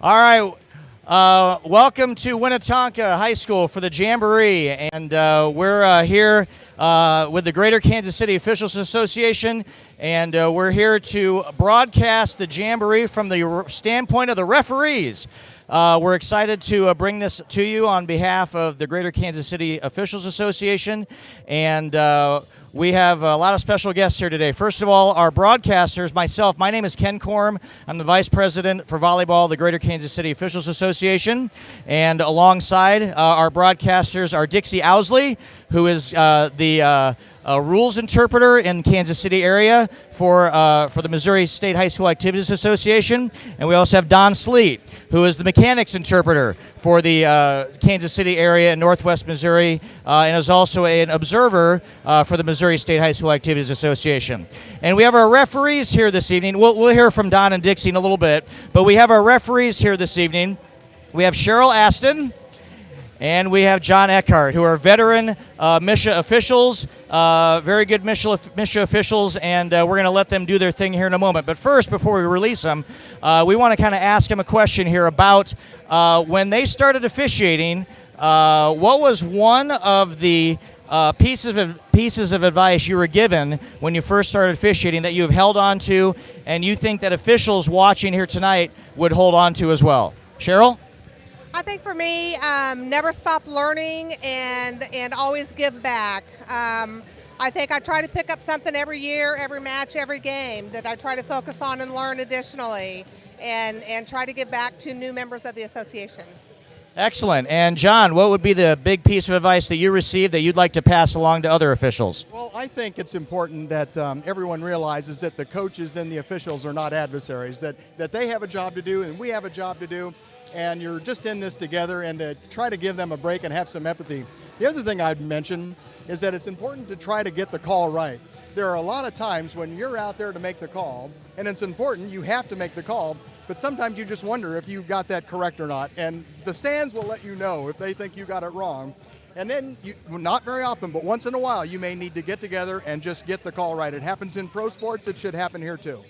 All right. Welcome to Winnetonka High School for the Jamboree, and we're here with the Greater Kansas City Officials Association, and we're here to broadcast the Jamboree from the standpoint of the referees. We're excited to bring this to you on behalf of the Greater Kansas City Officials Association, and we have a lot of special guests here today. First of all, our broadcasters, myself, my name is Ken Corum. I'm the Vice President for Volleyball of the Greater Kansas City Officials Association. And alongside our broadcasters are Dixie Ousley, who is the rules interpreter in Kansas City area for the Missouri State High School Activities Association. And we also have Don Sleet, who is the mechanics interpreter for the Kansas City area in Northwest Missouri, and is also an observer for the Missouri State High School Activities Association. And we have our referees here this evening. We'll hear from Don and Dixie in a little bit, but we have our referees here this evening. We have Cheryl Aston, and we have John Eckardt, who are veteran MSHSAA officials, very good MSHSAA officials, and we're going to let them do their thing here in a moment. But first, before we release them, we want to kind of ask them a question here about when they started officiating, what was one of the pieces of advice you were given when you first started officiating that you have held on to and you think that officials watching here tonight would hold on to as well? Cheryl? I think for me, never stop learning and always give back. I think I try to pick up something every year, every match, every game that I try to focus on and learn additionally and try to give back to new members of the association. Excellent. And John, what would be the big piece of advice that you received that you'd like to pass along to other officials? Well, I think it's important that everyone realizes that the coaches and the officials are not adversaries, that they have a job to do and we have a job to do, and you're just in this together, and to try to give them a break and have some empathy. The other thing I'd mention is that it's important to try to get the call right. There are a lot of times when you're out there to make the call, and it's important, you have to make the call, but sometimes you just wonder if you got that correct or not, and the stands will let you know if they think you got it wrong. And then, not very often, but once in a while, you may need to get together and just get the call right. It happens in pro sports, it should happen here too.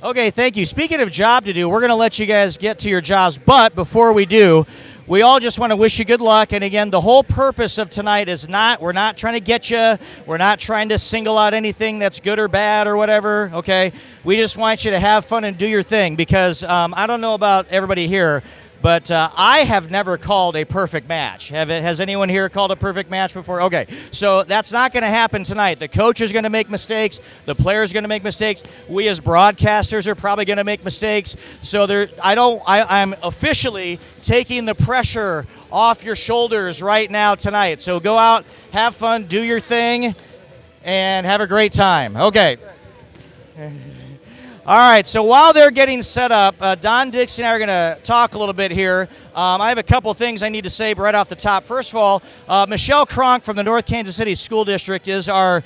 Okay, thank you. Speaking of job to do, we're going to let you guys get to your jobs, but before we do, we all just want to wish you good luck. And again, the whole purpose of tonight is we're not trying to get you, we're not trying to single out anything that's good or bad or whatever, okay? We just want you to have fun and do your thing, because I don't know about everybody here, but I have never called a perfect match. Has anyone here called a perfect match before? Okay, so that's not going to happen tonight. The coach is going to make mistakes. The players are going to make mistakes. We as broadcasters are probably going to make mistakes. So I'm officially taking the pressure off your shoulders right now tonight. So go out, have fun, do your thing, and have a great time. Okay. All right, so while they're getting set up, Don, Dixie, and I are going to talk a little bit here. I have a couple things I need to say right off the top. First of all, Michelle Cronk from the North Kansas City School District is our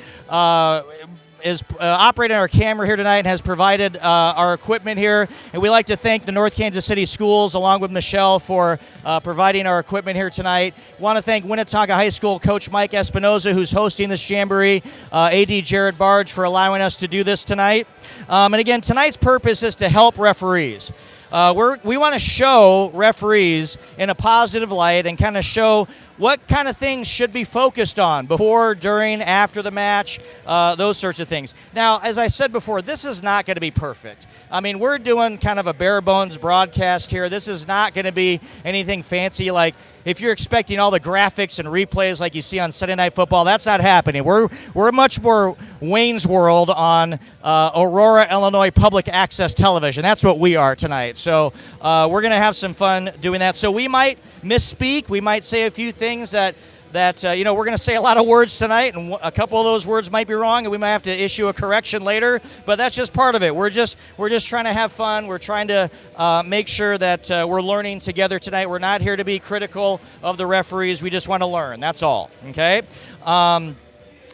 operating our camera here tonight and has provided our equipment here. And we'd like to thank the North Kansas City Schools along with Michelle for providing our equipment here tonight. Want to thank Winnetonka High School Coach Mike Espinoza, who's hosting this Jamboree, AD Jared Barge for allowing us to do this tonight. And again, tonight's purpose is to help referees. We want to show referees in a positive light and kind of show what kind of things should be focused on before, during, after the match, those sorts of things. Now, as I said before, this is not going to be perfect. I mean, we're doing kind of a bare bones broadcast here. This is not going to be anything fancy. Like, if you're expecting all the graphics and replays like you see on Sunday Night Football, that's not happening. We're much more Wayne's World on Aurora, Illinois Public Access Television. That's what we are tonight. So we're going to have some fun doing that. So we might misspeak. We might say a few things that we're going to say a lot of words tonight, and a couple of those words might be wrong, and we might have to issue a correction later, but that's just part of it. We're just trying to have fun. We're trying to make sure that we're learning together tonight. We're not here to be critical of the referees. We just want to learn. That's all, okay?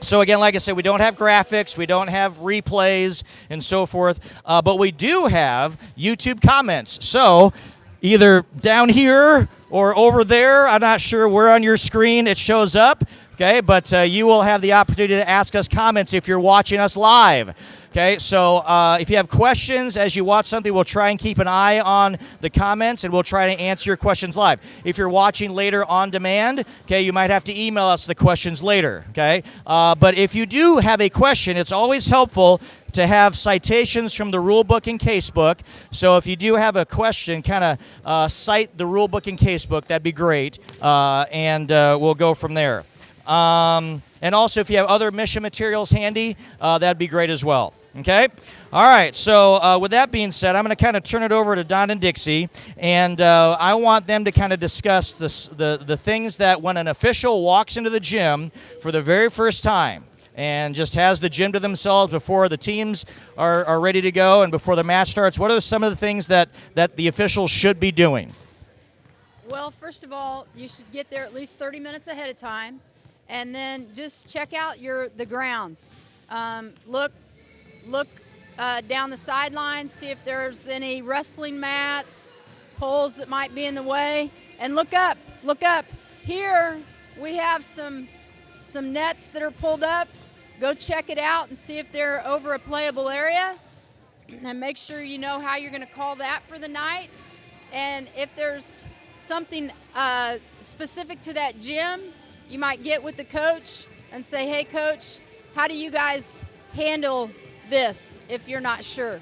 So again, like I said, we don't have graphics, we don't have replays and so forth, but we do have YouTube comments. So either down here or over there, I'm not sure where on your screen it shows up, Okay, but you will have the opportunity to ask us comments if you're watching us live. Okay, so if you have questions as you watch something, we'll try and keep an eye on the comments, and we'll try to answer your questions live. If you're watching later on demand, okay, you might have to email us the questions later. Okay, but if you do have a question, it's always helpful to have citations from the rule book and case book. So if you do have a question, kind of cite the rule book and case book. That'd be great, and we'll go from there. And also, if you have other mission materials handy, that'd be great as well. Okay? All right, so with that being said, I'm going to kind of turn it over to Don and Dixie, and I want them to kind of discuss the things that when an official walks into the gym for the very first time and just has the gym to themselves before the teams are ready to go and before the match starts, what are some of the things that the officials should be doing? Well, first of all, you should get there at least 30 minutes ahead of time, and then just check out the grounds. Look down the sidelines, see if there's any wrestling mats, poles that might be in the way, and look up. Here we have some nets that are pulled up. Go check it out and see if they're over a playable area, and make sure you know how you're going to call that for the night. And if there's something specific to that gym, you might get with the coach and say, hey, coach, how do you guys handle this if you're not sure?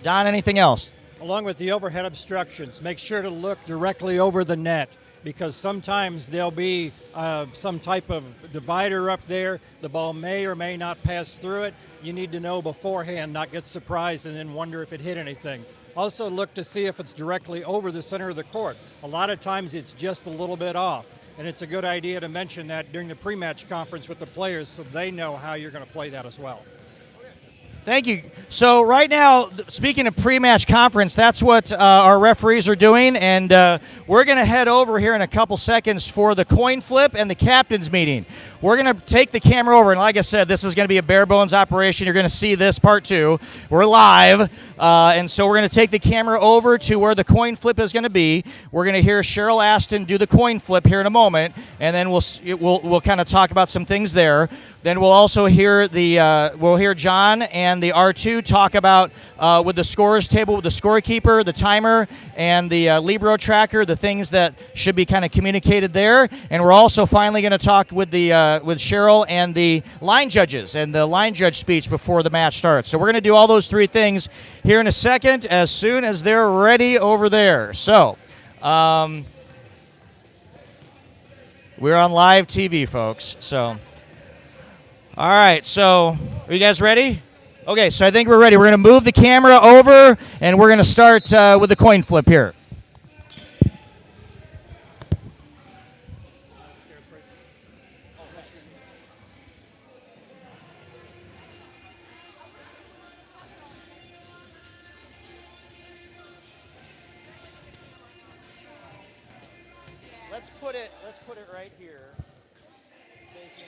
Don, anything else? Along with the overhead obstructions, make sure to look directly over the net, because sometimes there'll be some type of divider up there. The ball may or may not pass through it. You need to know beforehand, not get surprised and then wonder if it hit anything. Also look to see if it's directly over the center of the court. A lot of times it's just a little bit off, and it's a good idea to mention that during the pre-match conference with the players so they know how you're going to play that as well. Thank you. So right now, speaking of pre-match conference, that's what our referees are doing, and we're going to head over here in a couple seconds for the coin flip and the captain's meeting. We're going to take the camera over, and like I said, this is going to be a bare bones operation. You're going to see this part two. We're live, and so we're going to take the camera over to where the coin flip is going to be. We're going to hear Cheryl Aston do the coin flip here in a moment, and then we'll kind of talk about some things there. Then we'll also hear John and the R2 talk about with the scorers table, with the scorekeeper, the timer, and the Libero tracker, the things that should be kind of communicated there. And we're also finally going to talk with with Cheryl and the line judges and the line judge speech before the match starts. So we're going to do all those three things here in a second as soon as they're ready over there. So we're on live TV, folks. So. All right, so are you guys ready? Okay, so I think we're ready. We're going to move the camera over, and we're going to start with the coin flip here. Let's put it right here, facing.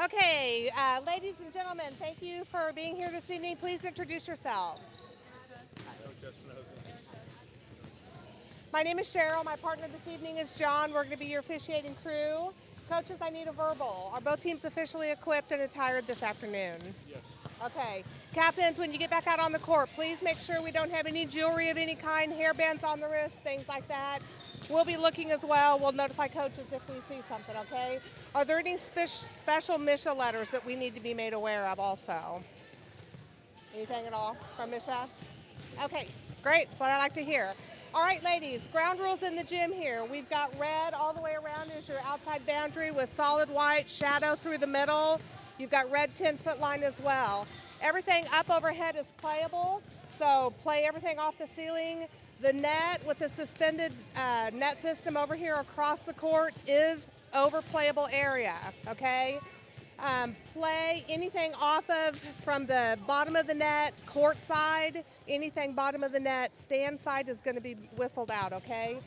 Okay, ladies and gentlemen, thank you for being here this evening. Please introduce yourselves. My name is Cheryl. My partner this evening is John. We're going to be your officiating crew. Coaches, I need a verbal. Are both teams officially equipped and attired this afternoon? Yes. Okay. Captains, when you get back out on the court, please make sure we don't have any jewelry of any kind, hairbands on the wrist, things like that. We'll be looking as well. We'll notify coaches if we see something, okay? Are there any special MSHSAA letters that we need to be made aware of also? Anything at all from MSHSAA? Okay, great. That's what I like to hear. All right, ladies, ground rules in the gym here. We've got red all the way around as your outside boundary with solid white shadow through the middle. You've got red 10-foot line as well. Everything up overhead is playable, so play everything off the ceiling. The net with the suspended net system over here across the court is over playable area, okay? Play anything off of from the bottom of the net, court side, anything bottom of the net, stand side is going to be whistled out, okay?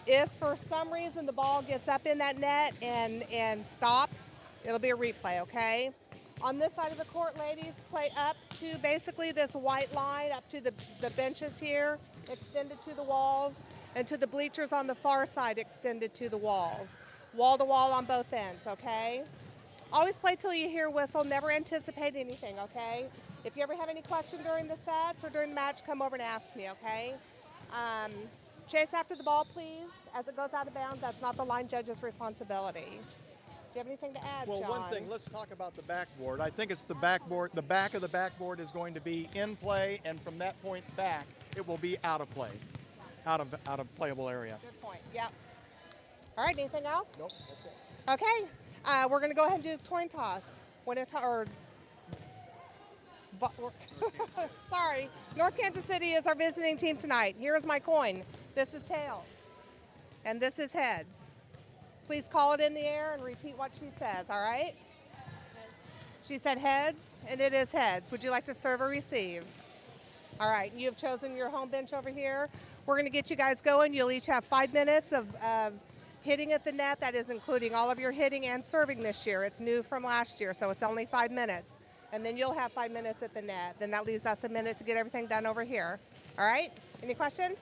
If for some reason the ball gets up in that net and stops, it'll be a replay, okay? On this side of the court, ladies, play up to basically this white line, up to the benches here, extended to the walls, and to the bleachers on the far side, extended to the walls. Wall to wall on both ends, okay? Always play till you hear whistle, never anticipate anything, okay? If you ever have any question during the sets or during the match, come over and ask me, okay? Chase after the ball, please. As it goes out of bounds, that's not the line judge's responsibility. Do you have anything to add, Well, John? one thing, let's talk about the backboard. I think it's the backboard. The back of the backboard is going to be in play, and from that point back, it will be out of play, out of playable area. Good point, yep. All right, anything else? Nope, that's it. Okay, we're going to go ahead and do the coin toss. Sorry, North Kansas City is our visiting team tonight. Here is my coin. This is tails, and this is heads. Please call it in the air and repeat what she says, all right? She said heads, and it is heads. Would you like to serve or receive? All right, you have chosen your home bench over here. We're going to get you guys going. You'll each have 5 minutes of hitting at the net. That is including all of your hitting and serving this year. It's new from last year, so it's only 5 minutes. And then you'll have 5 minutes at the net. Then that leaves us a minute to get everything done over here. All right? Any questions?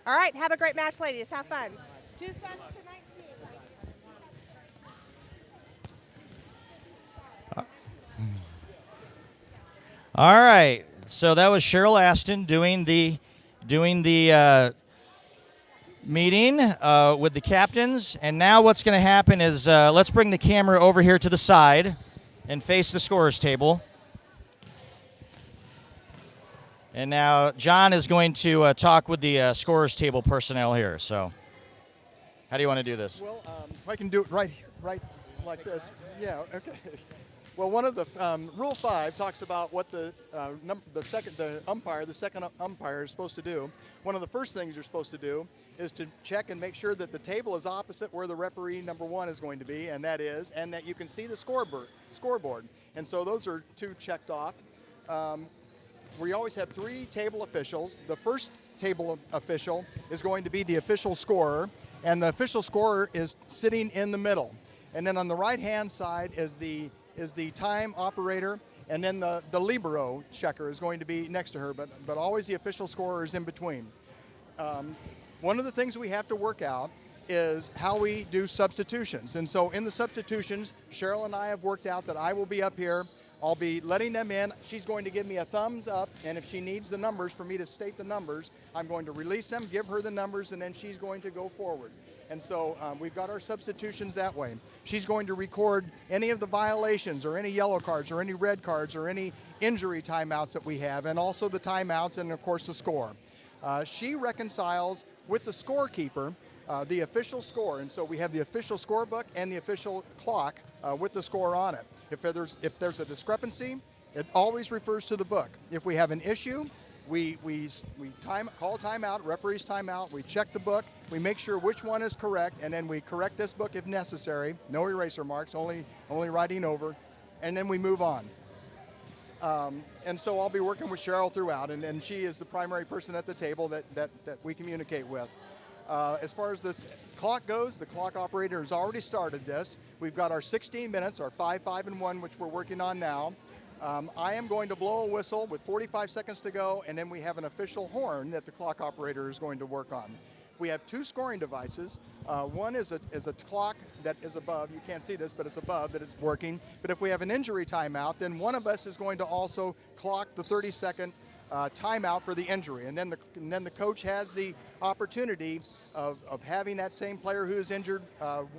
All right, have a great match, ladies. Have fun. 2 sets to 19. All right, so that was Cheryl Aston doing the meeting with the captains, and now what's going to happen is let's bring the camera over here to the side and face the scorers table. And now John is going to talk with the scorers table personnel here. So, how do you want to do this? Well, I can do it right like this. Yeah, okay. Well, one of the Rule 5 talks about what the second umpire is supposed to do. One of the first things you're supposed to do is to check and make sure that the table is opposite where the referee number 1 is going to be, and that you can see the scoreboard. And so those are 2 checked off. We always have 3 table officials. The first table official is going to be the official scorer, and the official scorer is sitting in the middle. And then on the right-hand side is the time operator, and then the libero checker is going to be next to her, but always the official scorer is in between. One of the things we have to work out is how we do substitutions. And so in the substitutions, Cheryl and I have worked out that I will be up here. I'll be letting them in. She's going to give me a thumbs up, and if she needs the numbers for me to state the numbers, I'm going to release them, give her the numbers, and then she's going to go forward. And so we've got our substitutions that way. She's going to record any of the violations or any yellow cards or any red cards or any injury timeouts that we have, and also the timeouts and, of course, the score. She reconciles with the scorekeeper the official score, and so we have the official scorebook and the official clock with the score on it. If there's a discrepancy, it always refers to the book. If we have an issue, we call timeout, referee's timeout, we check the book, we make sure which one is correct, and then we correct this book if necessary. No eraser marks, only writing over, and then we move on. And so I'll be working with Cheryl throughout, and she is the primary person at the table that we communicate with. As far as this clock goes, the clock operator has already started this. We've got our 16 minutes, our 5, 5, and 1, which we're working on now. I am going to blow a whistle with 45 seconds to go, and then we have an official horn that the clock operator is going to work on. We have 2 scoring devices. One is a clock that is above. You can't see this, but it's above that is working. But if we have an injury timeout, then one of us is going to also clock the 30-second timeout for the injury. And then the coach has the opportunity of having that same player who is injured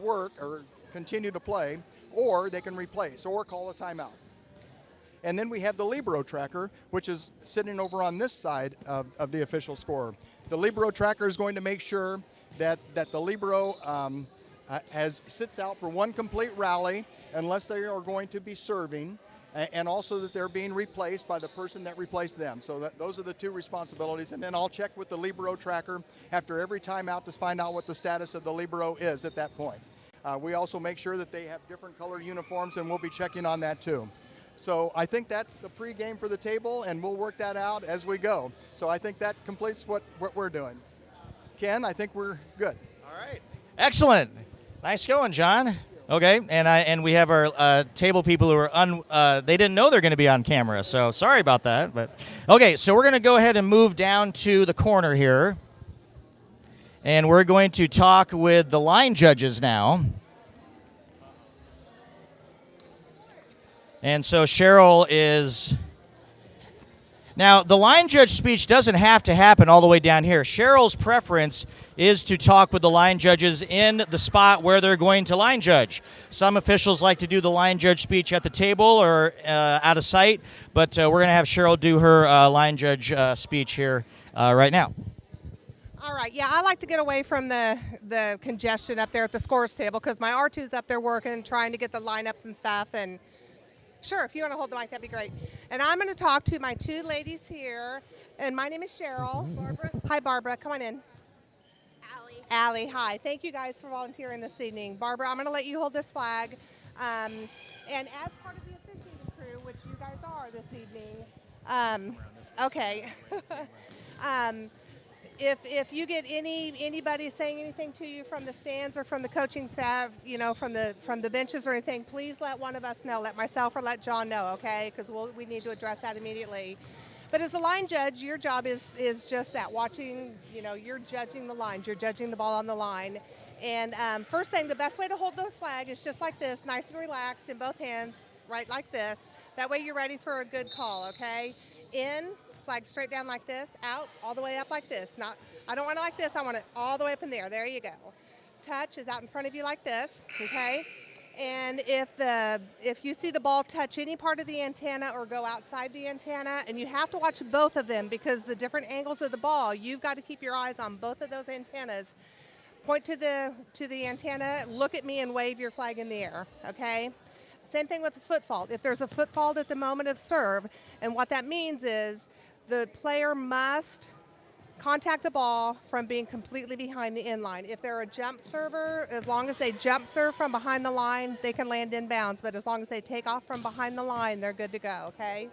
work or continue to play, or they can replace or call a timeout. And then we have the libero tracker, which is sitting over on this side of the official scorer. The libero tracker is going to make sure that the libero sits out for 1 complete rally unless they are going to be serving, and also that they're being replaced by the person that replaced them. So those are the 2 responsibilities. And then I'll check with the libero tracker after every timeout to find out what the status of the libero is at that point. We also make sure that they have different color uniforms, and we'll be checking on that too. So I think that's the pregame for the table, and we'll work that out as we go. So I think that completes what we're doing. Ken, I think we're good. All right. Excellent. Nice going, John. Okay, and we have our table people who are they didn't know they're going to be on camera, so sorry about that. But okay, so we're going to go ahead and move down to the corner here, and we're going to talk with the line judges now. And so Cheryl is. Now, the line judge speech doesn't have to happen all the way down here. Cheryl's preference is to talk with the line judges in the spot where they're going to line judge. Some officials like to do the line judge speech at the table or out of sight, but we're going to have Cheryl do her line judge speech here right now. All right, yeah, I like to get away from the congestion up there at the scores table because my R2's up there working, trying to get the lineups and stuff, and sure, if you want to hold the mic, that'd be great. And I'm going to talk to my two ladies here. And my name is Cheryl. Barbara. Hi, Barbara. Come on in. Allie, hi. Thank you guys for volunteering this evening. Barbara, I'm going to let you hold this flag. And as part of the officiating crew, which you guys are this evening, okay. If you get anybody saying anything to you from the stands or from the coaching staff, you know, from the benches or anything, please let one of us know. Let myself or let John know, okay? Because we need to address that immediately. But as a line judge, your job is just that, watching, you know, you're judging the lines. You're judging the ball on the line. And first thing, the best way to hold the flag is just like this, nice and relaxed in both hands, right like this. That way you're ready for a good call, okay? In. Flag straight down like this, out, all the way up like this. I don't want it like this, I want it all the way up in there. There you go. Touch is out in front of you like this, okay? And if you see the ball touch any part of the antenna or go outside the antenna, and you have to watch both of them because the different angles of the ball, you've got to keep your eyes on both of those antennas. Point to the antenna, look at me and wave your flag in the air, okay? Same thing with the foot fault. If there's a foot fault at the moment of serve, and what that means is the player must contact the ball from being completely behind the inline. If they're a jump server, as long as they jump serve from behind the line, they can land inbounds. But as long as they take off from behind the line, they're good to go, okay?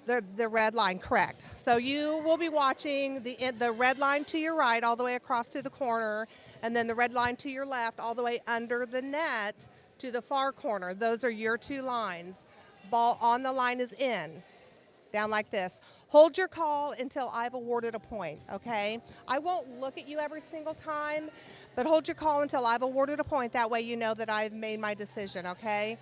The red line, correct. So you will be watching the red line to your right all the way across to the corner, and then the red line to your left all the way under the net to the far corner. Those are your two lines. Ball on the line is in, down like this. Hold your call until I've awarded a point, okay? I won't look at you every single time, but hold your call until I've awarded a point. That way you know that I've made my decision, okay?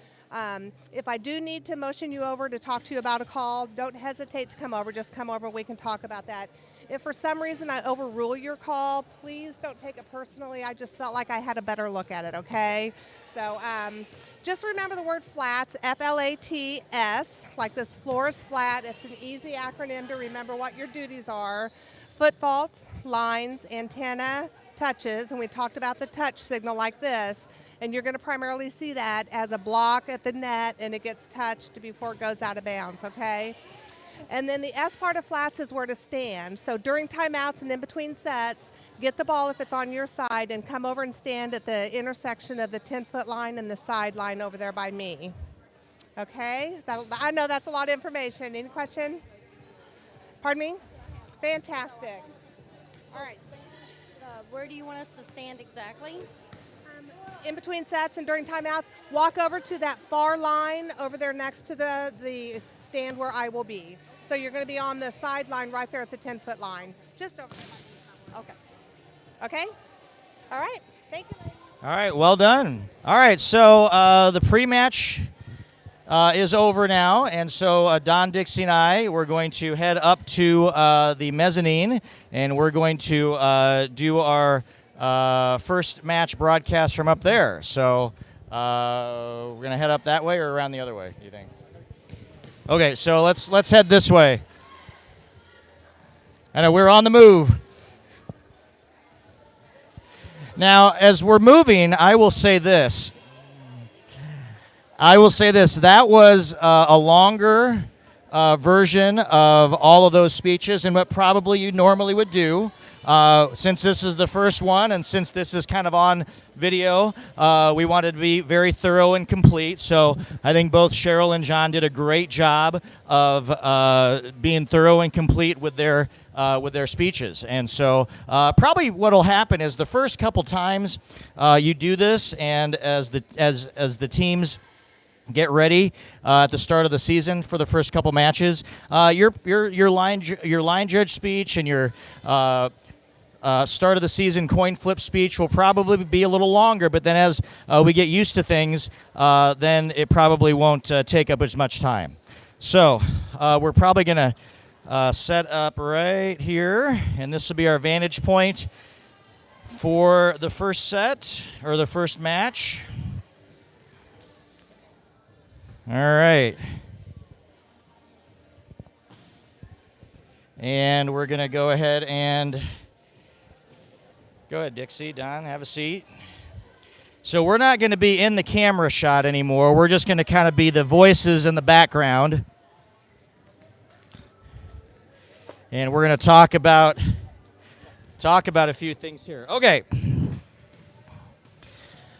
If I do need to motion you over to talk to you about a call, don't hesitate to come over. Just come over, we can talk about that. If for some reason I overrule your call, please don't take it personally. I just felt like I had a better look at it, okay? So just remember the word flats, F-L-A-T-S, like this floor is flat. It's an easy acronym to remember what your duties are. Foot faults, lines, antenna, touches, and we talked about the touch signal like this, and you're going to primarily see that as a block at the net, and it gets touched before it goes out of bounds, okay? And then the S part of flats is where to stand. So during timeouts and in between sets, get the ball if it's on your side and come over and stand at the intersection of the 10-foot line and the sideline over there by me. Okay? I know that's a lot of information. Any question? Pardon me? Fantastic. All right. Where do you want us to stand exactly? In between sets and during timeouts, walk over to that far line over there next to the stand where I will be. So you're going to be on the sideline right there at the 10-foot line. Just over there. Okay. Okay? All right. Thank you. All right, well done. All right, so the pre-match is over now, and so Don, Dixie, and I, we're going to head up to the mezzanine, and we're going to do our first match broadcast from up there. So we're going to head up that way or around the other way, do you think? Okay, so let's head this way. I know we're on the move. Now, as we're moving, I will say this. That was a longer version of all of those speeches and what probably you normally would do. since this is the first one and since this is kind of on video, we wanted to be very thorough and complete. So I think both Cheryl and John did a great job of being thorough and complete with their speeches. And so probably what will happen is the first couple times you do this, and as the teams get ready at the start of the season for the first couple matches, your line judge speech and your start of the season coin flip speech will probably be a little longer. But then as we get used to things, then it probably won't take up as much time. So we're probably going to set up right here, and this will be our vantage point for the first set or the first match. All right. And we're going to go ahead and go ahead, Dixie. Don, have a seat. So we're not going to be in the camera shot anymore. We're just going to kind of be the voices in the background. And we're going to talk about a few things here. Okay.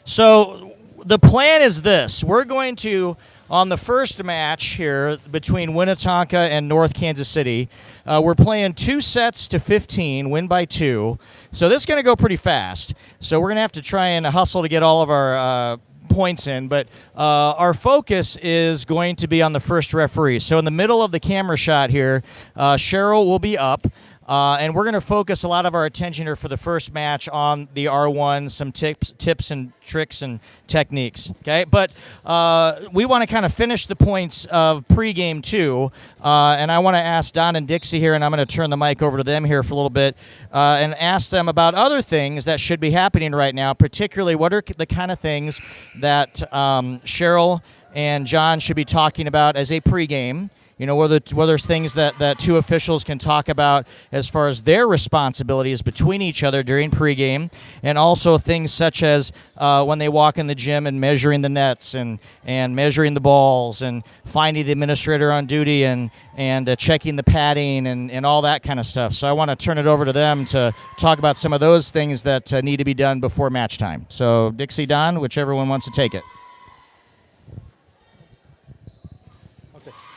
So the plan is this. We're going to, on the first match here between Winnetonka and North Kansas City, we're playing 2 sets to 15, win by 2. So this is going to go pretty fast. So we're going to have to try and hustle to get all of our points in. But our focus is going to be on the first referee. So in the middle of the camera shot here, Cheryl will be up. And we're going to focus a lot of our attention here for the first match on the R1, some tips and tricks and techniques. Okay, but we want to kind of finish the points of pregame too. And I want to ask Don and Dixie here, and I'm going to turn the mic over to them here for a little bit, and ask them about other things that should be happening right now. Particularly, what are the kind of things that Cheryl and John should be talking about as a pregame? You know, whether there's things that two officials can talk about as far as their responsibilities between each other during pregame, and also things such as when they walk in the gym and measuring the nets and measuring the balls and finding the administrator on duty and checking the padding and all that kind of stuff. So I want to turn it over to them to talk about some of those things that need to be done before match time. So Dixie, Don, whichever one wants to take it.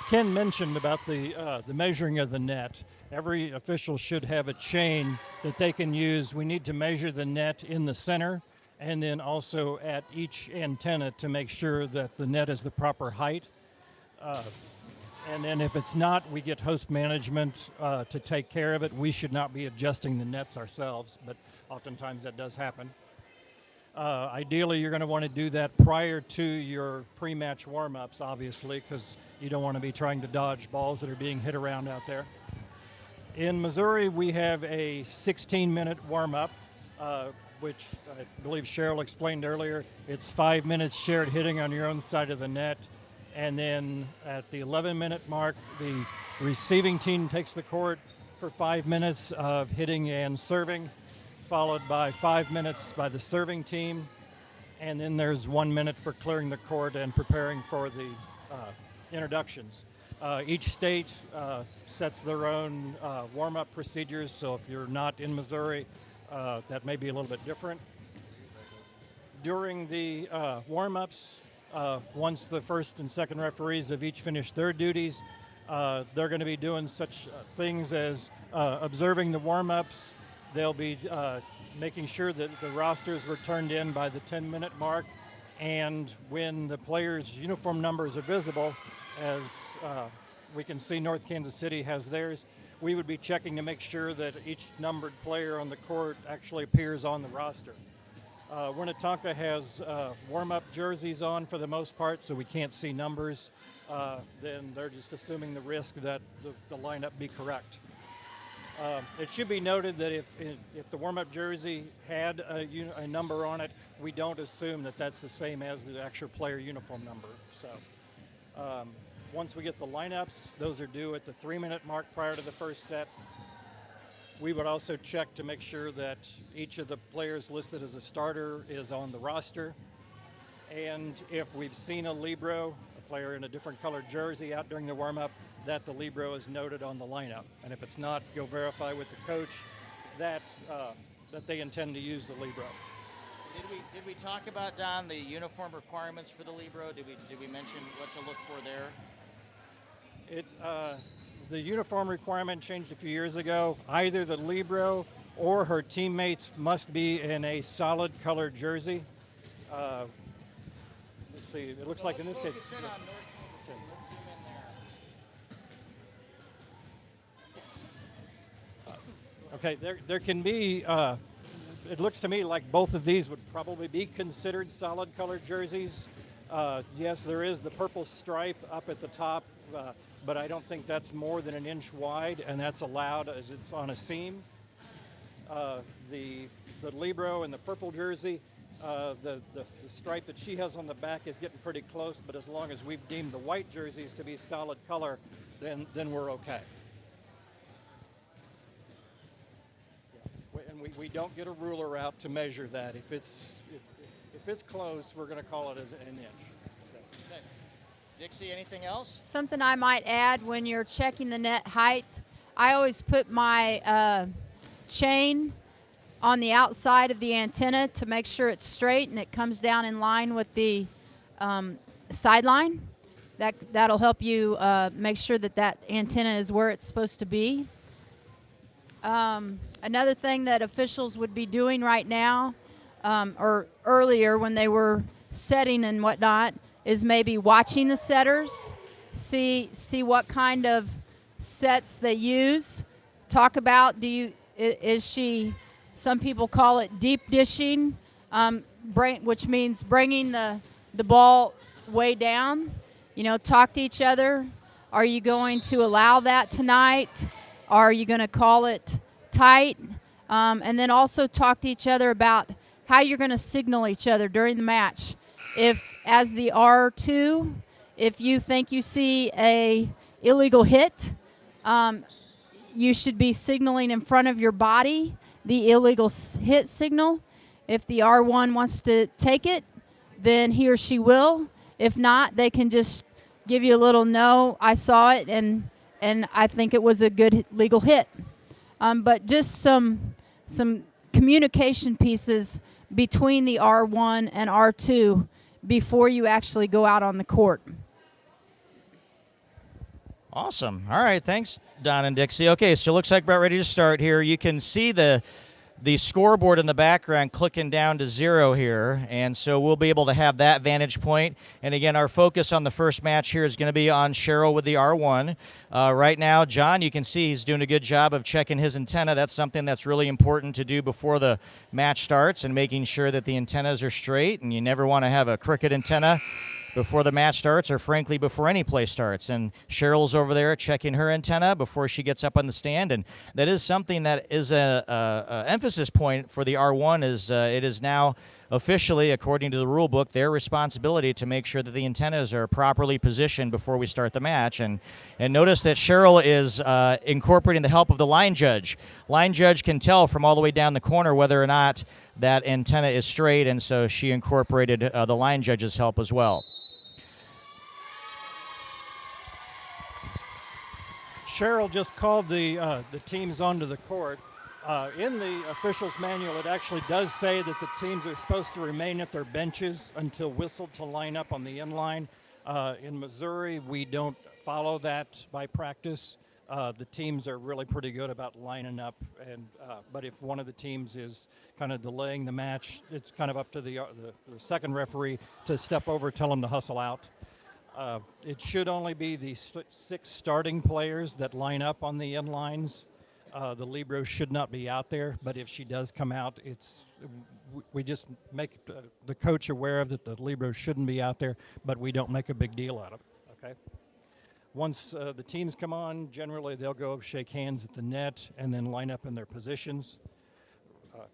Ken mentioned about the measuring of the net. Every official should have a chain that they can use. We need to measure the net in the center and then also at each antenna to make sure that the net is the proper height. And then if it's not, we get host management to take care of it. We should not be adjusting the nets ourselves, but oftentimes that does happen. Ideally, you're going to want to do that prior to your pre-match warm-ups, obviously, because you don't want to be trying to dodge balls that are being hit around out there. In Missouri, we have a 16-minute warm-up, which I believe Cheryl explained earlier. It's 5 minutes shared hitting on your own side of the net, and then at the 11-minute mark, the receiving team takes the court for 5 minutes of hitting and serving, followed by 5 minutes by the serving team, and then there's 1 minute for clearing the court and preparing for the introductions. Each state sets their own warm-up procedures, so if you're not in Missouri, that may be a little bit different. During the warm-ups, once the first and second referees have each finished their duties, they're going to be doing such things as observing the warm-ups. They'll be making sure that the rosters were turned in by the 10-minute mark, and when the players' uniform numbers are visible, as we can see North Kansas City has theirs, we would be checking to make sure that each numbered player on the court actually appears on the roster. Winnetonka has warm-up jerseys on for the most part, so we can't see numbers. Then they're just assuming the risk that the lineup be correct. It should be noted that if the warm-up jersey had a number on it, we don't assume that that's the same as the actual player uniform number. So once we get the lineups, those are due at the 3-minute mark prior to the first set. We would also check to make sure that each of the players listed as a starter is on the roster. And if we've seen a libero, a player in a different colored jersey out during the warm-up, that the libero is noted on the lineup. And if it's not, you'll verify with the coach, that that they intend to use the libero. Did we talk about, Don, the uniform requirements for the libero? Did we mention what to look for there? The uniform requirement changed a few years ago. Either the libero or her teammates must be in a solid colored jersey. Let's see, it looks like in this case. Let's zoom in there. Okay, there can be, it looks to me like both of these would probably be considered solid colored jerseys. Yes, there is the purple stripe up at the top, but I don't think that's more than 1 inch wide, and that's allowed as it's on a seam. The libero and the purple jersey, the stripe that she has on the back is getting pretty close, but as long as we've deemed the white jerseys to be solid color, then we're okay. And we don't get a ruler out to measure that. If it's close, we're going to call it as 1 inch. So. Okay. Dixie, anything else? Something I might add when you're checking the net height, I always put my chain on the outside of the antenna to make sure it's straight and it comes down in line with the sideline. That'll help you make sure that antenna is where it's supposed to be. Another thing that officials would be doing right now, or earlier when they were setting and whatnot, is maybe watching the setters, see what kind of sets they use. Talk about, is she, some people call it deep dishing, which means bringing the ball way down. You know, talk to each other. Are you going to allow that tonight? Are you going to call it tight? And then also talk to each other about how you're going to signal each other during the match. If, as the R2, if you think you see a illegal hit, you should be signaling in front of your body the illegal hit signal. If the R1 wants to take it, then he or she will. If not, they can just give you a little no, I saw it, and I think it was a good legal hit. But just some communication pieces between the R1 and R2 before you actually go out on the court. Awesome. All right, thanks, Don and Dixie. Okay, so it looks like we're about ready to start here. You can see the scoreboard in the background clicking down to 0 here, and so we'll be able to have that vantage point. And again, our focus on the first match here is going to be on Cheryl with the R1. Right now, John, you can see he's doing a good job of checking his antenna. That's something that's really important to do before the match starts, and making sure that the antennas are straight, and you never want to have a crooked antenna before the match starts, or frankly before any play starts. And Cheryl's over there checking her antenna before she gets up on the stand, and that is something that is a emphasis point for the R1. Is it is now officially, according to the rule book, their responsibility to make sure that the antennas are properly positioned before we start the match. And notice that Cheryl is incorporating the help of the line judge. Line judge can tell from all the way down the corner whether or not that antenna is straight, and so she incorporated the line judge's help as well. Cheryl just called the teams onto the court. In the officials manual, it actually does say that the teams are supposed to remain at their benches until whistled to line up on the end line. In Missouri, we don't follow that by practice. The teams are really pretty good about lining up, but if one of the teams is kind of delaying the match, it's kind of up to the second referee to step over, tell them to hustle out. It should only be the 6 starting players that line up on the end lines. The libero should not be out there, but if she does come out, we just make the coach aware of that the libero shouldn't be out there, but we don't make a big deal out of it, okay? Once the teams come on, generally they'll go shake hands at the net and then line up in their positions.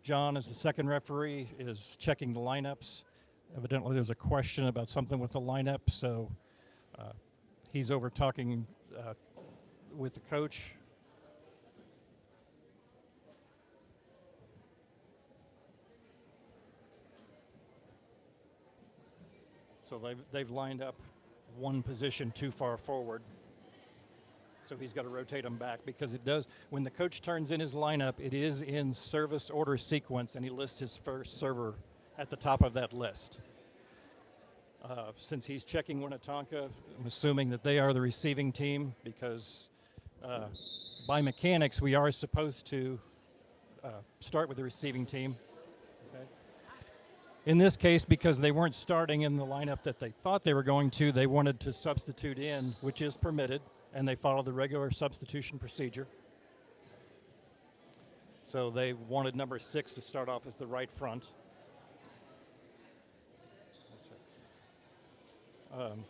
John, as the second referee, is checking the lineups. Evidently there's a question about something with the lineup, so he's over talking with the coach. So they've lined up one position too far forward. So he's got to rotate them back because it does, when the coach turns in his lineup, it is in service order sequence, and he lists his first server at the top of that list. Since he's checking Winnetonka, I'm assuming that they are the receiving team because by mechanics, we are supposed to start with the receiving team. Okay. In this case, because they weren't starting in the lineup that they thought they were going to, they wanted to substitute in, which is permitted, and they followed the regular substitution procedure. So they wanted number 6 to start off as the right front.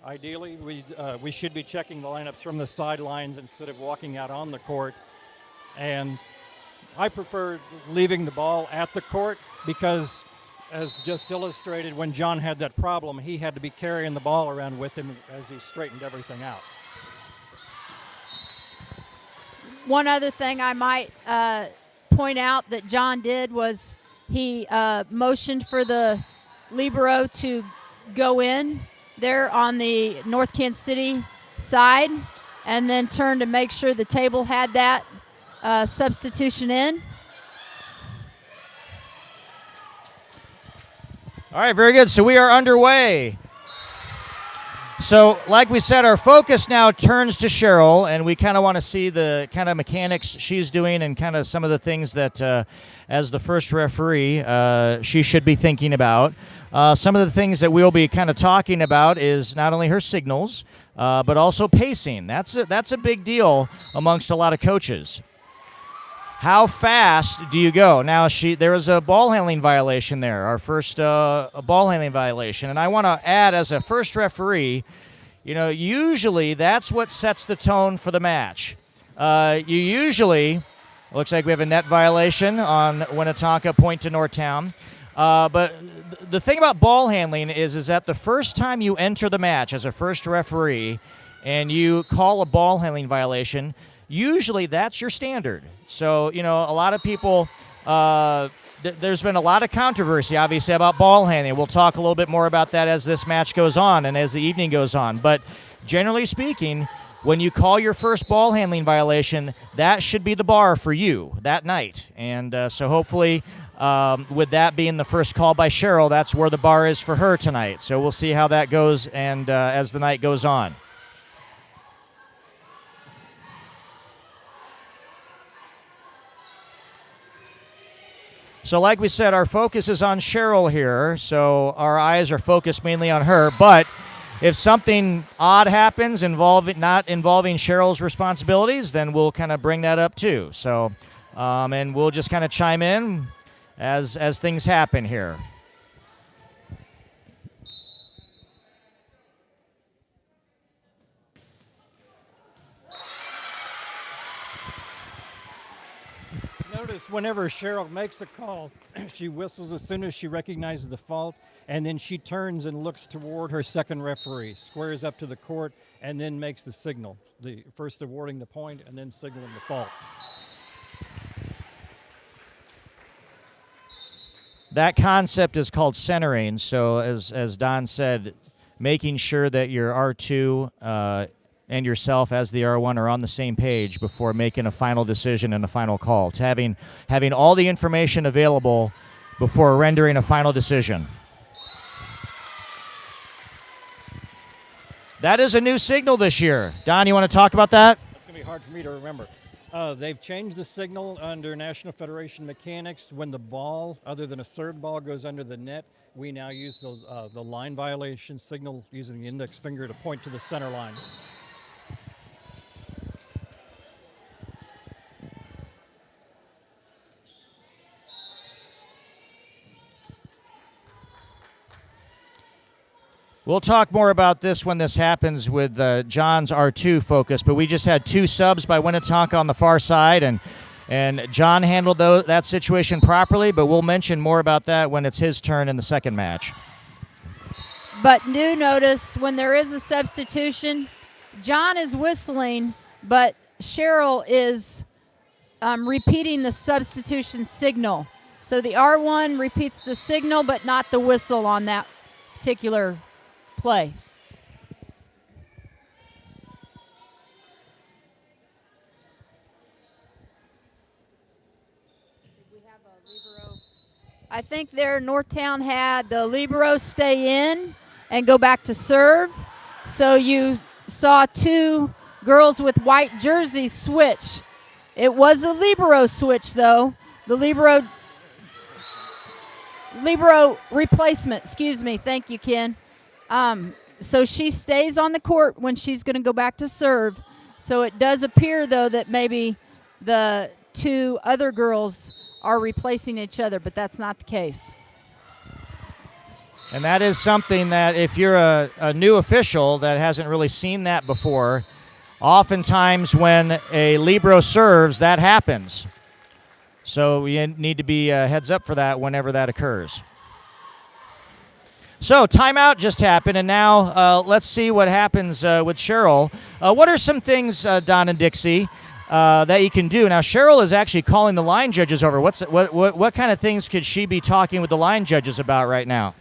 Ideally, we should be checking the lineups from the sidelines instead of walking out on the court. And I prefer leaving the ball at the court because, as just illustrated, when John had that problem, he had to be carrying the ball around with him as he straightened everything out. One other thing I might point out that John did was he motioned for the libero to go in there on the North Kansas City side and then turned to make sure the table had that substitution in. All right, very good. So we are underway. So like we said, our focus now turns to Cheryl, and we kind of want to see the kind of mechanics she's doing and kind of some of the things that, as the first referee, she should be thinking about. Some of the things that we'll be kind of talking about is not only her signals, but also pacing. That's a big deal amongst a lot of coaches. How fast do you go? Now, there was a ball handling violation there, our first ball handling violation. And I want to add, as a first referee, you know, usually that's what sets the tone for the match. You usually, looks like we have a net violation on Winnetonka, point to Northtown. But the thing about ball handling is that the first time you enter the match as a first referee and you call a ball handling violation, usually that's your standard. So, you know, a lot of people, there's been a lot of controversy, obviously, about ball handling. We'll talk a little bit more about that as this match goes on and as the evening goes on. But generally speaking, when you call your first ball handling violation, that should be the bar for you that night. And so hopefully, with that being the first call by Cheryl, that's where the bar is for her tonight. So we'll see how that goes and as the night goes on. So like we said, our focus is on Cheryl here, so our eyes are focused mainly on her. But if something odd happens not involving Cheryl's responsibilities, then we'll kind of bring that up too. So, and we'll just kind of chime in as things happen here. Notice whenever Cheryl makes a call, she whistles as soon as she recognizes the fault, and then she turns and looks toward her second referee, squares up to the court, and then makes the signal, first awarding the point and then signaling the fault. That concept is called centering. So as Don said, making sure that your R2 and yourself as the R1 are on the same page before making a final decision and a final call. To having all the information available before rendering a final decision. That is a new signal this year. Don, you want to talk about that? It's going to be hard for me to remember. They've changed the signal under National Federation Mechanics. When the ball, other than a served ball, goes under the net, we now use the line violation signal using the index finger to point to the center line. We'll talk more about this when this happens with John's R2 focus, but we just had 2 subs by Winnetonka on the far side, and John handled that situation properly, but we'll mention more about that when it's his turn in the second match. But do notice when there is a substitution, John is whistling, but Cheryl is repeating the substitution signal. So the R1 repeats the signal, but not the whistle on that particular play. I think there Northtown had the libero stay in and go back to serve. So you saw two girls with white jerseys switch. It was a libero switch, though. The libero replacement, excuse me. Thank you, Ken. So she stays on the court when she's going to go back to serve. So it does appear, though, that maybe the two other girls are replacing each other, but that's not the case. And that is something that if you're a new official that hasn't really seen that before, oftentimes when a libero serves, that happens. So you need to be heads up for that whenever that occurs. So timeout just happened, and now let's see what happens with Cheryl. What are some things, Don and Dixie, that you can do? Now, Cheryl is actually calling the line judges over. What kind of things could she be talking with the line judges about right now?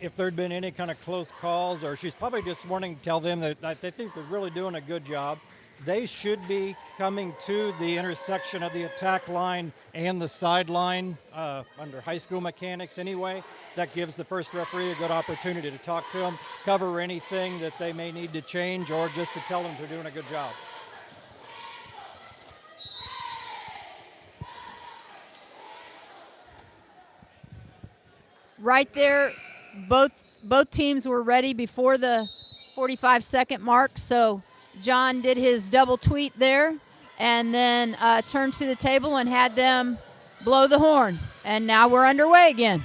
If there'd been any kind of close calls, or she's probably just wanting to tell them that they think they're really doing a good job. They should be coming to the intersection of the attack line and the sideline under high school mechanics anyway. That gives the first referee a good opportunity to talk to them, cover anything that they may need to change, or just to tell them they're doing a good job. Right there, both teams were ready before the 45-second mark, so John did his double tweet there and then turned to the table and had them blow the horn. And now we're underway again.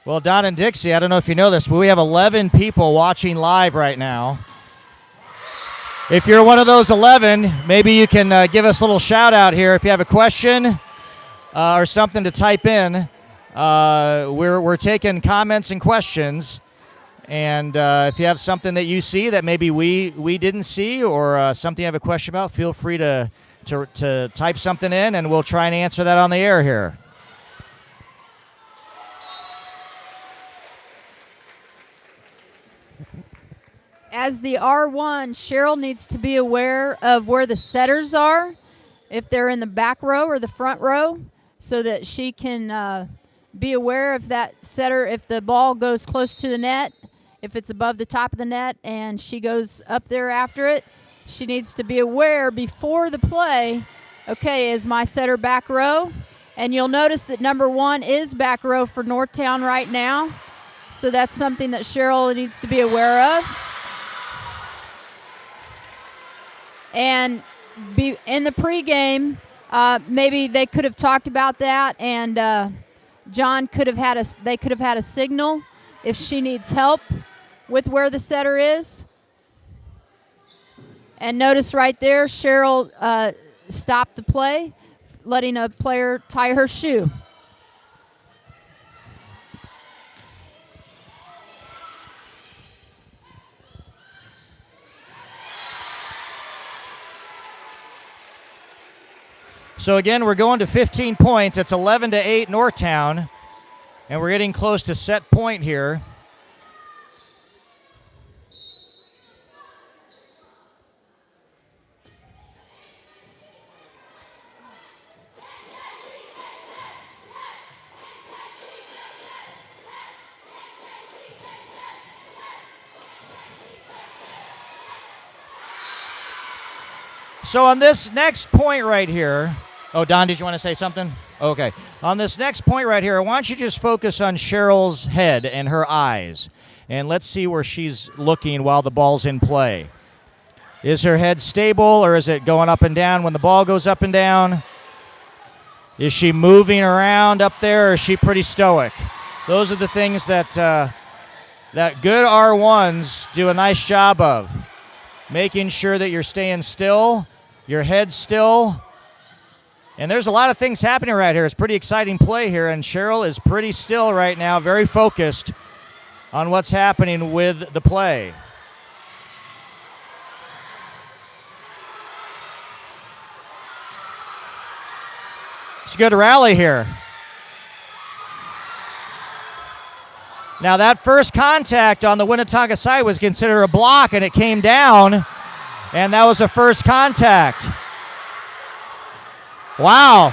Well, Don and Dixie, I don't know if you know this, but we have 11 people watching live right now. If you're one of those 11, maybe you can give us a little shout out here. If you have a question or something to type in, we're taking comments and questions. And if you have something that you see that maybe we didn't see, or something you have a question about, feel free to type something in, and we'll try and answer that on the air here. As the R1, Cheryl needs to be aware of where the setters are, if they're in the back row or the front row, so that she can be aware of that setter if the ball goes close to the net, if it's above the top of the net and she goes up there after it. She needs to be aware before the play, okay, is my setter back row? And you'll notice that number 1 is back row for Northtown right now, so that's something that Cheryl needs to be aware of. And in the pregame, maybe they could have talked about that, and John could have had they could have had a signal if she needs help with where the setter is. And notice right there, Cheryl stopped the play, letting a player tie her shoe. So again, we're going to 15 points. It's 11-8 Northtown, and we're getting close to set point here. So on this next point right here, oh, Don, did you want to say something? Okay. On this next point right here, I want you to just focus on Cheryl's head and her eyes. And let's see where she's looking while the ball's in play. Is her head stable, or is it going up and down when the ball goes up and down? Is she moving around up there, or is she pretty stoic? Those are the things that that good R1s do a nice job of. Making sure that you're staying still, your head's still, And there's a lot of things happening right here. It's pretty exciting play here, and Cheryl is pretty still right now, very focused on what's happening with the play. It's a good rally here. Now that first contact on the Winnetonka side was considered a block, and it came down, and that was a first contact. Wow.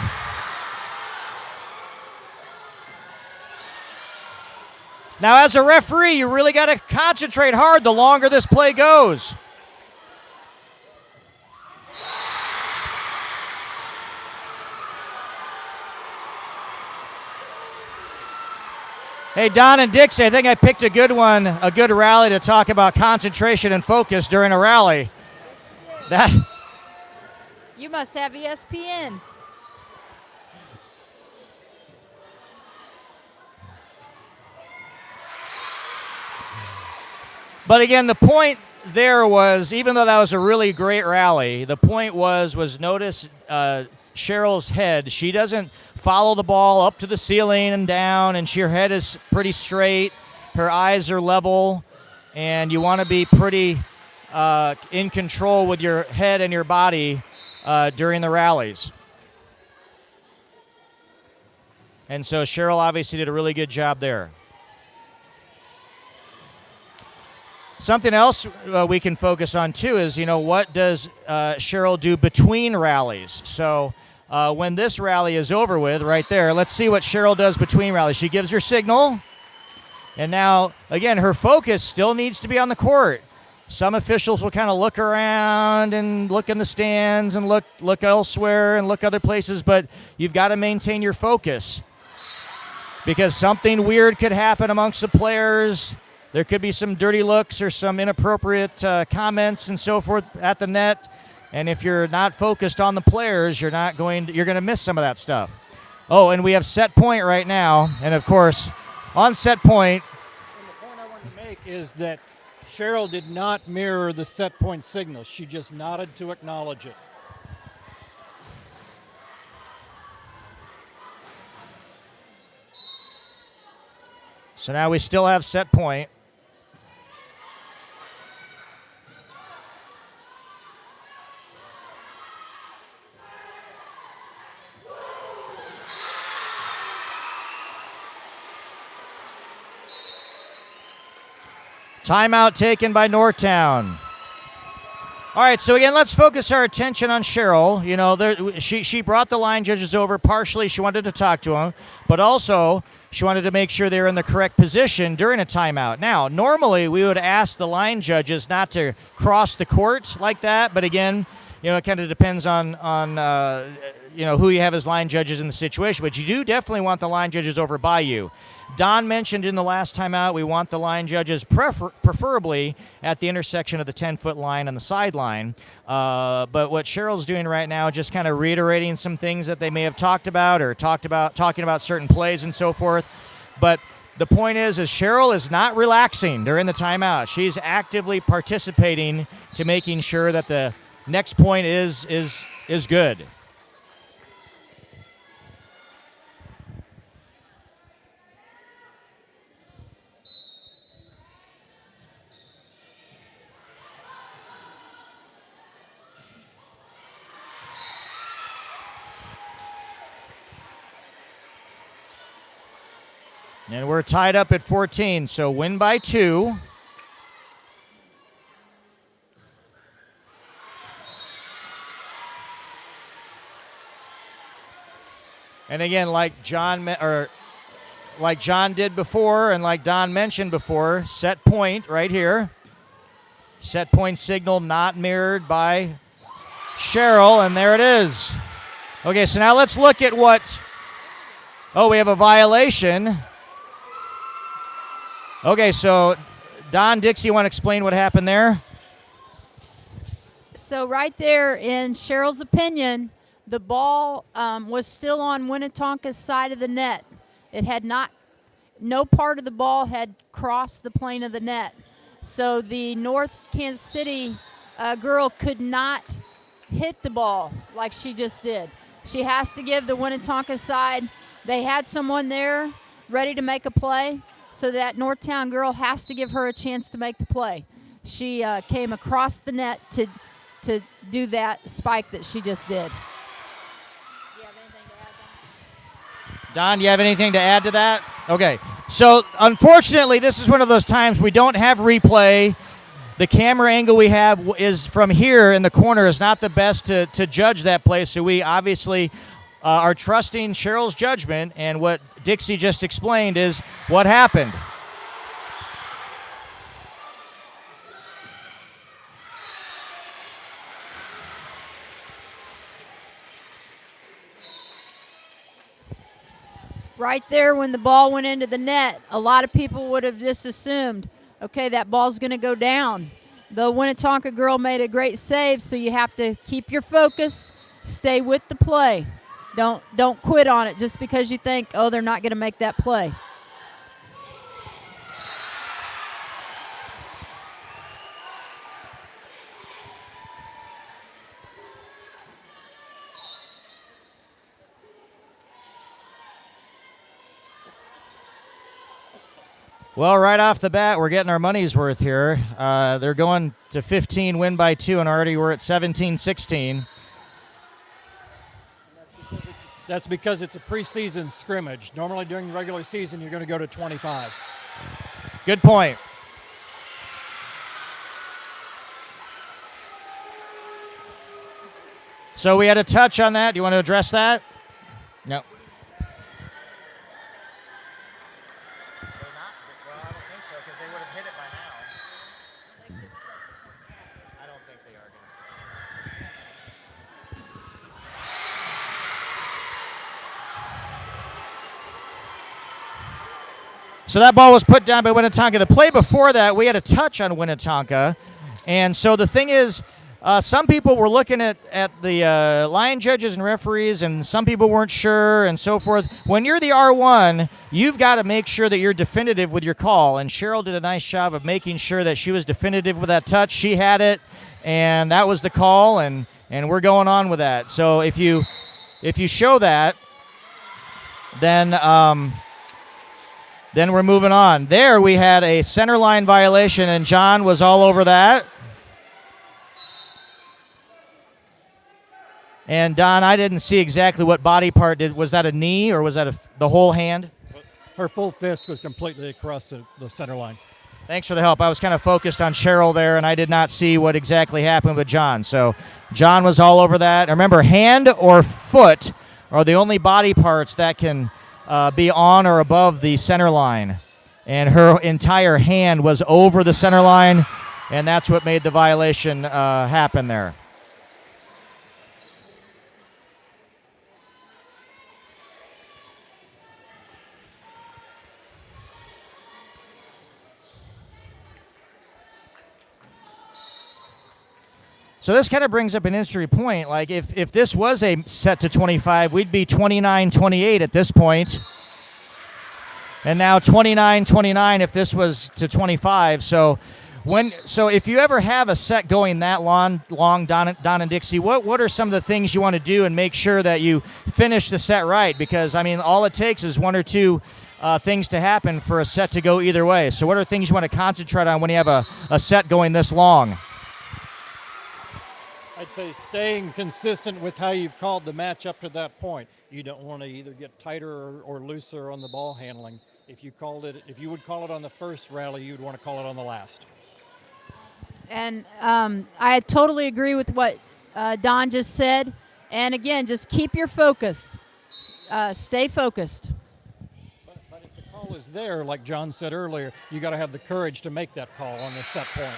Now as a referee, you really got to concentrate hard the longer this play goes. Hey, Don and Dixie, I think I picked a good one, a good rally to talk about concentration and focus during a rally. That. You must have ESPN. But again, the point there was, even though that was a really great rally, the point was notice Cheryl's head. She doesn't follow the ball up to the ceiling and down, and her head is pretty straight. Her eyes are level, and you want to be pretty in control with your head and your body during the rallies. And so Cheryl obviously did a really good job there. Something else we can focus on, too, is, what does Cheryl do between rallies? So when this rally is over with, right there, let's see what Cheryl does between rallies. She gives her signal, and now, again, her focus still needs to be on the court. Some officials will kind of look around and look in the stands and look elsewhere and look other places, but you've got to maintain your focus because something weird could happen amongst the players. There could be some dirty looks or some inappropriate comments and so forth at the net. And if you're not focused on the players, you're going to miss some of that stuff. Oh, and we have set point right now. And of course, on set point. And the point I wanted to make is that Cheryl did not mirror the set point signal. She just nodded to acknowledge it. So now we still have set point. Timeout taken by Northtown. All right, so again, let's focus our attention on Cheryl. She brought the line judges over. Partially, she wanted to talk to them, but also she wanted to make sure they were in the correct position during a timeout. Now, normally we would ask the line judges not to cross the court like that, but again, it kind of depends on who you have as line judges in the situation. But you do definitely want the line judges over by you. Don mentioned in the last timeout we want the line judges preferably at the intersection of the 10-foot line and the sideline. But what Cheryl's doing right now, just kind of reiterating some things that they may have talked about or talking about certain plays and so forth. But the point is Cheryl is not relaxing during the timeout. She's actively participating to making sure that the next point is good. And we're tied up at 14, so win by 2. And again, like John did before and like Don mentioned before, set point right here. Set point signal not mirrored by Cheryl, and there it is. Okay, so now let's look at what... Oh, we have a violation. Okay, so Don, Dixie, you want to explain what happened there? So right there, in Cheryl's opinion, the ball was still on Winnetonka's side of the net. It had not, no part of the ball had crossed the plane of the net. So the North Kansas City girl could not hit the ball like she just did. She has to give the Winnetonka side. They had someone there ready to make a play, so that Northtown girl has to give her a chance to make the play. She came across the net to do that spike that she just did. Do you have anything to add, Don, do you have anything to add to that? Okay. So, unfortunately, this is one of those times we don't have replay. The camera angle we have is from here in the corner is not the best to judge that play, so we obviously are trusting Cheryl's judgment, and what Dixie just explained is what happened. Right there when the ball went into the net, a lot of people would have just assumed, okay, that ball's going to go down. The Winnetonka girl made a great save, so you have to keep your focus, stay with the play. Don't quit on it just because you think, oh, they're not going to make that play. Well, right off the bat, we're getting our money's worth here. They're going to 15, win by 2, and already we're at 17-16. That's because it's a preseason scrimmage. Normally during the regular season, you're going to go to 25. Good point. So we had a touch on that. Do you want to address that? No. So that ball was put down by Winnetonka. The play before that, we had a touch on Winnetonka. And so the thing is, some people were looking at the line judges and referees, and some people weren't sure and so forth. When you're the R1, you've got to make sure that you're definitive with your call. And Cheryl did a nice job of making sure that she was definitive with that touch. She had it, and that was the call, and we're going on with that. So if you show that, then we're moving on. There we had a center line violation, and John was all over that. And Don, I didn't see exactly what body part did. Was that a knee or was that the whole hand? Her full fist was completely across the center line. Thanks for the help. I was kind of focused on Cheryl there, and I did not see what exactly happened with John. So John was all over that. Remember, hand or foot are the only body parts that can be on or above the center line. And her entire hand was over the center line, and that's what made the violation happen there. So this kind of brings up an interesting point. Like if this was a set to 25, we'd be 29-28 at this point. And now 29-29 if this was to 25. So if you ever have a set going that long, Don and Dixie, what are some of the things you want to do and make sure that you finish the set right? Because, I mean, all it takes is one or two things to happen for a set to go either way. So what are things you want to concentrate on when you have a set going this long? I'd say staying consistent with how you've called the match up to that point. You don't want to either get tighter or looser on the ball handling. If you would call it on the first rally, you'd want to call it on the last. And I totally agree with what Don just said. And again, just keep your focus. Stay focused. But if the call is there, like John said earlier, you got to have the courage to make that call on the set point.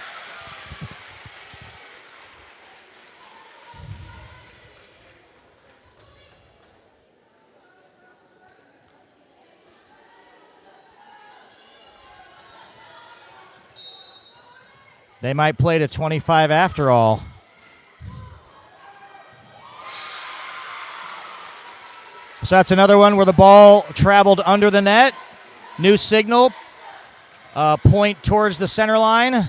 They might play to 25 after all. So that's another one where the ball traveled under the net. New signal. Point towards the center line.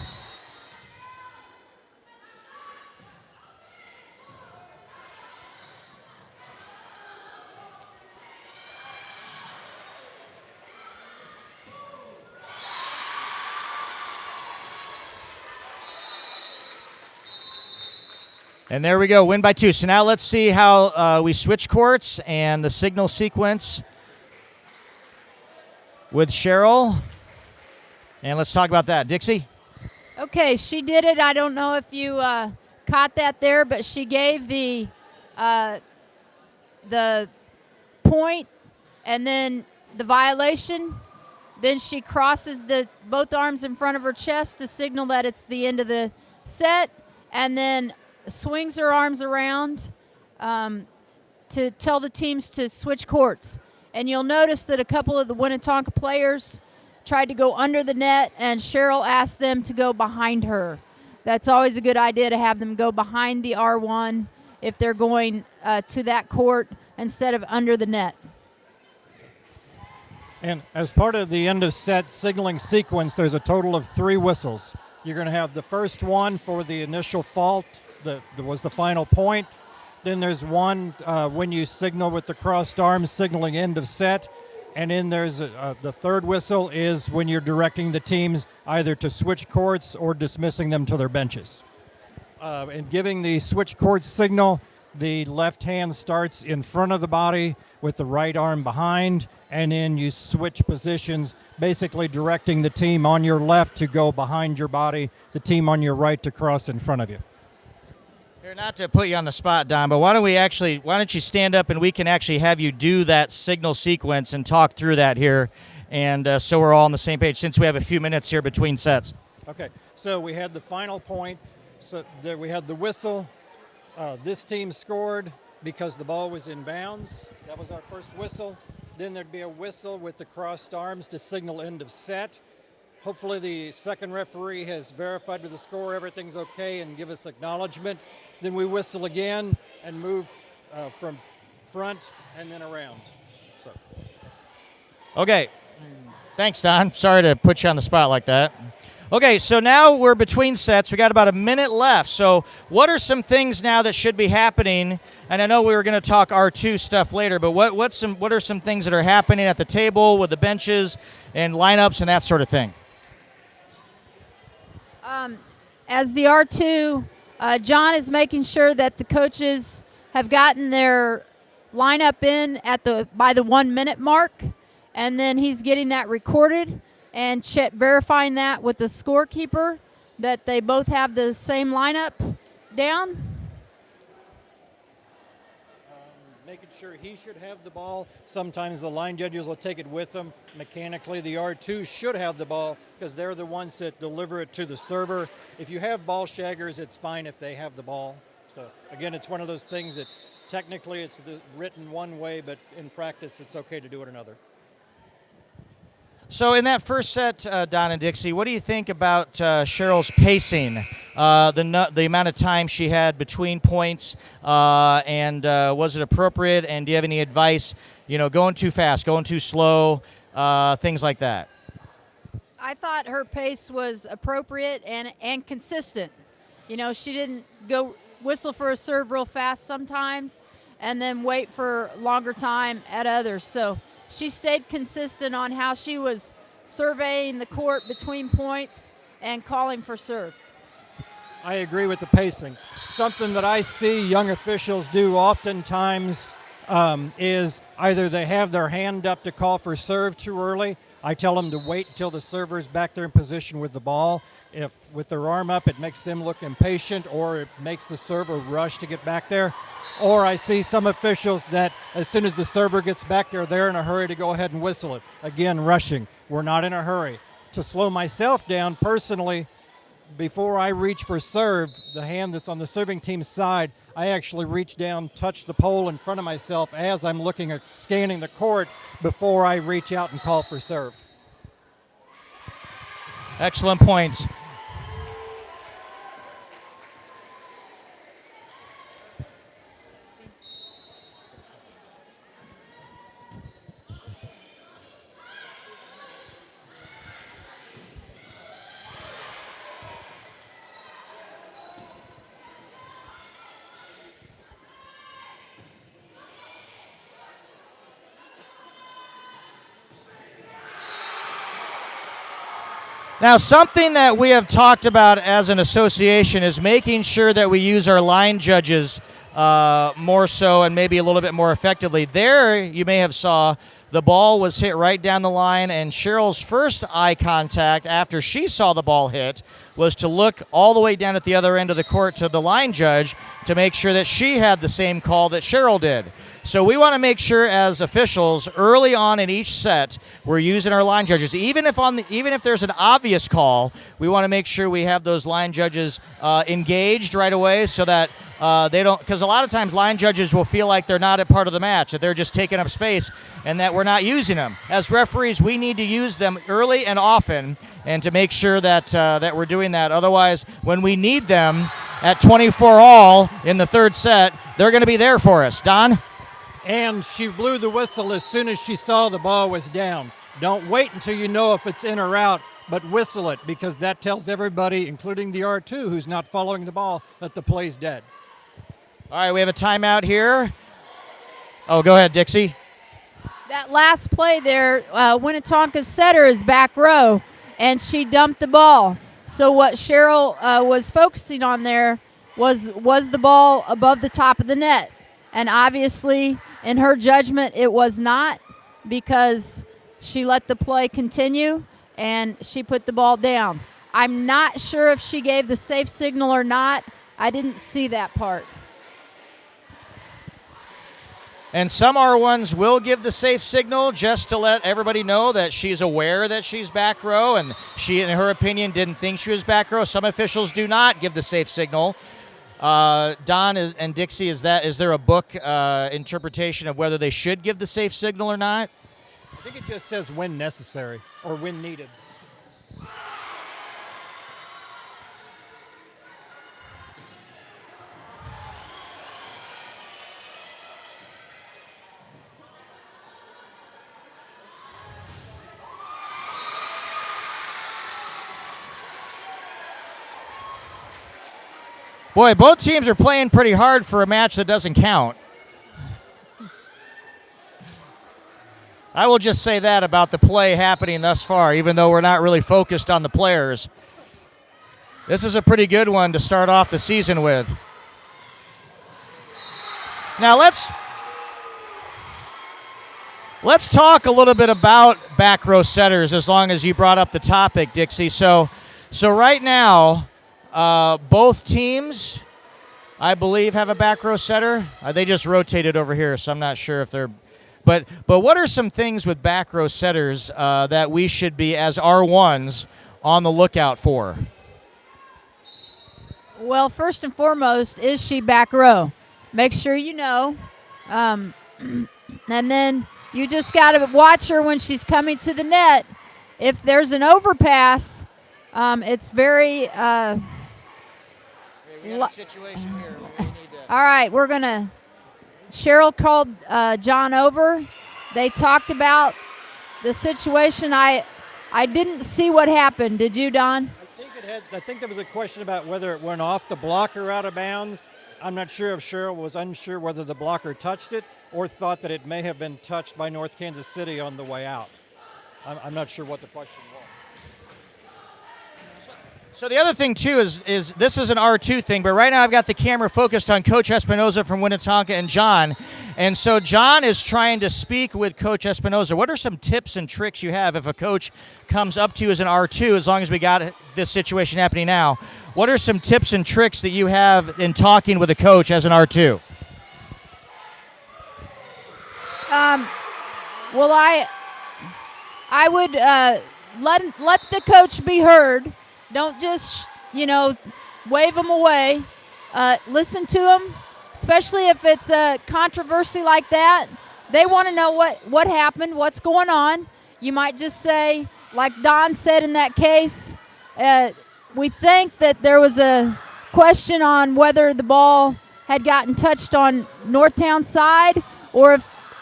And there we go, win by 2. So now let's see how we switch courts and the signal sequence with Cheryl. And let's talk about that. Dixie? Okay, she did it. I don't know if you caught that there, but she gave the point and then the violation. Then she crosses both arms in front of her chest to signal that it's the end of the set, and then swings her arms around to tell the teams to switch courts. And you'll notice that a couple of the Winnetonka players tried to go under the net, and Cheryl asked them to go behind her. That's always a good idea to have them go behind the R1 if they're going to that court instead of under the net. And as part of the end of set signaling sequence, there's a total of 3 whistles. You're going to have the first one for the initial fault that was the final point. Then there's one when you signal with the crossed arms signaling end of set. And then there's the third whistle is when you're directing the teams either to switch courts or dismissing them to their benches. And giving the switch court signal, the left hand starts in front of the body with the right arm behind, and then you switch positions, basically directing the team on your left to go behind your body, the team on your right to cross in front of you. Here, not to put you on the spot, Don, but why don't you stand up and we can actually have you do that signal sequence and talk through that here, and so we're all on the same page since we have a few minutes here between sets. Okay, so we had the final point. So there we had the whistle. This team scored because the ball was in bounds. That was our first whistle. Then there'd be a whistle with the crossed arms to signal end of set. Hopefully the second referee has verified with the score everything's okay and give us acknowledgement. Then we whistle again and move from front and then around. So. Okay. Thanks, Don. Sorry to put you on the spot like that. Okay, so now we're between sets. We got about a minute left. So what are some things now that should be happening? And I know we were going to talk R2 stuff later, but what are some things that are happening at the table with the benches and lineups and that sort of thing? As the R2, John is making sure that the coaches have gotten their lineup in by the 1 minute mark, and then he's getting that recorded and verifying that with the scorekeeper that they both have the same lineup down. Making sure he should have the ball. Sometimes the line judges will take it with them. Mechanically, the R2 should have the ball because they're the ones that deliver it to the server. If you have ball shaggers, it's fine if they have the ball. So again, it's one of those things that technically it's written one way, but in practice it's okay to do it another. So in that first set, Don and Dixie, what do you think about Cheryl's pacing, the amount of time she had between points, and was it appropriate? And do you have any advice, going too fast, going too slow, things like that? I thought her pace was appropriate and consistent. She didn't go whistle for a serve real fast sometimes and then wait for longer time at others. So she stayed consistent on how she was surveying the court between points and calling for serve. I agree with the pacing. Something that I see young officials do oftentimes is either they have their hand up to call for serve too early. I tell them to wait until the server's back there in position with the ball. If with their arm up it makes them look impatient or it makes the server rush to get back there. Or I see some officials that as soon as the server gets back there, they're in a hurry to go ahead and whistle it. Again, rushing. We're not in a hurry. To slow myself down personally, before I reach for serve, the hand that's on the serving team's side, I actually reach down, touch the pole in front of myself as I'm looking at scanning the court before I reach out and call for serve. Excellent points. Now, something that we have talked about as an association is making sure that we use our line judges more so and maybe a little bit more effectively. There, you may have saw the ball was hit right down the line, and Cheryl's first eye contact after she saw the ball hit was to look all the way down at the other end of the court to the line judge to make sure that she had the same call that Cheryl did. So we want to make sure as officials early on in each set we're using our line judges. Even if there's an obvious call, we want to make sure we have those line judges engaged right away so that they don't, because a lot of times line judges will feel like they're not a part of the match, that they're just taking up space and that we're not using them. As referees, we need to use them early and often and to make sure that that we're doing that. Otherwise, when we need them at 24 all in the third set, they're going to be there for us. Don? And she blew the whistle as soon as she saw the ball was down. Don't wait until you know if it's in or out, but whistle it, because that tells everybody, including the R2 who's not following the ball, that the play's dead. All right, we have a timeout here. Oh, go ahead, Dixie. That last play there, Winnetonka's setter is back row, and she dumped the ball. So what Cheryl was focusing on there was the ball above the top of the net. And obviously, in her judgment, it was not, because she let the play continue and she put the ball down. I'm not sure if she gave the safe signal or not. I didn't see that part. And some R1s will give the safe signal just to let everybody know that she's aware that she's back row, and she, in her opinion, didn't think she was back row. Some officials do not give the safe signal. Don and Dixie, is there a book interpretation of whether they should give the safe signal or not? I think it just says when necessary or when needed. Boy, both teams are playing pretty hard for a match that doesn't count. I will just say that about the play happening thus far, even though we're not really focused on the players. This is a pretty good one to start off the season with. Now let's talk a little bit about back row setters, as long as you brought up the topic, Dixie. So right now, both teams, I believe, have a back row setter. They just rotated over here, so I'm not sure if they're. But what are some things with back row setters that we should be, as R1s, on the lookout for? Well, first and foremost, is she back row? Make sure you know. And then you just got to watch her when she's coming to the net. If there's an overpass, it's very... we got a situation here where we need to... All right, we're going to... Cheryl called John over. They talked about the situation. I didn't see what happened. Did you, Don? I think there was a question about whether it went off the blocker out of bounds. I'm not sure if Cheryl was unsure whether the blocker touched it or thought that it may have been touched by North Kansas City on the way out. I'm not sure what the question was. So the other thing, too, is this is an R2 thing, but right now I've got the camera focused on Coach Espinoza from Winnetonka and John. And so John is trying to speak with Coach Espinoza. What are some tips and tricks you have if a coach comes up to you as an R2, as long as we got this situation happening now? What are some tips and tricks that you have in talking with a coach as an R2? Well, I would let the coach be heard. Don't just, wave them away. Listen to them, especially if it's a controversy like that. They want to know what happened, what's going on. You might just say, like Don said in that case, we think that there was a question on whether the ball had gotten touched on Northtown side or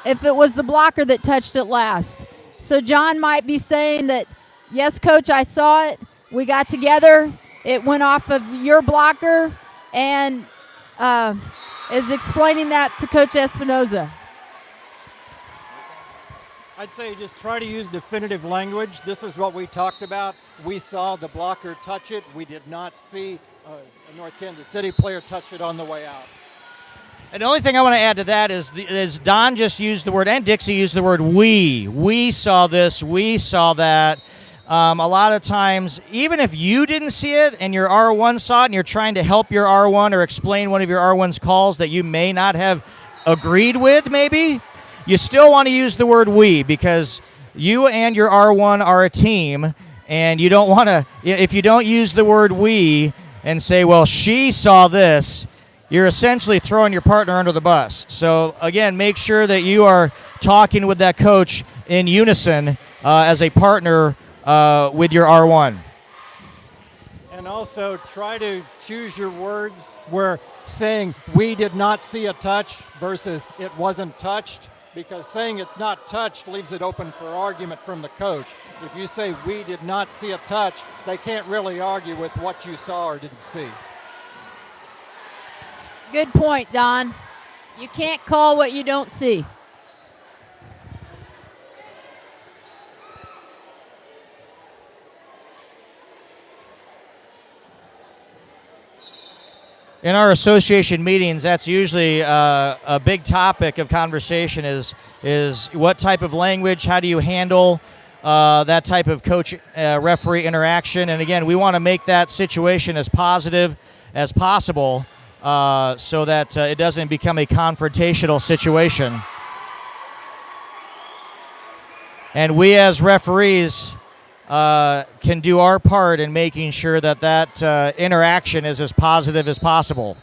if it was the blocker that touched it last. So John might be saying that, yes, Coach, I saw it. We got together. It went off of your blocker, and is explaining that to Coach Espinoza. I'd say just try to use definitive language. This is what we talked about. We saw the blocker touch it. We did not see a North Kansas City player touch it on the way out. And the only thing I want to add to that is Don just used the word, and Dixie used the word we. We saw this, we saw that. A lot of times, even if you didn't see it and your R1 saw it and you're trying to help your R1 or explain one of your R1's calls that you may not have agreed with maybe, you still want to use the word we, because you and your R1 are a team, and you don't want to, if you don't use the word we and say, well, she saw this, you're essentially throwing your partner under the bus. So, again, make sure that you are talking with that coach in unison as a partner with your R1. And also try to choose your words where saying we did not see a touch versus it wasn't touched, because saying it's not touched leaves it open for argument from the coach. If you say we did not see a touch, they can't really argue with what you saw or didn't see. Good point, Don. You can't call what you don't see. In our association meetings, that's usually a big topic of conversation is what type of language, how do you handle that type of coach-referee interaction. And again, we want to make that situation as positive as possible so that it doesn't become a confrontational situation. And we as referees can do our part in making sure that that interaction is as positive as possible.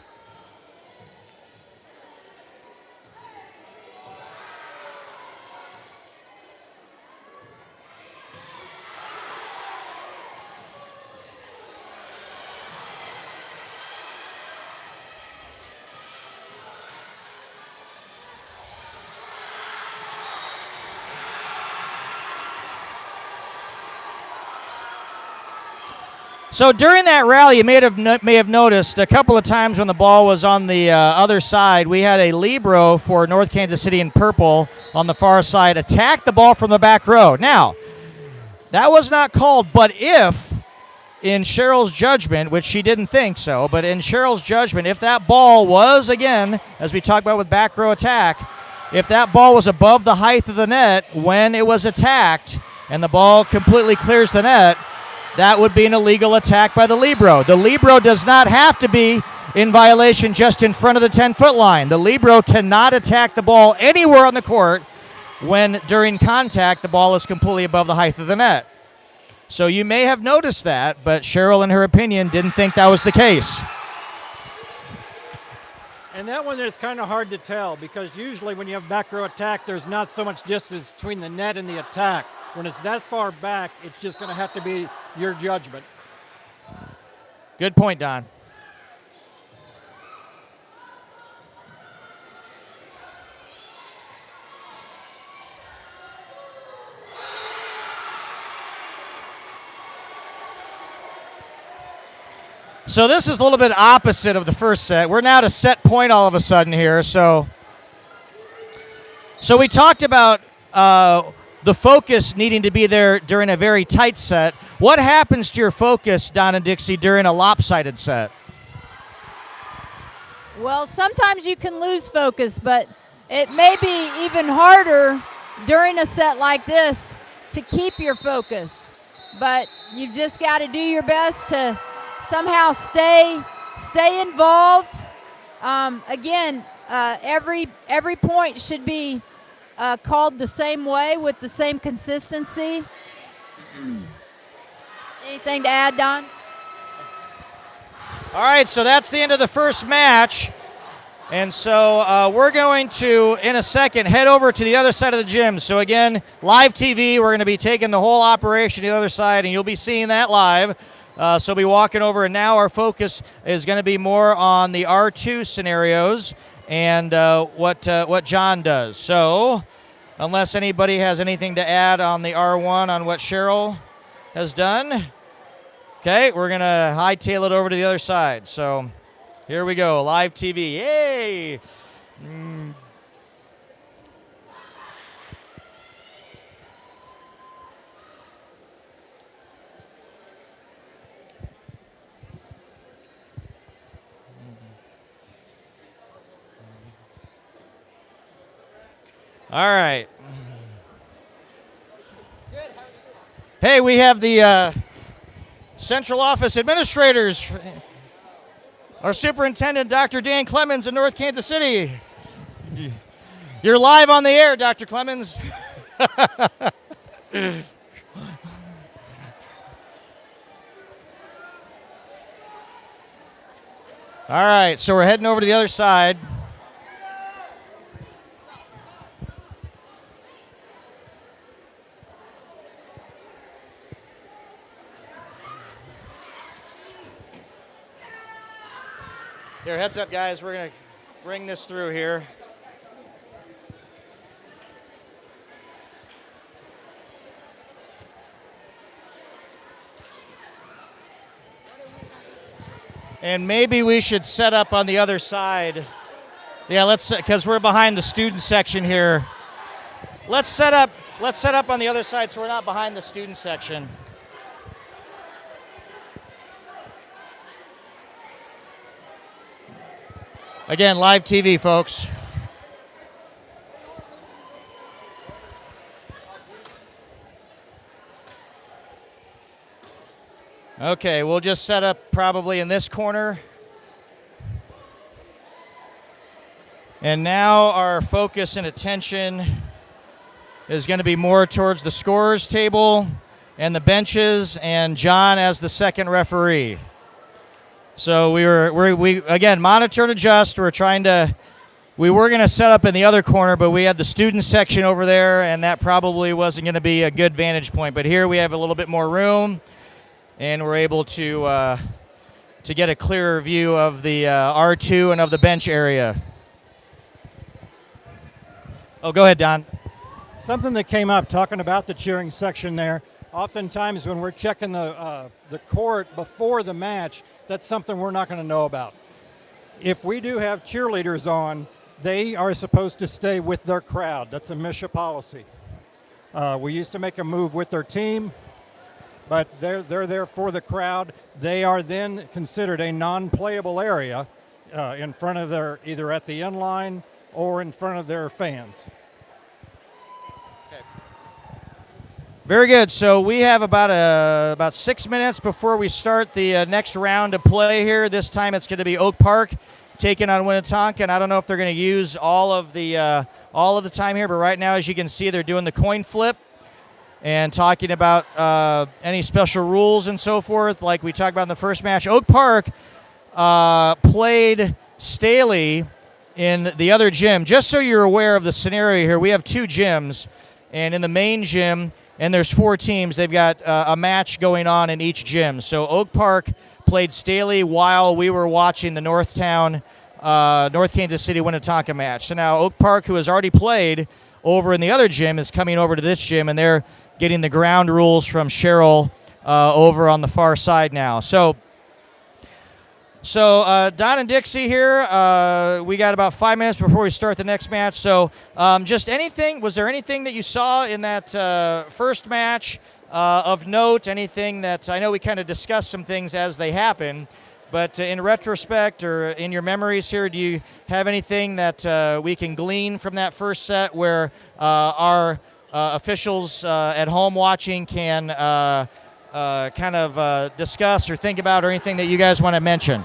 So during that rally, you may have noticed a couple of times when the ball was on the other side, we had a libero for North Kansas City in purple on the far side attack the ball from the back row. Now, that was not called, but if, in Cheryl's judgment, which she didn't think so, but in Cheryl's judgment, if that ball was, again, as we talked about with back row attack, if that ball was above the height of the net when it was attacked and the ball completely clears the net, that would be an illegal attack by the libero. The libero does not have to be in violation just in front of the 10-foot line. The libero cannot attack the ball anywhere on the court when, during contact, the ball is completely above the height of the net. So you may have noticed that, but Cheryl, in her opinion, didn't think that was the case. And that one, it's kind of hard to tell, because usually when you have back row attack, there's not so much distance between the net and the attack. When it's that far back, it's just going to have to be your judgment. Good point, Don. So this is a little bit opposite of the first set. We're now to set point all of a sudden here. So we talked about the focus needing to be there during a very tight set. What happens to your focus, Don and Dixie, during a lopsided set? Well, sometimes you can lose focus, but it may be even harder during a set like this to keep your focus. But you've just got to do your best to somehow stay involved. Again, every point should be called the same way with the same consistency. Anything to add, Don? All right, so that's the end of the first match. And so we're going to, in a second, head over to the other side of the gym. So again, live TV, we're going to be taking the whole operation to the other side, and you'll be seeing that live. So we'll be walking over, and now our focus is going to be more on the R2 scenarios and what John does. So unless anybody has anything to add on the R1 on what Cheryl has done, okay, we're going to hightail it over to the other side. So here we go, live TV. Yay! All right. Hey, we have the central office administrators. Our superintendent, Dr. Dan Clemens in North Kansas City. You're live on the air, Dr. Clemens. All right, so we're heading over to the other side. Here, heads up, guys. We're going to bring this through here. And maybe we should set up on the other side. Yeah, let's, because we're behind the student section here. Let's set up on the other side so we're not behind the student section. Again, live TV, folks. Okay, we'll just set up probably in this corner. And now our focus and attention is going to be more towards the scorers table and the benches and John as the second referee. So we again, monitor and adjust. We were going to set up in the other corner, but we had the student section over there, and that probably wasn't going to be a good vantage point. But here we have a little bit more room, and we're able to get a clearer view of the R2 and of the bench area. Oh, go ahead, Don. Something that came up talking about the cheering section there. Oftentimes when we're checking the court before the match, that's something we're not going to know about. If we do have cheerleaders on, they are supposed to stay with their crowd. That's a MSHSAA policy. We used to make a move with their team, but they're there for the crowd. They are then considered a non-playable area in front of their, either at the end line or in front of their fans. Very good. So we have about 6 minutes before we start the next round of play here. This time it's going to be Oak Park taking on Winnetonka, and I don't know if they're going to use all of the time here, but right now, as you can see, they're doing the coin flip and talking about any special rules and so forth, like we talked about in the first match. Oak Park played Staley in the other gym. Just so you're aware of the scenario here, we have two gyms, and in the main gym, and there's 4 teams, they've got a match going on in each gym. So Oak Park played Staley while we were watching the North Kansas City Winnetonka match. So now Oak Park, who has already played over in the other gym, is coming over to this gym, and they're getting the ground rules from Cheryl over on the far side now. So Don and Dixie here, we got about 5 minutes before we start the next match. So just anything, was there anything that you saw in that first match of note, anything that, I know we kind of discussed some things as they happen, but in retrospect or in your memories here, do you have anything that we can glean from that first set where our officials at home watching can kind of discuss or think about, or anything that you guys want to mention?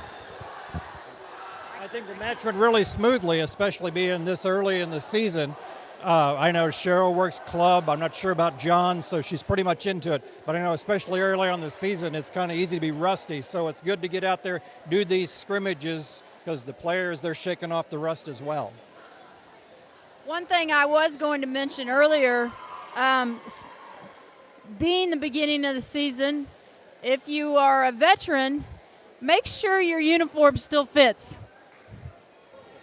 I think the match went really smoothly, especially being this early in the season. I know Cheryl works club. I'm not sure about John, so she's pretty much into it. But I know especially early on the season, it's kind of easy to be rusty. So it's good to get out there, do these scrimmages, because the players, they're shaking off the rust as well. One thing I was going to mention earlier, being the beginning of the season, if you are a veteran, make sure your uniform still fits.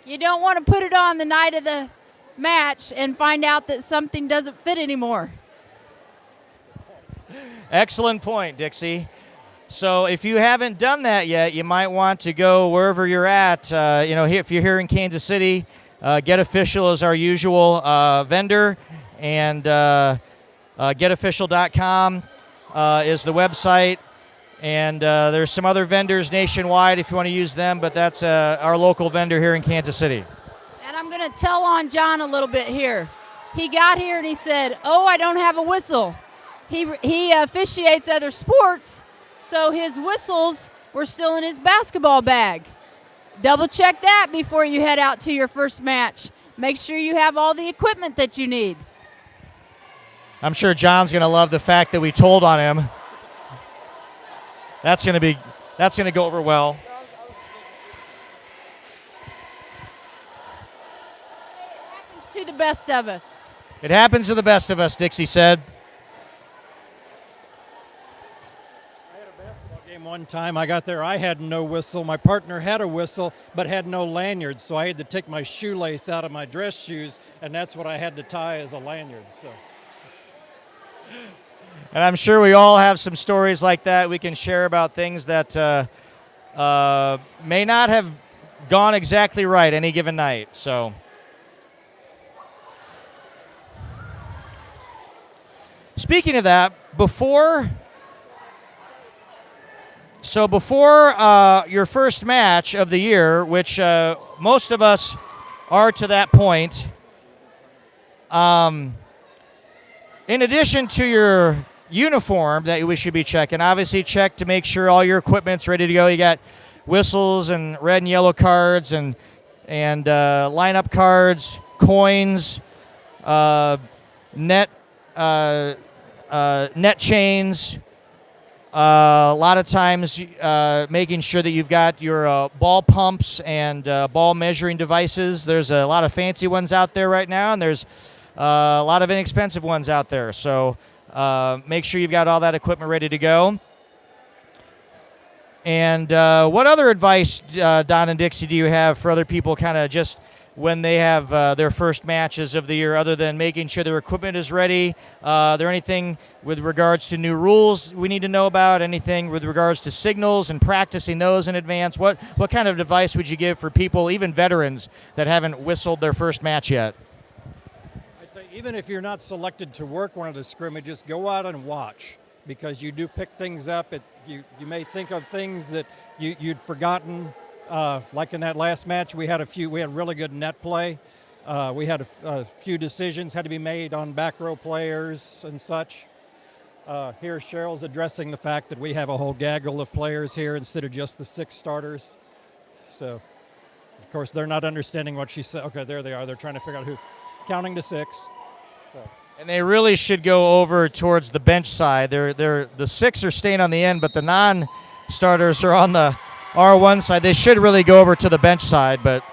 You don't want to put it on the night of the match and find out that something doesn't fit anymore. Excellent point, Dixie. So if you haven't done that yet, you might want to go wherever you're at. If you're here in Kansas City, Get Official is our usual vendor, and getofficial.com is the website. And there's some other vendors nationwide if you want to use them, but that's our local vendor here in Kansas City. And I'm going to tell on John a little bit here. he got here and he said, "Oh, I don't have a whistle." He officiates other sports, so his whistles were still in his basketball bag. Double check that before you head out to your first match. Make sure you have all the equipment that you need. I'm sure John's going to love the fact that we told on him. That's going to go over well. It happens to the best of us. It happens to the best of us, Dixie said. One time I got there, I had no whistle. My partner had a whistle, but had no lanyard, so I had to take my shoelace out of my dress shoes, and that's what I had to tie as a lanyard. So. And I'm sure we all have some stories like that we can share about things that may not have gone exactly right any given night. So. Speaking of that, before your first match of the year, which most of us are to that point, in addition to your uniform that we should be checking, obviously check to make sure all your equipment's ready to go. You got whistles and red and yellow cards and lineup cards, coins, net chains. A lot of times making sure that you've got your ball pumps and ball measuring devices. There's a lot of fancy ones out there right now, and there's a lot of inexpensive ones out there. So make sure you've got all that equipment ready to go. And what other advice, Don and Dixie, do you have for other people kind of just when they have their first matches of the year, other than making sure their equipment is ready? There anything with regards to new rules we need to know about? Anything with regards to signals and practicing those in advance? What kind of advice would you give for people, even veterans, that haven't whistled their first match yet? I'd say even if you're not selected to work one of the scrimmages, go out and watch, because you do pick things up. You may think of things that you'd forgotten. Like in that last match, we had really good net play. We had a few decisions had to be made on back row players and such. Here Cheryl's addressing the fact that we have a whole gaggle of players here instead of just the 6 starters. So, of course, they're not understanding what she said. Okay, there they are. They're trying to figure out who, counting to 6. So. And they really should go over towards the bench side. The 6 are staying on the end, but the non-starters are on the R1 side. They should really go over to the bench side, but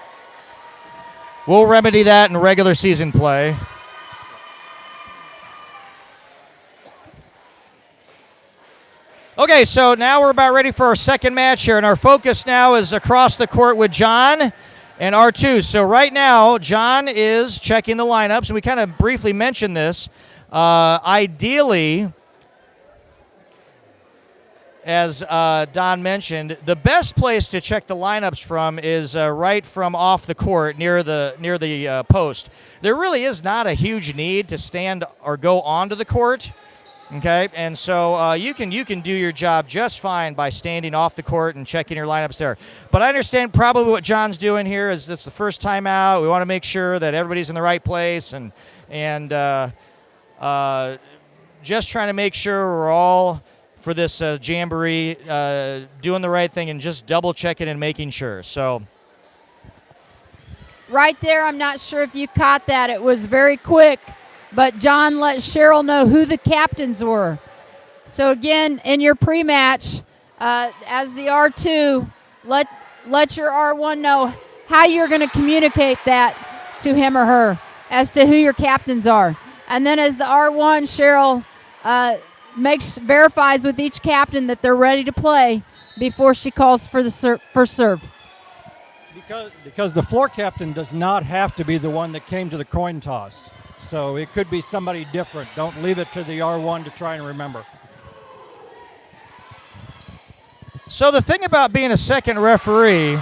we'll remedy that in regular season play. Okay, so now we're about ready for our second match here, and our focus now is across the court with John and R2. So right now, John is checking the lineups, and we kind of briefly mentioned this. Ideally, as Don mentioned, the best place to check the lineups from is right from off the court near the post. There really is not a huge need to stand or go onto the court, okay? And so you can do your job just fine by standing off the court and checking your lineups there. But I understand probably what John's doing here is it's the first time out. We want to make sure that everybody's in the right place and just trying to make sure we're all for this jamboree, doing the right thing and just double checking and making sure. So, Right there, I'm not sure if you caught that. It was very quick, but John let Cheryl know who the captains were. So again, in your pre-match, as the R2, let your R1 know how you're going to communicate that to him or her as to who your captains are. And then as the R1, Cheryl verifies with each captain that they're ready to play before she calls for the first serve. Because the floor captain does not have to be the one that came to the coin toss. So it could be somebody different. Don't leave it to the R1 to try and remember. So the thing about being a second referee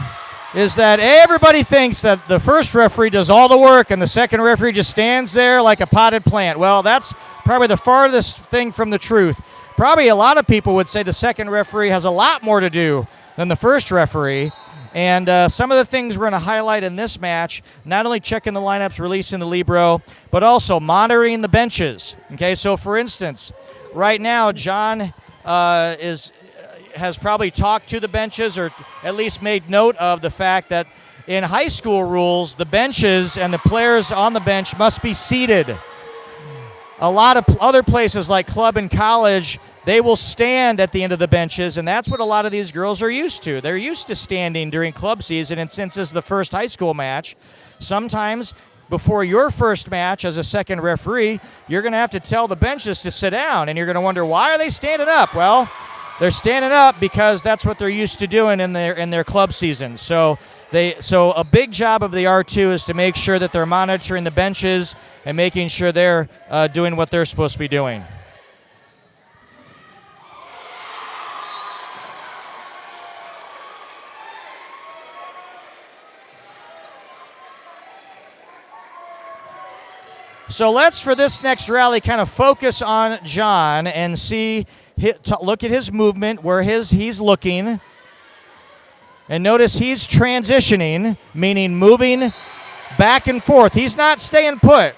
is that everybody thinks that the first referee does all the work and the second referee just stands there like a potted plant. Well, that's probably the farthest thing from the truth. Probably a lot of people would say the second referee has a lot more to do than the first referee. And some of the things we're going to highlight in this match, not only checking the lineups, releasing the libero, but also monitoring the benches. Okay, so for instance, right now John has probably talked to the benches, or at least made note of the fact that in high school rules, the benches and the players on the bench must be seated. A lot of other places like club and college, they will stand at the end of the benches, and that's what a lot of these girls are used to. They're used to standing during club season, and since it's the first high school match, sometimes before your first match as a second referee, you're going to have to tell the benches to sit down, and you're going to wonder, why are they standing up? Well, they're standing up because that's what they're used to doing in their club season. So a big job of the R2 is to make sure that they're monitoring the benches and making sure they're doing what they're supposed to be doing. So let's, for this next rally, kind of focus on John and see, look at his movement, where he's looking. And notice he's transitioning, meaning moving back and forth. He's not staying put.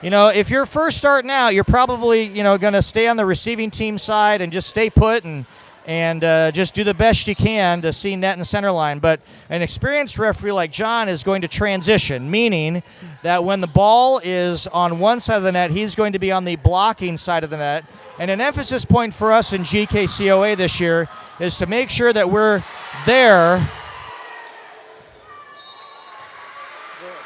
You know, if you're first starting out, you're probably, going to stay on the receiving team side and just stay put and just do the best you can to see net and center line. But an experienced referee like John is going to transition, meaning that when the ball is on one side of the net, he's going to be on the blocking side of the net. And an emphasis point for us in GKCOA this year is to make sure that we're there.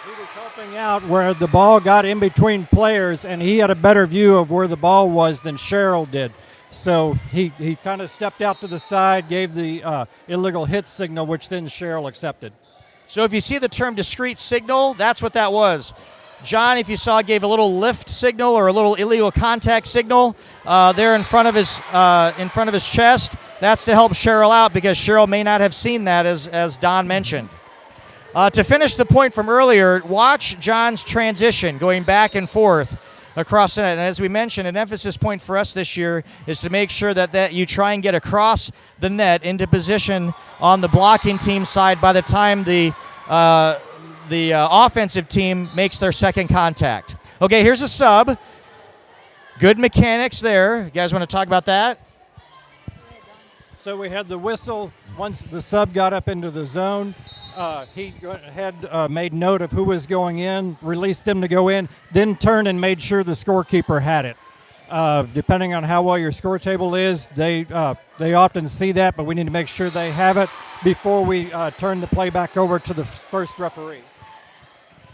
He was helping out where the ball got in between players, and he had a better view of where the ball was than Cheryl did. So he kind of stepped out to the side, gave the illegal hit signal, which then Cheryl accepted. So if you see the term discrete signal, that's what that was. John, if you saw, gave a little lift signal or a little illegal contact signal there in front of his chest. That's to help Cheryl out, because Cheryl may not have seen that, as Don mentioned. To finish the point from earlier, watch John's transition going back and forth across the net. And as we mentioned, an emphasis point for us this year is to make sure that you try and get across the net into position on the blocking team side by the time the offensive team makes their second contact. Okay, here's a sub. Good mechanics there. You guys want to talk about that? So we had the whistle. Once the sub got up into the zone, he had made note of who was going in, released them to go in, then turned and made sure the scorekeeper had it. Depending on how well your score table is, they often see that, but we need to make sure they have it before we turn the play back over to the first referee.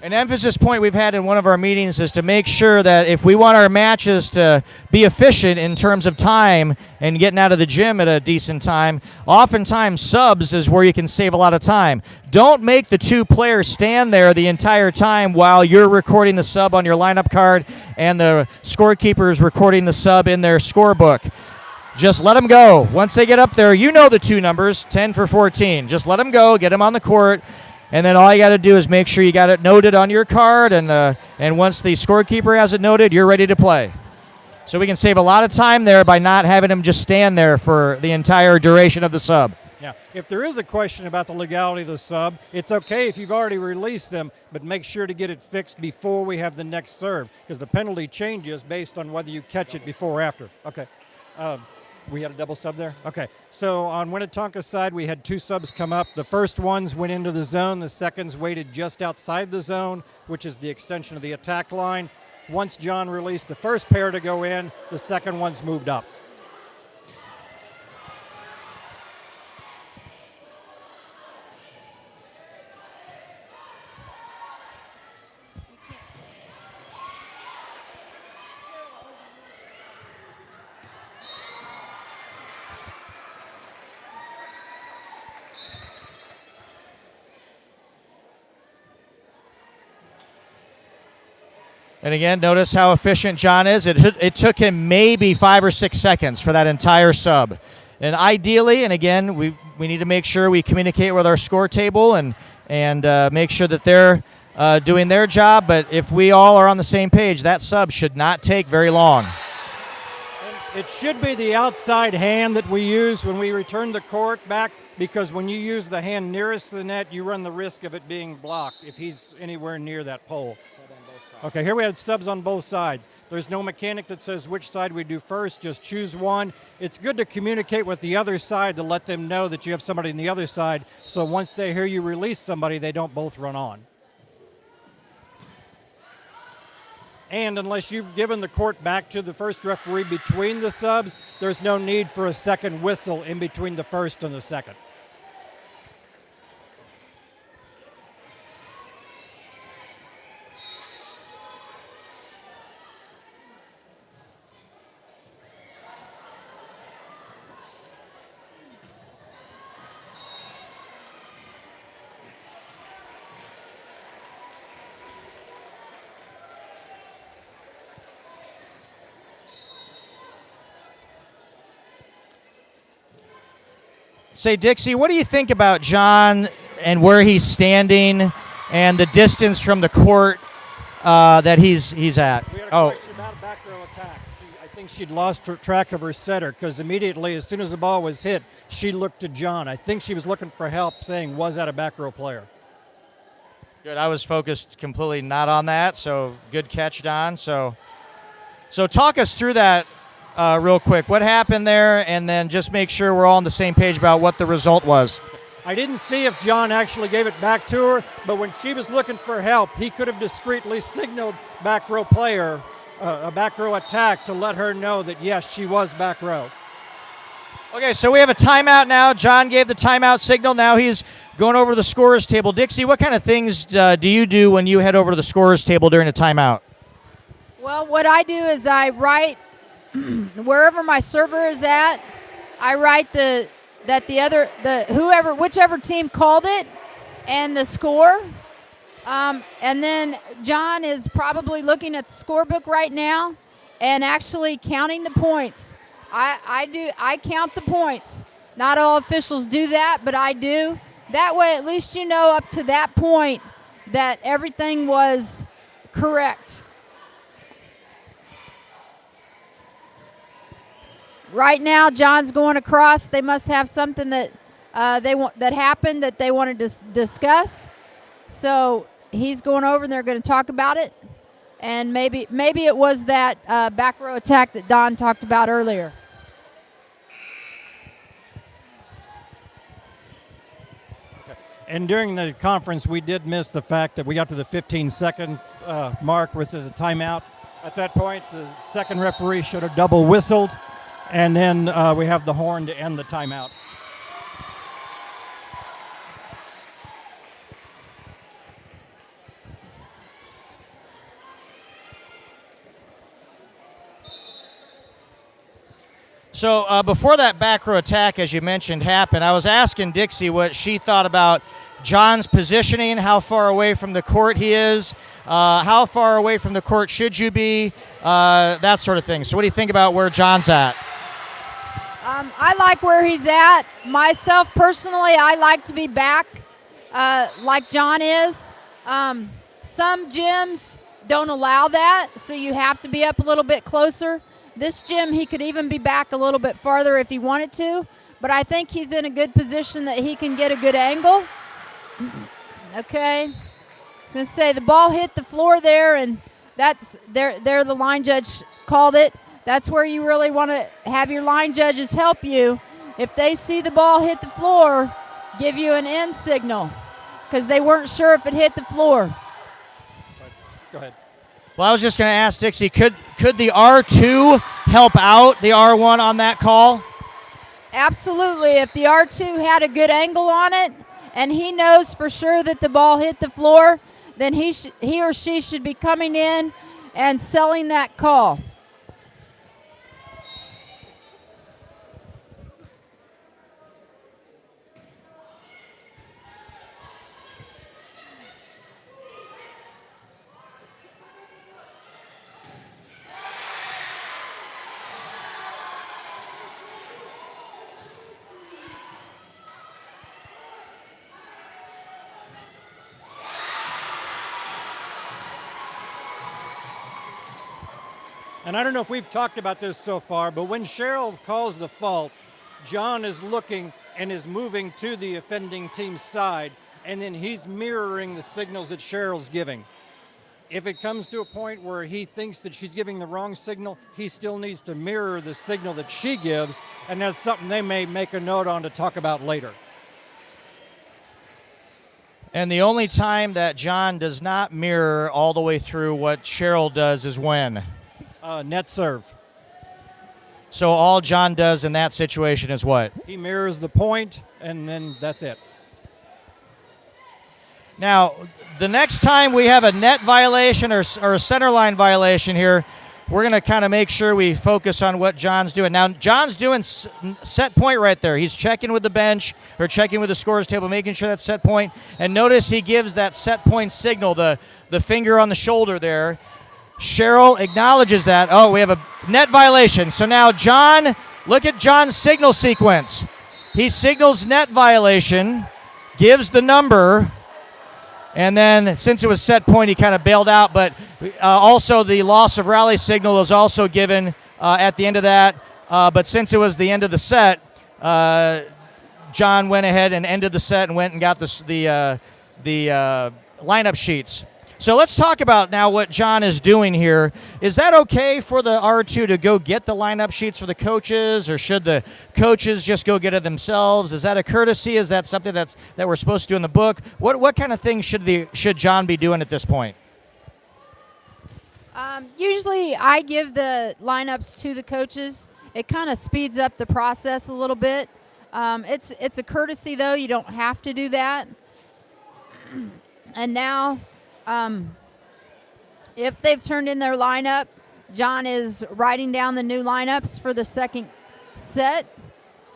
An emphasis point we've had in one of our meetings is to make sure that if we want our matches to be efficient in terms of time and getting out of the gym at a decent time, oftentimes subs is where you can save a lot of time. Don't make the two players stand there the entire time while you're recording the sub on your lineup card and the scorekeeper is recording the sub in their scorebook. Just let them go. Once they get up there, you know the two numbers, 10 for 14. Just let them go, get them on the court. And then all you got to do is make sure you got it noted on your card, and once the scorekeeper has it noted, you're ready to play. So we can save a lot of time there by not having them just stand there for the entire duration of the sub. Yeah, if there is a question about the legality of the sub, it's okay if you've already released them, but make sure to get it fixed before we have the next serve, because the penalty changes based on whether you catch it before or after. Okay. We had a double sub there? Okay. So on Winnetonka's side, we had two subs come up. The first ones went into the zone. The seconds waited just outside the zone, which is the extension of the attack line. Once John released the first pair to go in, the second ones moved up. And again, notice how efficient John is. It took him maybe 5 or 6 seconds for that entire sub. And ideally, and again, we need to make sure we communicate with our score table and make sure that they're doing their job. But if we all are on the same page, that sub should not take very long. It should be the outside hand that we use when we return the court back, because when you use the hand nearest to the net, you run the risk of it being blocked if he's anywhere near that pole. Okay, here we had subs on both sides. There's no mechanic that says which side we do first, just choose one. It's good to communicate with the other side to let them know that you have somebody on the other side, so once they hear you release somebody, they don't both run on. And unless you've given the court back to the first referee between the subs, there's no need for a second whistle in between the first and the second. Say, Dixie, what do you think about John and where he's standing and the distance from the court that he's at? We had a question about a back row attack. I think she'd lost track of her setter because immediately, as soon as the ball was hit, she looked to John. I think she was looking for help, saying, was that a back row player? Good. I was focused completely not on that, so good catch, Don. So talk us through that real quick. What happened there, and then just make sure we're all on the same page about what the result was. I didn't see if John actually gave it back to her, but when she was looking for help, he could have discreetly signaled back row player, a back row attack, to let her know that, yes, she was back row. Okay, so we have a timeout now. John gave the timeout signal. Now he's going over to the scorer's table. Dixie, what kind of things do you do when you head over to the scorer's table during a timeout? Well, what I do is I write wherever my server is at. I write whichever team called it and the score. And then John is probably looking at the scorebook right now and actually counting the points. I count the points. Not all officials do that, but I do. That way, at least you know up to that point that everything was correct. Right now, John's going across. They must have something that that happened that they wanted to discuss. So he's going over, and they're going to talk about it. And maybe it was that back row attack that Don talked about earlier. And during the conference, we did miss the fact that we got to the 15-second mark with the timeout. At that point, the second referee should have double whistled. And then we have the horn to end the timeout. So before that back row attack, as you mentioned, happened, I was asking Dixie what she thought about John's positioning, how far away from the court he is, how far away from the court should you be, that sort of thing. So what do you think about where John's at? I like where he's at. Myself, personally, I like to be back like John is. Some gyms don't allow that, so you have to be up a little bit closer. This gym, he could even be back a little bit farther if he wanted to, but I think he's in a good position that he can get a good angle. Okay. I was going to say the ball hit the floor there, and that's there the line judge called it. That's where you really want to have your line judges help you. If they see the ball hit the floor, give you an end signal because they weren't sure if it hit the floor. Go ahead. Well, I was just going to ask Dixie, could the R2 help out the R1 on that call? Absolutely. If the R2 had a good angle on it and he knows for sure that the ball hit the floor, then he or she should be coming in and selling that call. And I don't know if we've talked about this so far, but when Cheryl calls the fault, John is looking and is moving to the offending team's side, and then he's mirroring the signals that Cheryl's giving. If it comes to a point where he thinks that she's giving the wrong signal, he still needs to mirror the signal that she gives, and that's something they may make a note on to talk about later. And the only time that John does not mirror all the way through what Cheryl does is when? Net serve. So all John does in that situation is what? He mirrors the point, and then that's it. Now, the next time we have a net violation or a center line violation here, we're going to kind of make sure we focus on what John's doing. Now, John's doing set point right there. He's checking with the bench or checking with the scores table, making sure that's set point. And notice he gives that set point signal, the finger on the shoulder there. Cheryl acknowledges that. Oh, we have a net violation. So now John, look at John's signal sequence. He signals net violation, gives the number, and then since it was set point, he kind of bailed out. But also the loss of rally signal is also given at the end of that. But since it was the end of the set, John went ahead and ended the set and went and got the lineup sheets. So let's talk about now what John is doing here. Is that okay for the R2 to go get the lineup sheets for the coaches, or should the coaches just go get it themselves? Is that a courtesy? Is that something that we're supposed to do in the book? What kind of things should John be doing at this point? Usually I give the lineups to the coaches. It kind of speeds up the process a little bit. It's a courtesy, though. You don't have to do that. And now, if they've turned in their lineup, John is writing down the new lineups for the second set.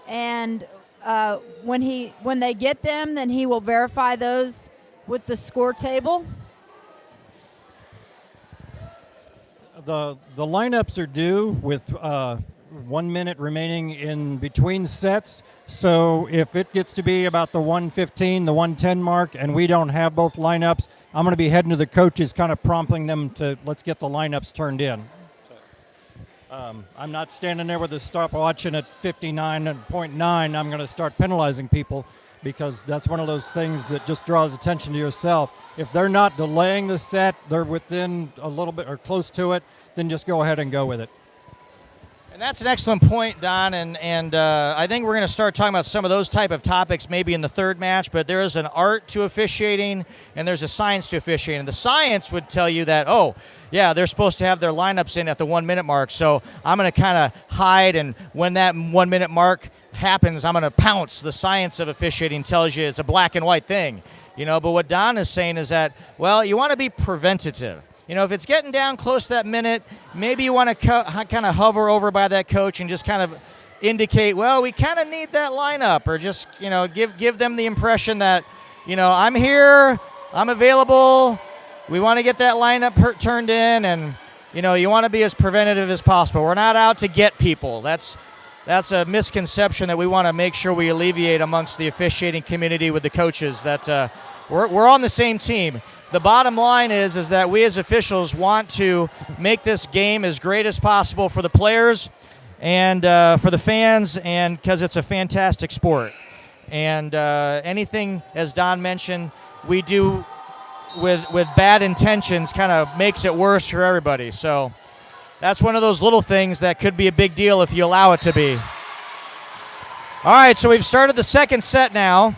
And when they get them, then he will verify those with the score table. The lineups are due with 1 minute remaining in between sets. So if it gets to be about the 1:15, the 1:10 mark, and we don't have both lineups, I'm going to be heading to the coaches, kind of prompting them to let's get the lineups turned in. I'm not standing there with a stopwatch and at 59.9, I'm going to start penalizing people, because that's one of those things that just draws attention to yourself. If they're not delaying the set, they're within a little bit or close to it, then just go ahead and go with it. And that's an excellent point, Don, and I think we're going to start talking about some of those type of topics maybe in the third match, but there is an art to officiating and there's a science to officiating. And the science would tell you that, oh, yeah, they're supposed to have their lineups in at the 1 minute mark, so I'm going to kind of hide, and when that 1 minute mark happens, I'm going to pounce. The science of officiating tells you it's a black and white thing, but what Don is saying is that, well, you want to be preventative. If it's getting down close to that minute, maybe you want to kind of hover over by that coach and just kind of indicate, well, we kind of need that lineup, or just, give them the impression that, I'm here, I'm available, we want to get that lineup turned in, and, you want to be as preventative as possible. We're not out to get people. That's a misconception that we want to make sure we alleviate amongst the officiating community with the coaches, that we're on the same team. The bottom line is that we as officials want to make this game as great as possible for the players and for the fans, and because it's a fantastic sport. And anything, as Don mentioned, we do with bad intentions kind of makes it worse for everybody. So that's one of those little things that could be a big deal if you allow it to be. All right, so we've started the second set now.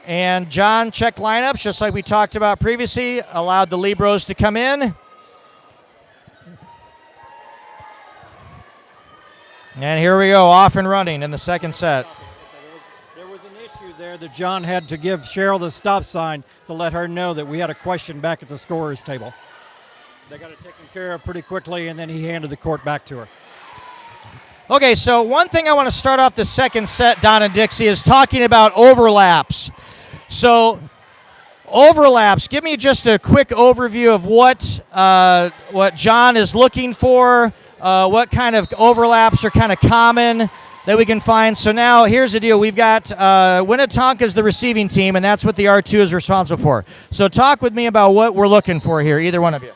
And John checked lineups, just like we talked about previously, allowed the Libros to come in. And here we go, off and running in the second set. There was an issue there that John had to give Cheryl the stop sign to let her know that we had a question back at the scorer's table. They got it taken care of pretty quickly, and then he handed the court back to her. Okay, so one thing I want to start off the second set, Don and Dixie, is talking about overlaps. So overlaps, give me just a quick overview of what John is looking for, what kind of overlaps are kind of common that we can find. So now here's the deal. We've got Winnetonka is the receiving team, and that's what the R2 is responsible for. So talk with me about what we're looking for here, either one of you.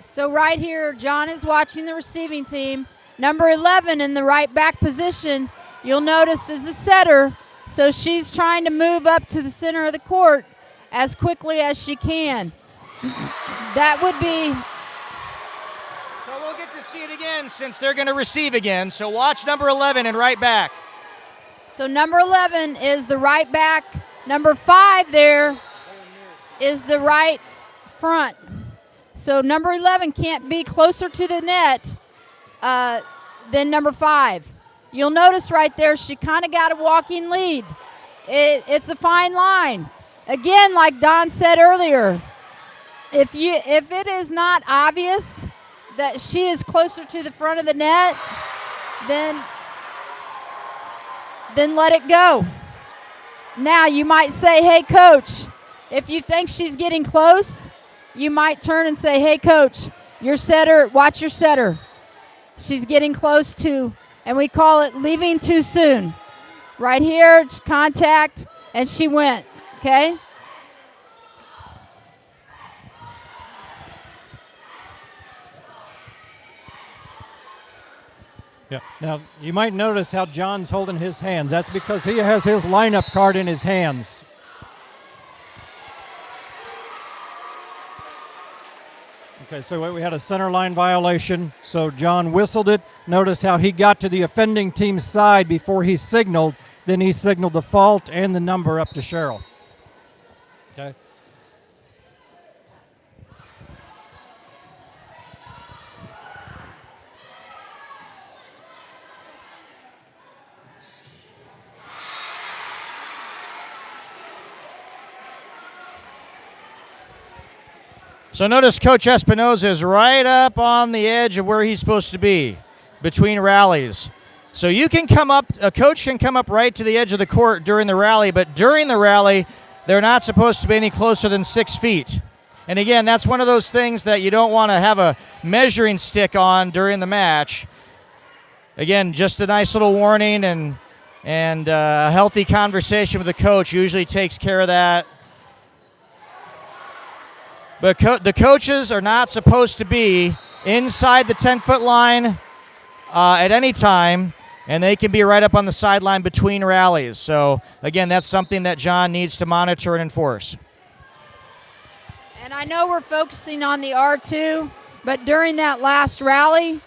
So right here, John is watching the receiving team. Number 11 in the right back position you'll notice is a setter, so she's trying to move up to the center of the court as quickly as she can. That would be... So we'll get to see it again since they're going to receive again. So watch number 11 and right back. So number 11 is the right back. Number 5 there is the right front. So number 11 can't be closer to the net than number 5. You'll notice right there she kind of got a walking lead. It's a fine line. Again, like Don said earlier, if it is not obvious that she is closer to the front of the net, then let it go. Now you might say, hey coach, if you think she's getting close, you might turn and say, hey coach, your setter, watch your setter. She's getting close to, and we call it leaving too soon. Right here, it's contact, and she went, okay? Yeah. Now, you might notice how John's holding his hands. That's because he has his lineup card in his hands. Okay, so we had a center line violation, so John whistled it. Notice how he got to the offending team's side before he signaled. Then he signaled the fault and the number up to Cheryl. Okay. So notice Coach Espinoza is right up on the edge of where he's supposed to be between rallies. So you can come up, a coach can come up right to the edge of the court during the rally, but during the rally, they're not supposed to be any closer than 6 feet. And again, that's one of those things that you don't want to have a measuring stick on during the match. Again, just a nice little warning, and a healthy conversation with the coach usually takes care of that. But the coaches are not supposed to be inside the 10-foot line at any time, and they can be right up on the sideline between rallies. So, again, that's something that John needs to monitor and enforce. And I know we're focusing on the R2, but during that last rally,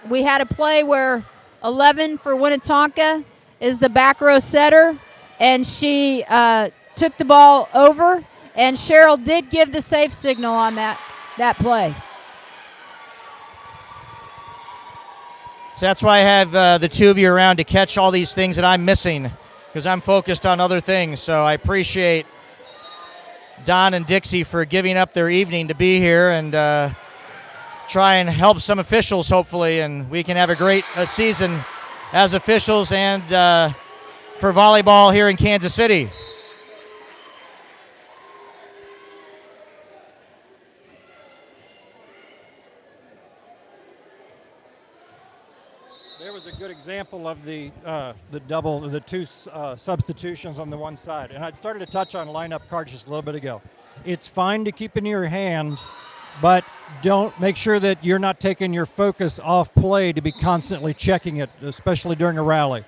we had a play where 11 for Winnetonka is the back row setter, and she took the ball over. And Cheryl did give the safe signal on that play. So that's why I have the two of you around to catch all these things that I'm missing, because I'm focused on other things. So I appreciate Don and Dixie for giving up their evening to be here and try and help some officials, hopefully, and we can have a great season as officials and for volleyball here in Kansas City. There was a good example of the two substitutions on the one side. And I started to touch on lineup cards just a little bit ago. It's fine to keep in your hand, but don't make sure that you're not taking your focus off play to be constantly checking it, especially during a rally.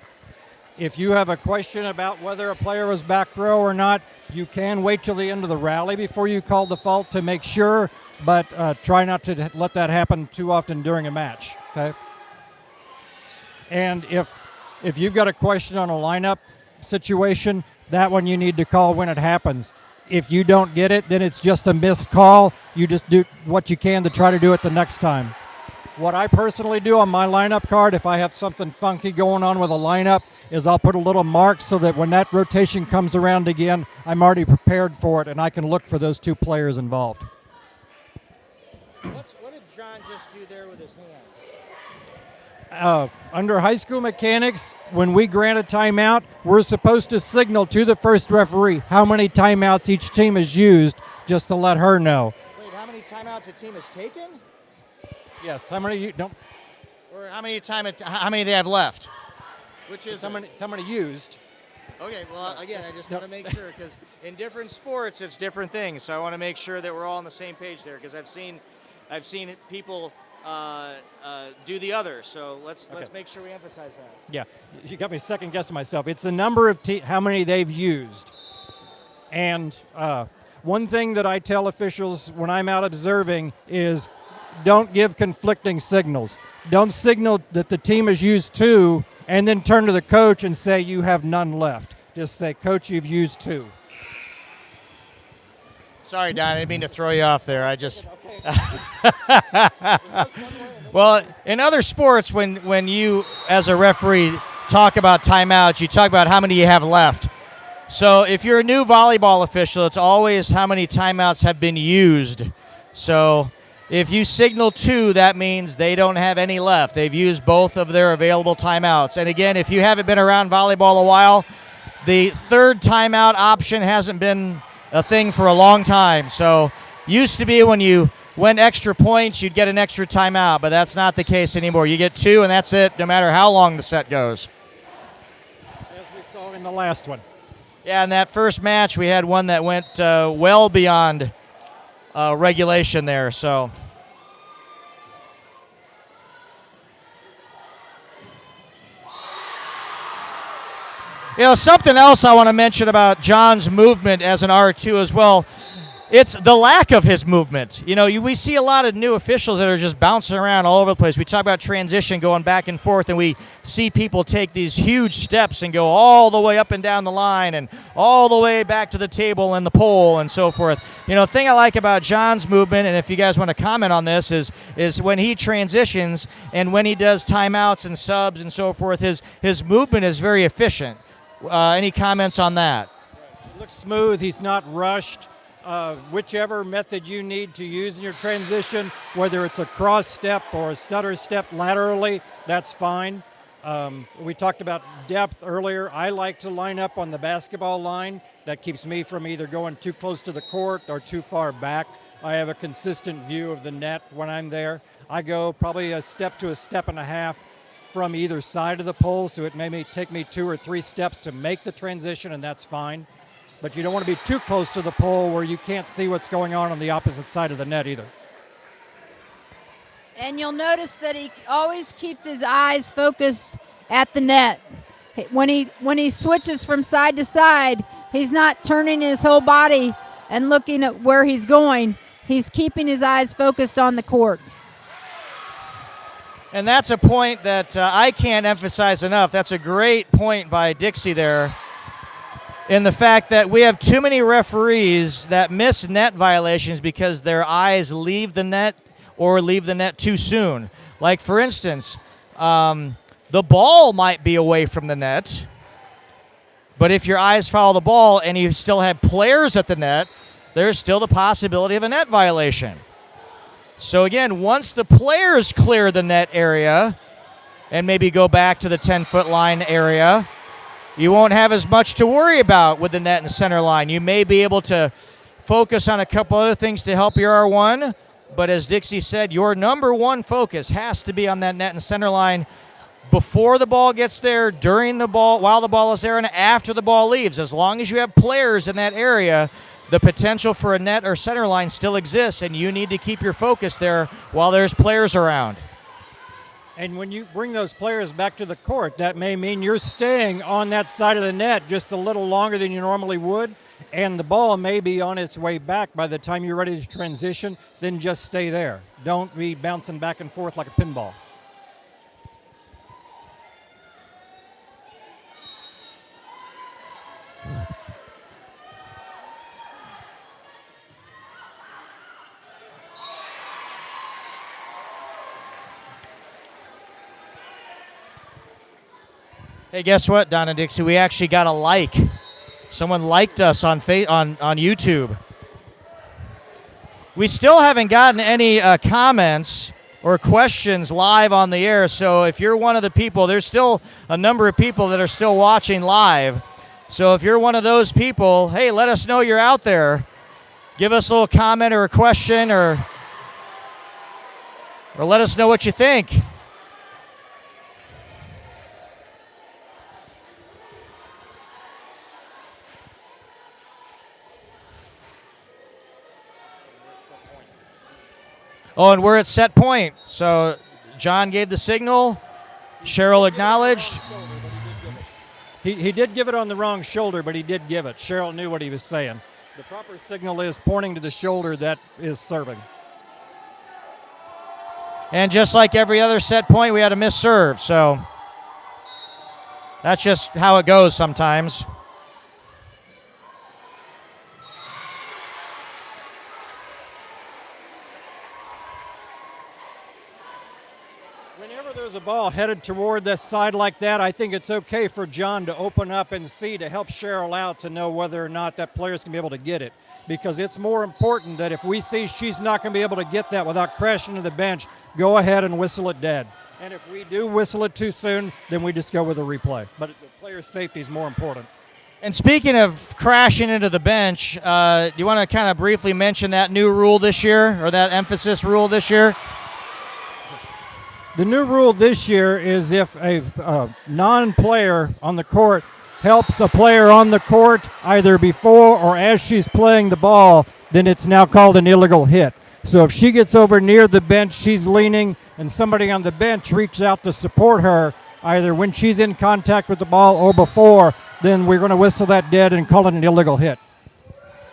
If you have a question about whether a player was back row or not, you can wait till the end of the rally before you call the fault to make sure, but try not to let that happen too often during a match, okay? And if you've got a question on a lineup situation, that one you need to call when it happens. If you don't get it, then it's just a missed call. You just do what you can to try to do it the next time. What I personally do on my lineup card, if I have something funky going on with a lineup, is I'll put a little mark so that when that rotation comes around again, I'm already prepared for it and I can look for those two players involved. What did John just do there with his hands? Under high school mechanics, when we grant a timeout, we're supposed to signal to the first referee how many timeouts each team has used, just to let her know. Wait, how many timeouts a team has taken? Yes, how many you don't? Or how many they have left? Which is how many used? Okay, well, again, I just want to make sure, because in different sports, it's different things. So I want to make sure that we're all on the same page there, because I've seen people do the other. So let's make sure we emphasize that. Yeah, you got me second guessing myself. It's the number of how many they've used. And one thing that I tell officials when I'm out observing is don't give conflicting signals. Don't signal that the team has used 2 and then turn to the coach and say you have none left. Just say, Coach, you've used 2. Sorry, Don, I didn't mean to throw you off there. I just. Well, in other sports, when you, as a referee, talk about timeouts, you talk about how many you have left. So if you're a new volleyball official, it's always how many timeouts have been used. So if you signal 2, that means they don't have any left. They've used both of their available timeouts. And again, if you haven't been around volleyball a while, the third timeout option hasn't been a thing for a long time. So used to be when you went extra points, you'd get an extra timeout, but that's not the case anymore. You get 2, and that's it, no matter how long the set goes. As we saw in the last one. Yeah, in that first match, we had one that went well beyond regulation there. So. You know, something else I want to mention about John's movement as an R2 as well, it's the lack of his movement. You know, we see a lot of new officials that are just bouncing around all over the place. We talk about transition going back and forth, and we see people take these huge steps and go all the way up and down the line and all the way back to the table and the pole and so forth. You know, the thing I like about John's movement, and if you guys want to comment on this, is when he transitions and when he does timeouts and subs and so forth, his movement is very efficient. Any comments on that? It looks smooth. He's not rushed. Whichever method you need to use in your transition, whether it's a cross step or a stutter step laterally, that's fine. We talked about depth earlier. I like to line up on the basketball line. That keeps me from either going too close to the court or too far back. I have a consistent view of the net when I'm there. I go probably a step to a step and a half from either side of the pole, so it may take me 2 or 3 steps to make the transition, and that's fine. But you don't want to be too close to the pole where you can't see what's going on the opposite side of the net either. And you'll notice that he always keeps his eyes focused at the net. When he switches from side to side, he's not turning his whole body and looking at where he's going. He's keeping his eyes focused on the court. And that's a point that I can't emphasize enough. That's a great point by Dixie there, in the fact that we have too many referees that miss net violations because their eyes leave the net or leave the net too soon. Like, for instance, the ball might be away from the net, but if your eyes follow the ball and you still have players at the net, there's still the possibility of a net violation. So again, once the players clear the net area and maybe go back to the 10-foot line area, you won't have as much to worry about with the net and center line. You may be able to focus on a couple other things to help your R1, but as Dixie said, your number one focus has to be on that net and center line before the ball gets there, during the ball, while the ball is there, and after the ball leaves. As long as you have players in that area, the potential for a net or center line still exists, and you need to keep your focus there while there's players around. And when you bring those players back to the court, that may mean you're staying on that side of the net just a little longer than you normally would, and the ball may be on its way back by the time you're ready to transition. Then just stay there. Don't be bouncing back and forth like a pinball. Hey, guess what, Don and Dixie? We actually got a like. Someone liked us on YouTube. We still haven't gotten any comments or questions live on the air, so if you're one of the people, there's still a number of people that are still watching live. So if you're one of those people, hey, let us know you're out there. Give us a little comment or a question, or let us know what you think. Oh, and we're at set point. So John gave the signal. Cheryl acknowledged. He did give it on the wrong shoulder, but he did give it. Cheryl knew what he was saying. The proper signal is pointing to the shoulder. That is serving. And just like every other set point, we had a missed serve. So that's just how it goes sometimes. Whenever there's a ball headed toward that side like that, I think it's okay for John to open up and see to help Cheryl out to know whether or not that player's going to be able to get it. Because it's more important that if we see she's not going to be able to get that without crashing to the bench, go ahead and whistle it dead. And if we do whistle it too soon, then we just go with a replay. But the player's safety is more important. And speaking of crashing into the bench, do you want to kind of briefly mention that new rule this year, or that emphasis rule this year? The new rule this year is if a non-player on the court helps a player on the court either before or as she's playing the ball, then it's now called an illegal hit. So if she gets over near the bench, she's leaning, and somebody on the bench reaches out to support her, either when she's in contact with the ball or before, then we're going to whistle that dead and call it an illegal hit.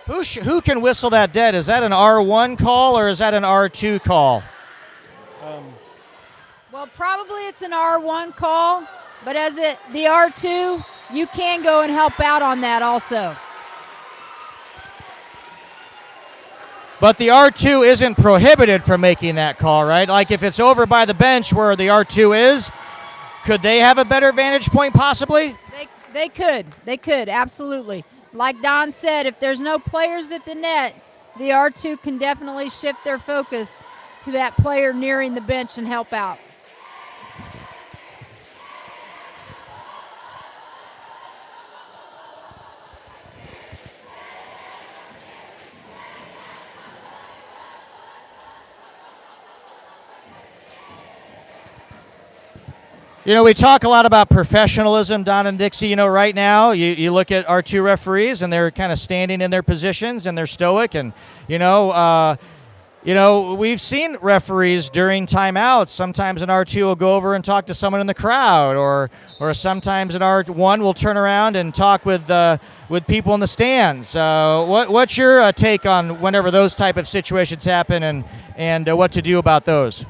Who can whistle that dead? Is that an R1 call or is that an R2 call? Well, probably it's an R1 call, but the R2, you can go and help out on that also. But the R2 isn't prohibited from making that call, right? Like if it's over by the bench where the R2 is, could they have a better vantage point possibly? They could, absolutely. Like Don said, if there's no players at the net, the R2 can definitely shift their focus to that player nearing the bench and help out. You know, we talk a lot about professionalism, Don and Dixie. You know, right now, you look at our two referees, and they're kind of standing in their positions, and they're stoic. And, we've seen referees during timeouts. Sometimes an R2 will go over and talk to someone in the crowd, or sometimes an R1 will turn around and talk with people in the stands. What's your take on whenever those type of situations happen, and what to do about those?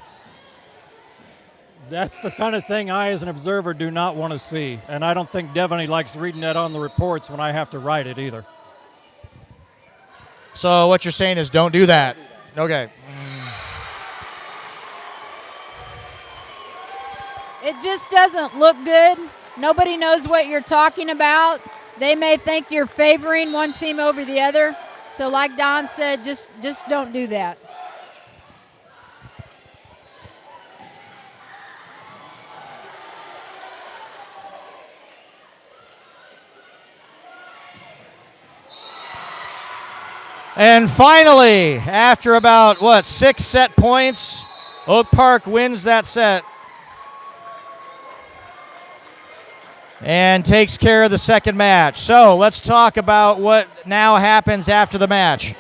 That's the kind of thing I, as an observer, do not want to see. And I don't think Devaney likes reading that on the reports when I have to write it either. So what you're saying is don't do that. Okay. It just doesn't look good. Nobody knows what you're talking about. They may think you're favoring one team over the other. So like Don said, just don't do that. And finally, after about, 6 set points, Oak Park wins that set and takes care of the second match. So let's talk about what now happens after the match.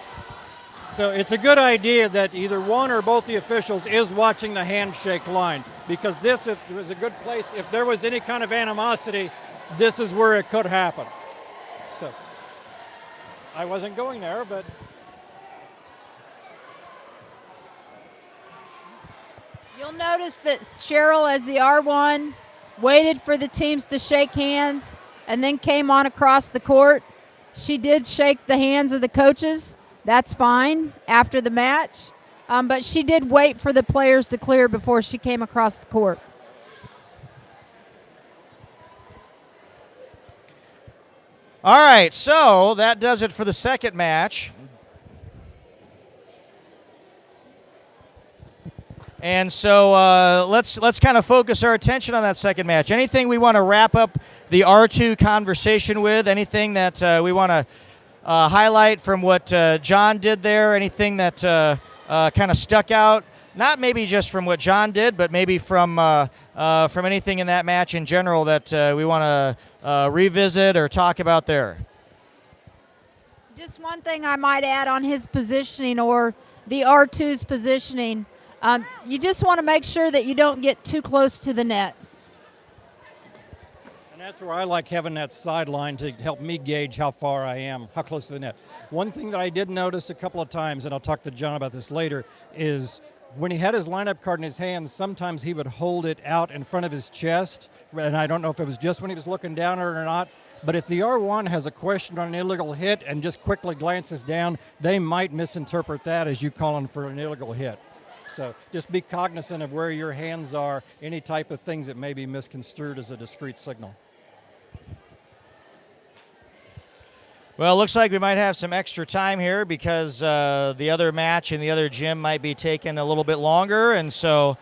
So it's a good idea that either one or both the officials is watching the handshake line, because this was a good place. If there was any kind of animosity, this is where it could happen. So I wasn't going there, but you'll notice that Cheryl, as the R1, waited for the teams to shake hands and then came on across the court. She did shake the hands of the coaches. That's fine after the match. But she did wait for the players to clear before she came across the court. All right, so that does it for the second match. And so let's kind of focus our attention on that second match. Anything we want to wrap up the R2 conversation with? Anything that we want to highlight from what John did there? Anything that kind of stuck out? Not maybe just from what John did, but maybe from anything in that match in general that we want to revisit or talk about there. Just one thing I might add on his positioning, or the R2's positioning. You just want to make sure that you don't get too close to the net. And that's where I like having that sideline to help me gauge how far I am, how close to the net. One thing that I did notice a couple of times, and I'll talk to John about this later, is when he had his lineup card in his hands, sometimes he would hold it out in front of his chest, and I don't know if it was just when he was looking down or not, but if the R1 has a question on an illegal hit and just quickly glances down, they might misinterpret that as you calling for an illegal hit. So just be cognizant of where your hands are, any type of things that may be misconstrued as a discrete signal. Well, it looks like we might have some extra time here because the other match in the other gym might be taking a little bit longer, and so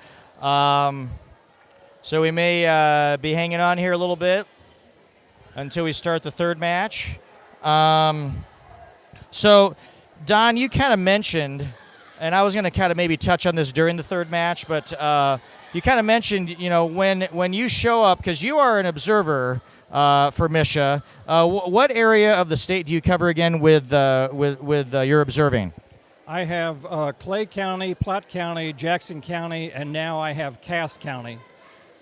we may be hanging on here a little bit until we start the third match. So, Don, you kind of mentioned, and I was going to kind of maybe touch on this during the third match, but you kind of mentioned, you know, when you show up, because you are an observer for MSHSAA. What area of the state do you cover again with your observing? I have Clay County, Platte County, Jackson County, and now I have Cass County.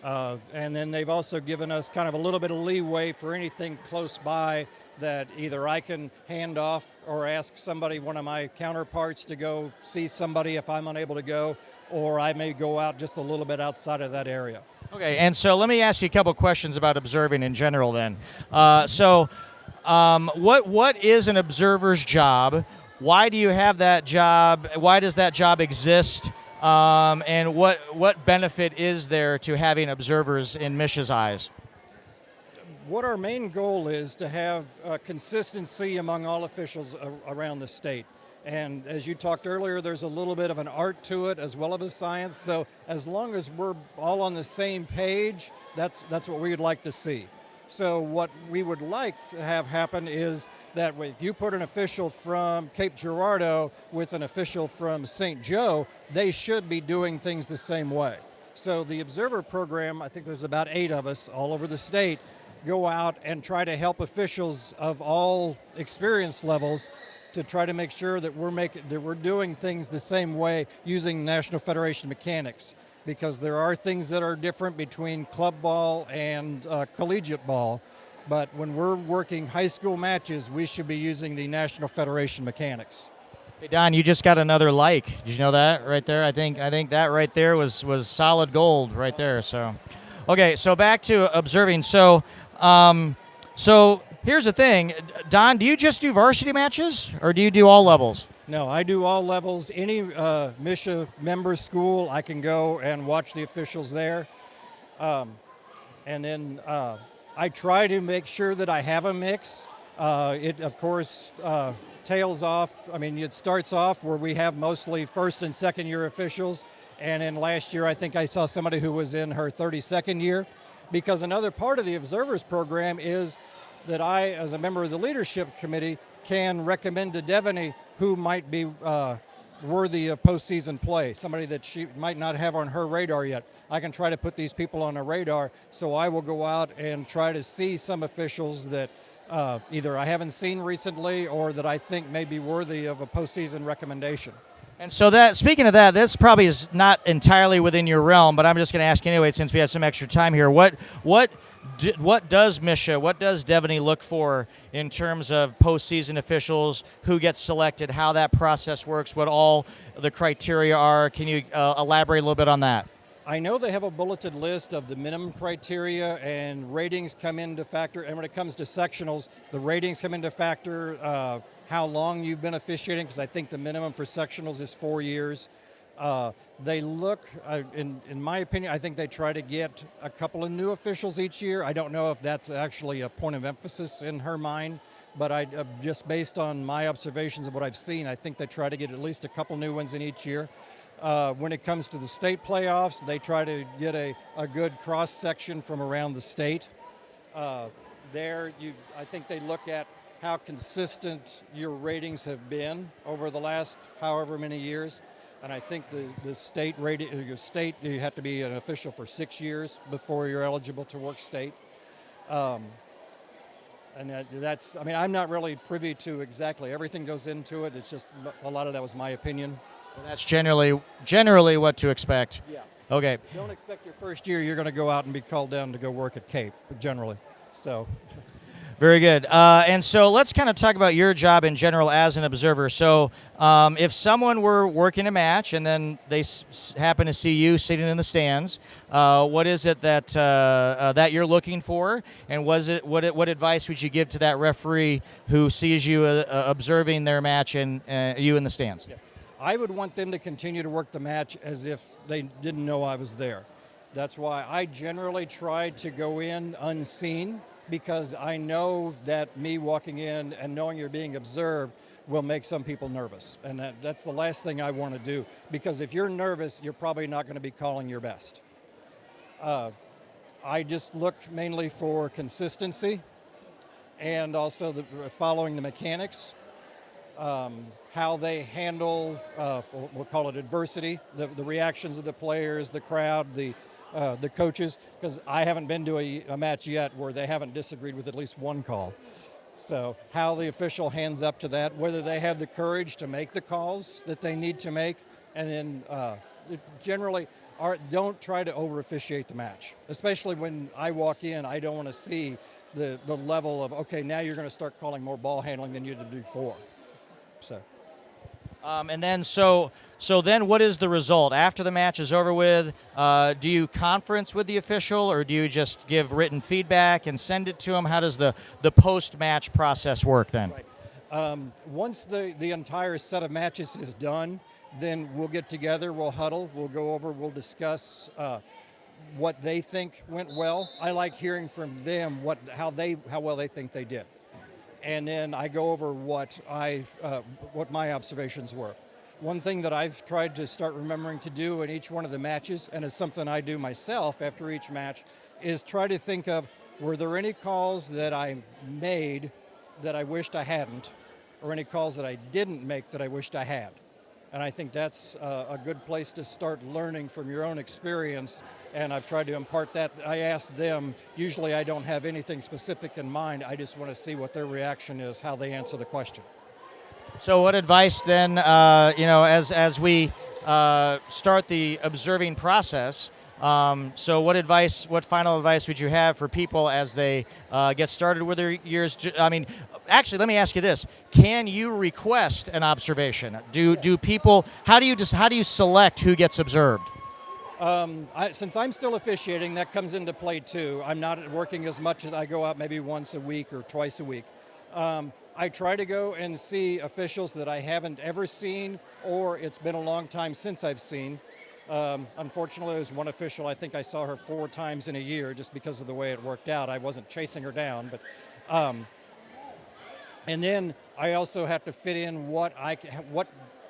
And then they've also given us kind of a little bit of leeway for anything close by that either I can hand off or ask somebody, one of my counterparts, to go see somebody if I'm unable to go, or I may go out just a little bit outside of that area. Okay, and so let me ask you a couple questions about observing in general then. What is an observer's job? Why do you have that job? Why does that job exist? And what benefit is there to having observers in MSHSAA's eyes? What our main goal is to have consistency among all officials around the state. And as you talked earlier, there's a little bit of an art to it as well as a science. So as long as we're all on the same page, that's what we would like to see. So what we would like to have happen is that if you put an official from Cape Girardeau with an official from St. Joe, they should be doing things the same way. So the observer program, I think there's about 8 of us all over the state, go out and try to help officials of all experience levels to try to make sure that we're doing things the same way using National Federation Mechanics, because there are things that are different between club ball and collegiate ball. But when we're working high school matches, we should be using the National Federation Mechanics. Hey Don, you just got another like. Did you know that right there? I think that right there was solid gold right there. So, okay, so back to observing. So here's the thing, Don. Do you just do varsity matches, or do you do all levels? No, I do all levels. Any MSHSAA member school, I can go and watch the officials there. And then I try to make sure that I have a mix. It, of course, tails off. I mean, it starts off where we have mostly first and second year officials. And then last year, I think I saw somebody who was in her 32nd year. Because another part of the observers program is that I, as a member of the leadership committee, can recommend to Devaney who might be worthy of postseason play, somebody that she might not have on her radar yet. I can try to put these people on a radar, so I will go out and try to see some officials that either I haven't seen recently or that I think may be worthy of a postseason recommendation. And so that, speaking of that, this probably is not entirely within your realm, but I'm just going to ask anyway since we have some extra time here. What does MSHSAA, what does Devaney look for in terms of postseason officials, who gets selected, how that process works, what all the criteria are? Can you elaborate a little bit on that? I know they have a bulleted list of the minimum criteria, and ratings come into factor. And when it comes to sectionals, the ratings come into factor, how long you've been officiating, because I think the minimum for sectionals is 4 years. They look, in my opinion, I think they try to get a couple of new officials each year. I don't know if that's actually a point of emphasis in her mind, but just based on my observations of what I've seen, I think they try to get at least a couple new ones in each year. When it comes to the state playoffs, they try to get a good cross-section from around the state. I think they look at how consistent your ratings have been over the last however many years. And I think the state rating, your state, you have to be an official for 6 years before you're eligible to work state. And that's, I mean, I'm not really privy to exactly everything goes into it. It's just a lot of that was my opinion. That's generally what to expect. Yeah. Okay. Don't expect your first year you're going to go out and be called down to go work at Cape, generally. So. Very good. And so let's kind of talk about your job in general as an observer. So if someone were working a match and then they happen to see you sitting in the stands, what is it that that you're looking for? And what advice would you give to that referee who sees you observing their match and you in the stands? Yeah. I would want them to continue to work the match as if they didn't know I was there. That's why I generally try to go in unseen, because I know that me walking in and knowing you're being observed will make some people nervous. And that's the last thing I want to do, because if you're nervous, you're probably not going to be calling your best. I just look mainly for consistency and also following the mechanics, how they handle, we'll call it adversity, the reactions of the players, the crowd, the coaches, because I haven't been to a match yet where they haven't disagreed with at least one call. So how the official hands up to that, whether they have the courage to make the calls that they need to make, and then generally don't try to over-officiate the match. Especially when I walk in, I don't want to see the level of, okay, now you're going to start calling more ball handling than you did before. So. And then, so then what is the result? After the match is over with, do you conference with the official, or do you just give written feedback and send it to them? How does the post-match process work then? Right. Once the entire set of matches is done, then we'll get together, we'll huddle, we'll go over, we'll discuss what they think went well. I like hearing from them how well they think they did. And then I go over what my observations were. One thing that I've tried to start remembering to do in each one of the matches, and it's something I do myself after each match, is try to think of, were there any calls that I made that I wished I hadn't, or any calls that I didn't make that I wished I had? And I think that's a good place to start learning from your own experience, and I've tried to impart that. I ask them, usually I don't have anything specific in mind, I just want to see what their reaction is, how they answer the question. So what advice then, as we start the observing process, so what final advice would you have for people as they get started with their years? I mean, actually, let me ask you this: can you request an observation? Do people? How do you select who gets observed? Since I'm still officiating, that comes into play too. I'm not working as much as I go out maybe once a week or twice a week. I try to go and see officials that I haven't ever seen, or it's been a long time since I've seen. Unfortunately, there's one official, I think I saw her 4 times in a year just because of the way it worked out. I wasn't chasing her down, but and then I also have to fit in what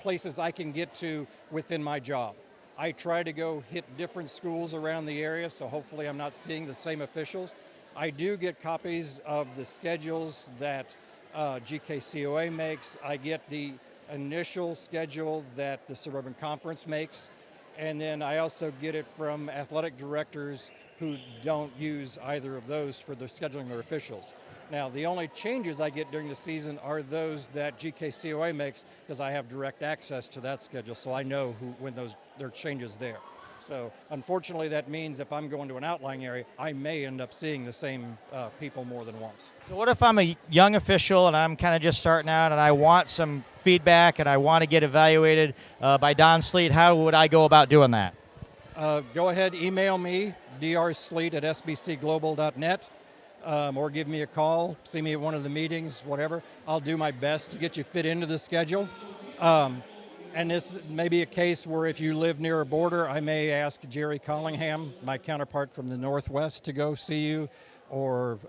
places I can get to within my job. I try to go hit different schools around the area, so hopefully I'm not seeing the same officials. I do get copies of the schedules that GKCOA makes. I get the initial schedule that the Suburban Conference makes, and then I also get it from athletic directors who don't use either of those for their scheduling their officials. Now, the only changes I get during the season are those that GKCOA makes, because I have direct access to that schedule, so I know when there are changes there. So unfortunately, that means if I'm going to an outlying area, I may end up seeing the same people more than once. So what if I'm a young official and I'm kind of just starting out and I want some feedback and I want to get evaluated by Don Sleet? How would I go about doing that? Go ahead, email me, drsleet@sbcglobal.net, or give me a call, see me at one of the meetings, whatever. I'll do my best to get you fit into the schedule. And this may be a case where if you live near a border, I may ask Jerry Collingham, my counterpart from the Northwest, to go see you, or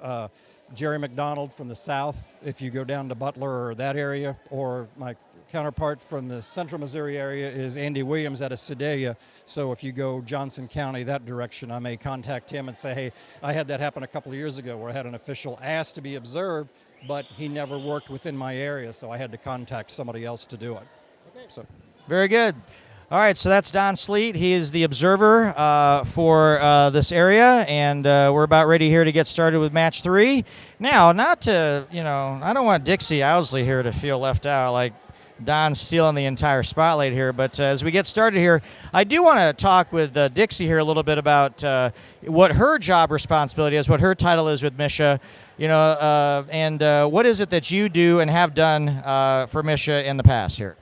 Jerry McDonald from the South if you go down to Butler or that area, or my counterpart from the Central Missouri area is Andy Williams out of Sedalia. So if you go Johnson County that direction, I may contact him and say, hey, I had that happen a couple of years ago where I had an official asked to be observed, but he never worked within my area, so I had to contact somebody else to do it. So. Very good. All right, so that's Don Sleet. He is the observer for this area, and we're about ready here to get started with match 3. Now, not to, I don't want Dixie Ousley here to feel left out. Like, Don stealing the entire spotlight here. But as we get started here, I do want to talk with Dixie here a little bit about what her job responsibility is, what her title is with MSHSAA, and what is it that you do and have done for MSHSAA in the past here?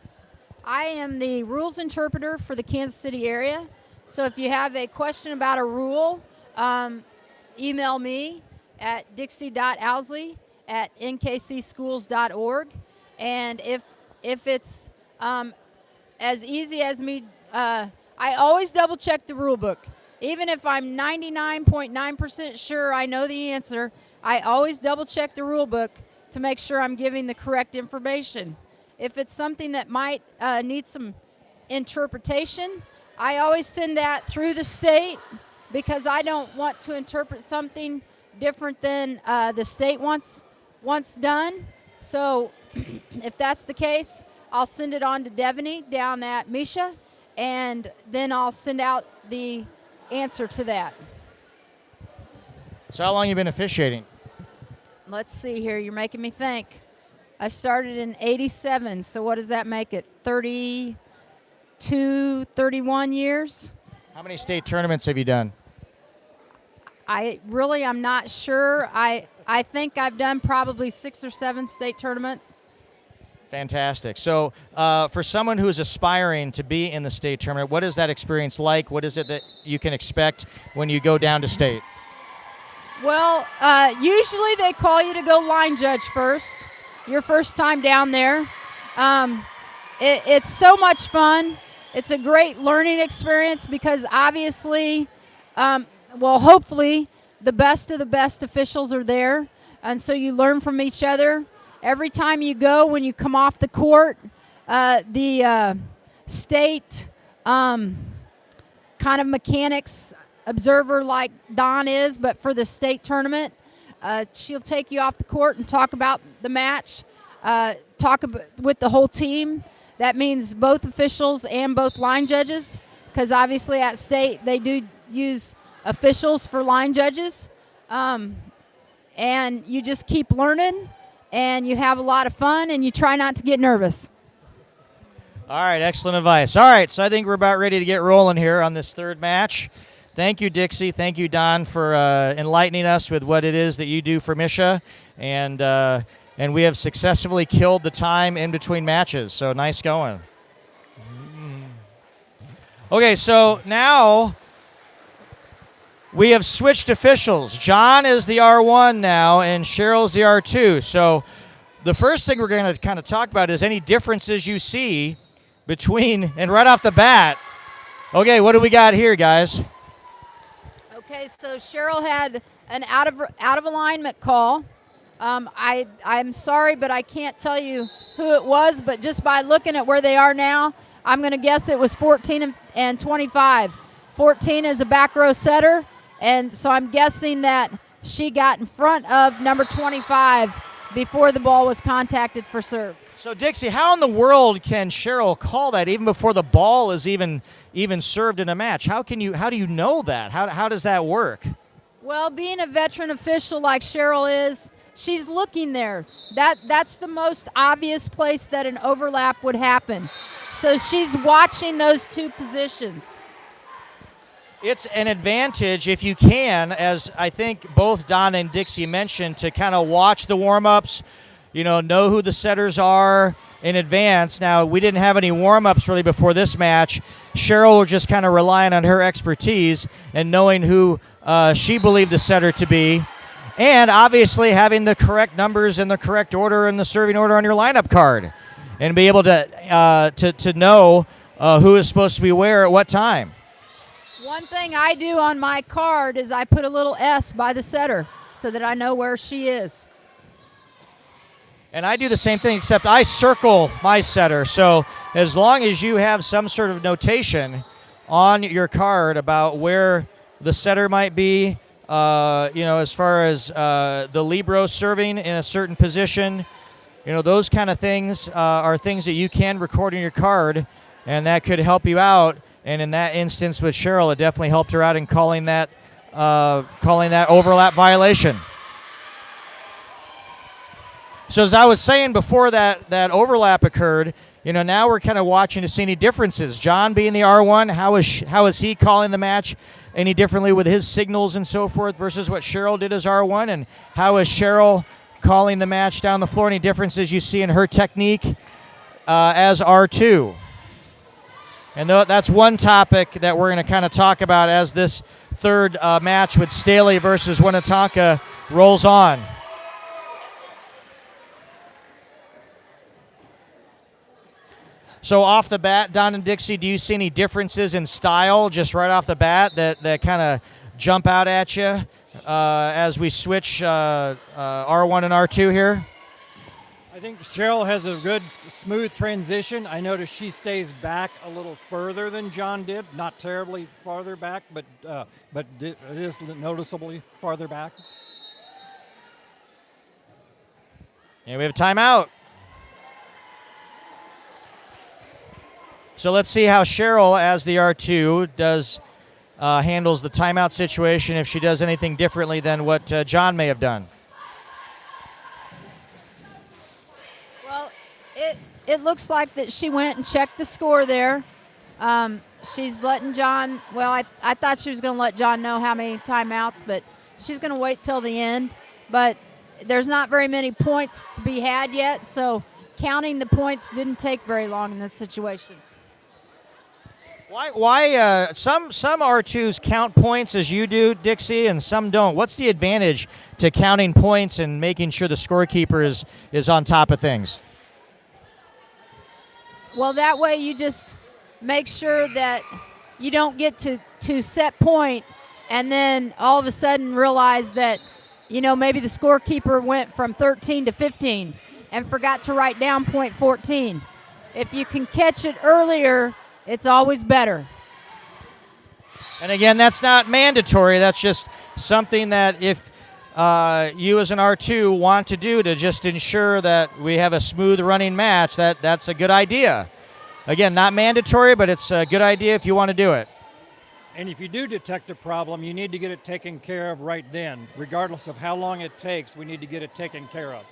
I am the rules interpreter for the Kansas City area. So if you have a question about a rule, email me at dixie.ousley@nkcschools.org. And if it's as easy as me, I always double check the rule book. Even if I'm 99.9% sure I know the answer, I always double check the rule book to make sure I'm giving the correct information. If it's something that might need some interpretation, I always send that through the state because I don't want to interpret something different than the state wants done. So if that's the case, I'll send it on to Devaney down at MSHSAA, and then I'll send out the answer to that. So how long have you been officiating? Let's see here. You're making me think. I started in '87, so what does that make it? 32, 31 years? How many state tournaments have you done? I'm not sure. I think I've done probably 6 or 7 state tournaments. Fantastic. So for someone who is aspiring to be in the state tournament, what is that experience like? What is it that you can expect when you go down to state? Well, usually they call you to go line judge first, your first time down there. It's so much fun. It's a great learning experience because obviously, hopefully, the best of the best officials are there, and so you learn from each other. Every time you go, when you come off the court, the state kind of mechanics observer like Don is, but for the state tournament, she'll take you off the court and talk about the match, with the whole team. That means both officials and both line judges, because obviously at state they do use officials for line judges. And you just keep learning, and you have a lot of fun, and you try not to get nervous. All right, excellent advice. All right, so I think we're about ready to get rolling here on this third match. Thank you, Dixie. Thank you, Don, for enlightening us with what it is that you do for MSHSAA. And we have successfully killed the time in between matches, so nice going. Okay, so now we have switched officials. John is the R1 now, and Cheryl's the R2. So the first thing we're going to kind of talk about is any differences you see between, and right off the bat, okay, what do we got here, guys? Okay, so Cheryl had an out of alignment call. I'm sorry, but I can't tell you who it was, but just by looking at where they are now, I'm going to guess it was 14 and 25. 14 is a back row setter, and so I'm guessing that she got in front of number 25 before the ball was contacted for serve. So, Dixie, how in the world can Cheryl call that even before the ball is even served in a match? How do you know that? How does that work? Well, being a veteran official like Cheryl is, she's looking there. That's the most obvious place that an overlap would happen. So she's watching those two positions. It's an advantage if you can, as I think both Don and Dixie mentioned, to kind of watch the warm-ups, know who the setters are in advance. Now, we didn't have any warm-ups really before this match. Cheryl was just kind of relying on her expertise and knowing who she believed the setter to be, and obviously having the correct numbers in the correct order and the serving order on your lineup card, and be able to know who is supposed to be where at what time. One thing I do on my card is I put a little S by the setter so that I know where she is. And I do the same thing, except I circle my setter. So as long as you have some sort of notation on your card about where the setter might be, as far as the libero serving in a certain position, those kind of things are things that you can record in your card, and that could help you out. And in that instance with Cheryl, it definitely helped her out in calling that overlap violation. So as I was saying before that overlap occurred, now we're kind of watching to see any differences. John being the R1, how is he calling the match any differently with his signals and so forth versus what Cheryl did as R1, and how is Cheryl calling the match down the floor? Any differences you see in her technique as R2? And that's one topic that we're going to kind of talk about as this third match with Staley versus Winnetonka rolls on. So off the bat, Don and Dixie, do you see any differences in style just right off the bat that kind of jump out at you as we switch R1 and R2 here? I think Cheryl has a good, smooth transition. I notice she stays back a little further than John did. Not terribly farther back, but it is noticeably farther back. And we have a timeout. So let's see how Cheryl, as the R2, handles the timeout situation, if she does anything differently than what John may have done. Well, it looks like that she went and checked the score there. She's letting John, well, I thought she was going to let John know how many timeouts, but she's going to wait till the end. But there's not very many points to be had yet, so counting the points didn't take very long in this situation. Why some R2s count points as you do, Dixie, and some don't? What's the advantage to counting points and making sure the scorekeeper is on top of things? Well, that way you just make sure that you don't get to set point and then all of a sudden realize that, maybe the scorekeeper went from 13 to 15 and forgot to write down point 14. If you can catch it earlier, it's always better. And again, that's not mandatory. That's just something that if you as an R2 want to do to just ensure that we have a smooth running match, that's a good idea. Again, not mandatory, but it's a good idea if you want to do it. And if you do detect a problem, you need to get it taken care of right then. Regardless of how long it takes, we need to get it taken care of.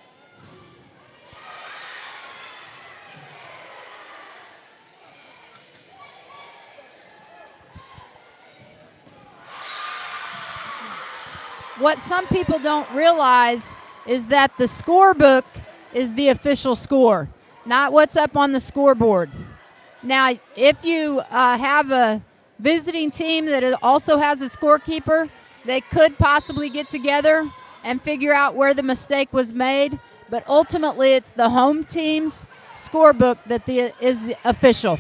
What some people don't realize is that the scorebook is the official score, not what's up on the scoreboard. Now, if you have a visiting team that also has a scorekeeper, they could possibly get together and figure out where the mistake was made, but ultimately it's the home team's scorebook that is the official.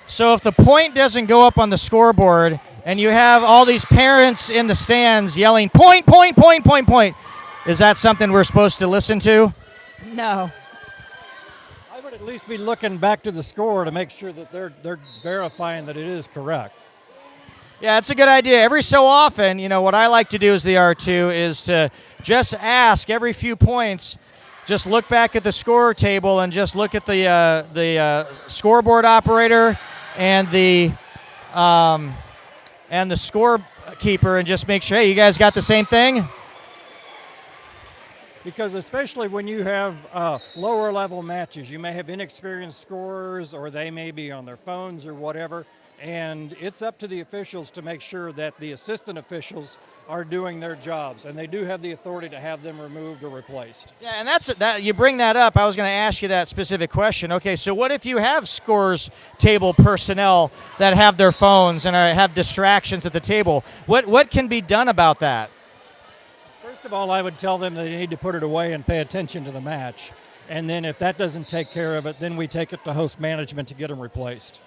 So if the point doesn't go up on the scoreboard and you have all these parents in the stands yelling, point, point, point, point, point, is that something we're supposed to listen to? No. I would at least be looking back to the score to make sure that they're verifying that it is correct. Yeah, it's a good idea. Every so often, what I like to do as the R2 is to just ask every few points, just look back at the score table and just look at the scoreboard operator and the scorekeeper and just make sure, hey, you guys got the same thing? Because especially when you have lower level matches, you may have inexperienced scorers or they may be on their phones or whatever, and it's up to the officials to make sure that the assistant officials are doing their jobs, and they do have the authority to have them removed or replaced. Yeah, and that you bring that up. I was going to ask you that specific question. Okay, so what if you have scores table personnel that have their phones and have distractions at the table? What can be done about that? First of all, I would tell them they need to put it away and pay attention to the match. And then if that doesn't take care of it, then we take it to host management to get them replaced.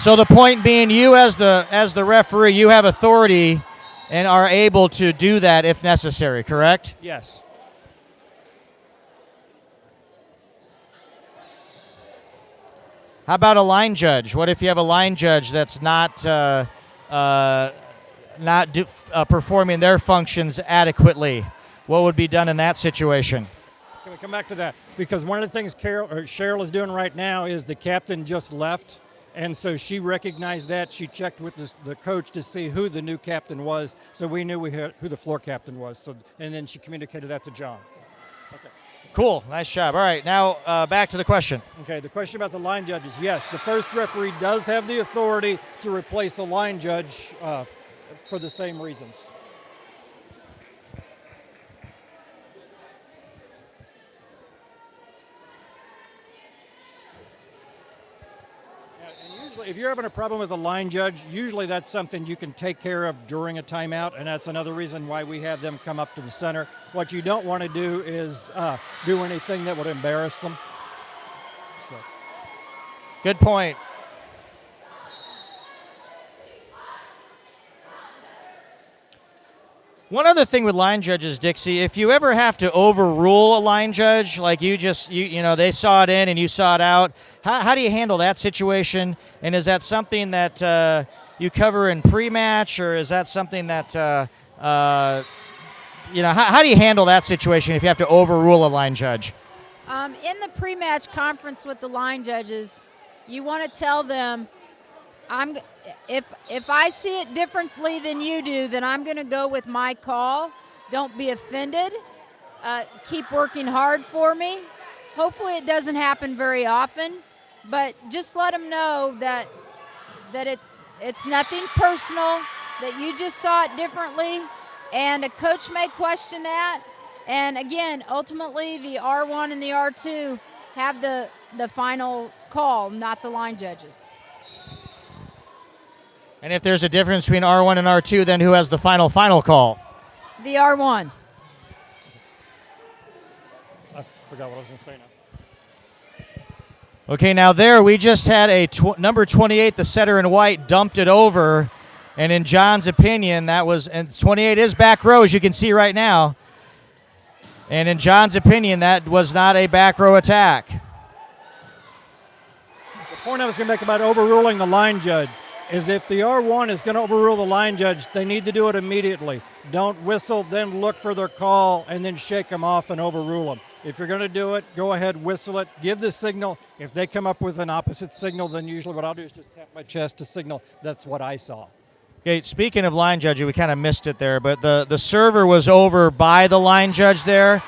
So the point being, you as the referee, you have authority and are able to do that if necessary, correct? Yes. How about a line judge? What if you have a line judge that's not performing their functions adequately? What would be done in that situation? Can we come back to that? Because one of the things Cheryl is doing right now is the captain just left, And so she recognized that. She checked with the coach to see who the new captain was, so we knew who the floor captain was. So, and then she communicated that to John. Okay. Cool. Nice job. All right. Now back to the question. Okay, the question about the line judges. Yes, the first referee does have the authority to replace a line judge for the same reasons. If you're having a problem with a line judge, usually that's something you can take care of during a timeout, and that's another reason why we have them come up to the center. What you don't want to do is do anything that would embarrass them. So. Good point. One other thing with line judges, Dixie, if you ever have to overrule a line judge, like you know, they saw it in and you saw it out, how do you handle that situation? And is that something that you cover in pre-match, or is that something that, you know, how do you handle that situation if you have to overrule a line judge? In the pre-match conference with the line judges, you want to tell them, if I see it differently than you do, then I'm going to go with my call. Don't be offended. Keep working hard for me. Hopefully it doesn't happen very often, but just let them know that it's nothing personal, that you just saw it differently, and a coach may question that. And again, ultimately the R1 and the R2 have the final call, not the line judges. And if there's a difference between R1 and R2, then who has the final call? The R1. I forgot what I was going to say now. Okay, now there we just had a number 28, the setter in white, dumped it over. And in John's opinion, that was, and 28 is back row, as you can see right now. And in John's opinion, that was not a back row attack. The point I was going to make about overruling the line judge is if the R1 is going to overrule the line judge, they need to do it immediately. Don't whistle, then look for their call, and then shake them off and overrule them. If you're going to do it, go ahead, whistle it, give the signal. If they come up with an opposite signal, then usually what I'll do is just tap my chest to signal that's what I saw. Okay, speaking of line judging, we kind of missed it there, but the server was over by the line judge there.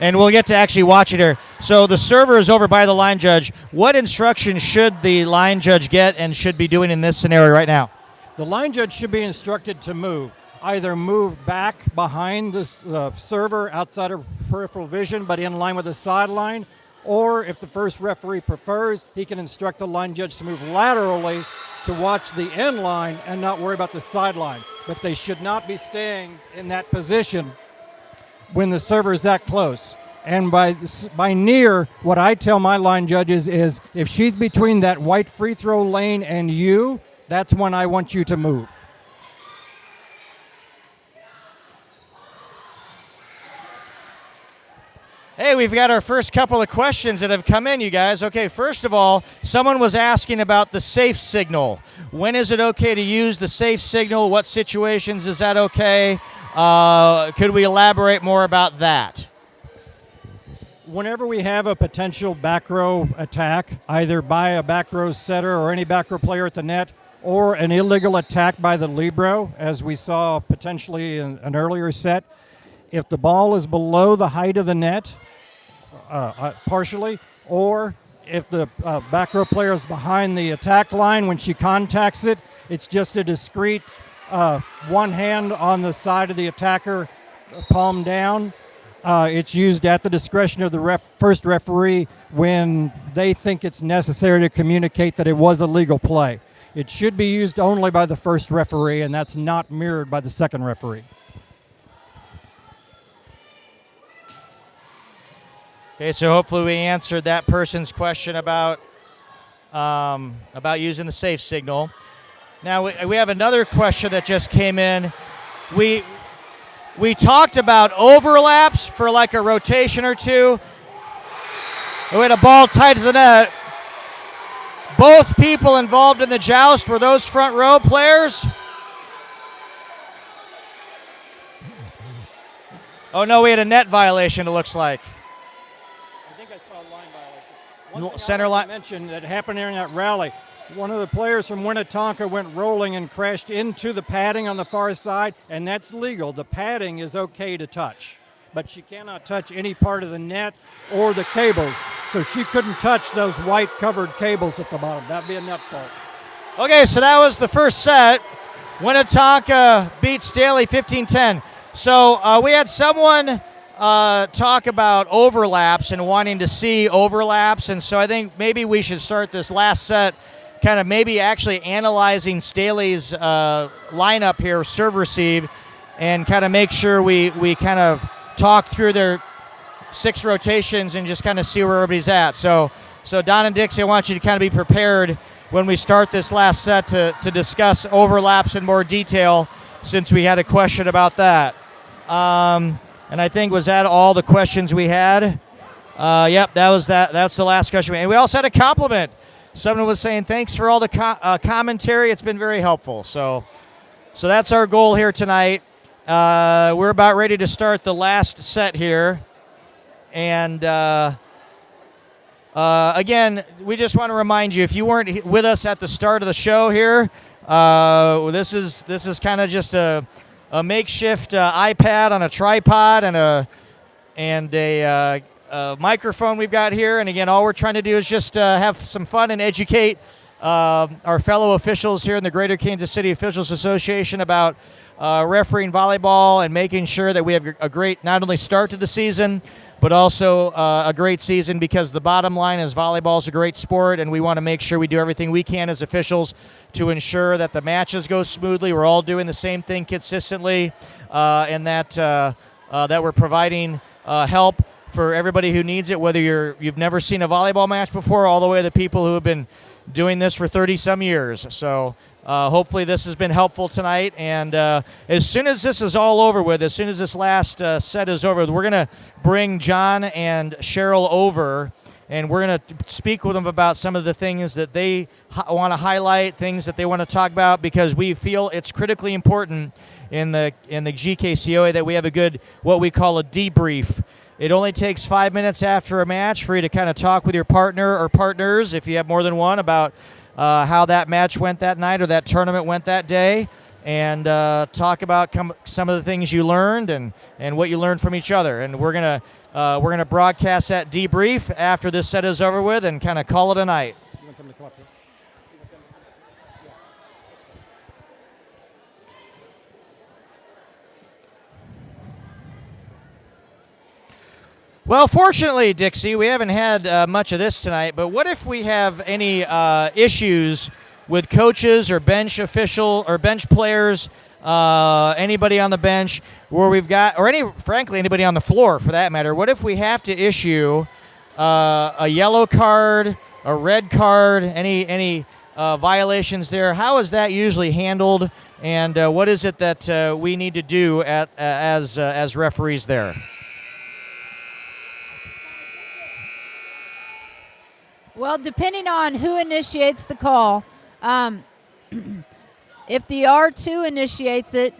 And we'll get to actually watch it here. So the server is over by the line judge. What instruction should the line judge get and should be doing in this scenario right now? The line judge should be instructed to move. Either move back behind the server outside of peripheral vision but in line with the sideline, or if the first referee prefers, he can instruct the line judge to move laterally to watch the end line and not worry about the sideline. But they should not be staying in that position when the server is that close. And by near, what I tell my line judges is if she's between that white free throw lane and you, that's when I want you to move. Hey, we've got our first couple of questions that have come in, you guys. Okay, first of all, someone was asking about the safe signal. When is it okay to use the safe signal? What situations is that okay? Could we elaborate more about that? Whenever we have a potential back row attack, either by a back row setter or any back row player at the net, or an illegal attack by the libero, as we saw potentially in an earlier set, if the ball is below the height of the net, partially, or if the back row player is behind the attack line when she contacts it, it's just a discrete one hand on the side of the attacker, palm down. It's used at the discretion of the first referee when they think it's necessary to communicate that it was a legal play. It should be used only by the first referee, and that's not mirrored by the second referee. Okay, so hopefully we answered that person's question about using the safe signal. Now we have another question that just came in. We talked about overlaps for like a rotation or two. We had a ball tied to the net. Both people involved in the joust were those front row players. Oh no, we had a net violation, it looks like. I think I saw a line violation. One thing Center I line. mentioned that happened during that rally. One of the players from Winnetonka went rolling and crashed into the padding on the far side, and that's legal. The padding is okay to touch, but she cannot touch any part of the net or the cables. So she couldn't touch those white covered cables at the bottom. That'd be a net fault. Okay, so that was the first set. Winnetonka beat Staley 15-10. So we had someone talk about overlaps and wanting to see overlaps, and so I think maybe we should start this last set kind of maybe actually analyzing Staley's lineup here, serve-receive, and kind of make sure we kind of talk through their 6 rotations and just kind of see where everybody's at. So Don and Dixie, I want you to kind of be prepared when we start this last set to discuss overlaps in more detail, since we had a question about that. And I think, was that all the questions we had? Yep, that's the last question. And we also had a compliment. Someone was saying, thanks for all the commentary. It's been very helpful. So that's our goal here tonight. We're about ready to start the last set here. And again, we just want to remind you, if you weren't with us at the start of the show here, this is kind of just a makeshift iPad on a tripod and a microphone we've got here. And again, all we're trying to do is just have some fun and educate our fellow officials here in the Greater Kansas City Officials Association about refereeing volleyball and making sure that we have a great not only start to the season, but also a great season, because the bottom line is volleyball is a great sport, and we want to make sure we do everything we can as officials to ensure that the matches go smoothly, we're all doing the same thing consistently, and that we're providing help for everybody who needs it, whether you've never seen a volleyball match before, all the way to the people who have been doing this for 30-some years. So hopefully this has been helpful tonight, and as soon as this is all over with, as soon as this last set is over with, we're going to bring John and Cheryl over, and we're going to speak with them about some of the things that they want to highlight, things that they want to talk about, because we feel it's critically important in the GKCOA that we have a good, what we call a debrief. It only takes 5 minutes after a match for you to kind of talk with your partner or partners, if you have more than one, about how that match went that night or that tournament went that day, and talk about some of the things you learned and what you learned from each other. And we're gonna broadcast that debrief after this set is over with and kind of call it a night. Do you want them to come up here? Well, fortunately, Dixie, we haven't had much of this tonight, but what if we have any issues with coaches or bench official or bench players, anybody on the bench where we've got, or frankly, anybody on the floor for that matter? What if we have to issue a yellow card, a red card, any violations there? How is that usually handled, and what is it that we need to do as referees there? Well, depending on who initiates the call, if the R2 initiates it,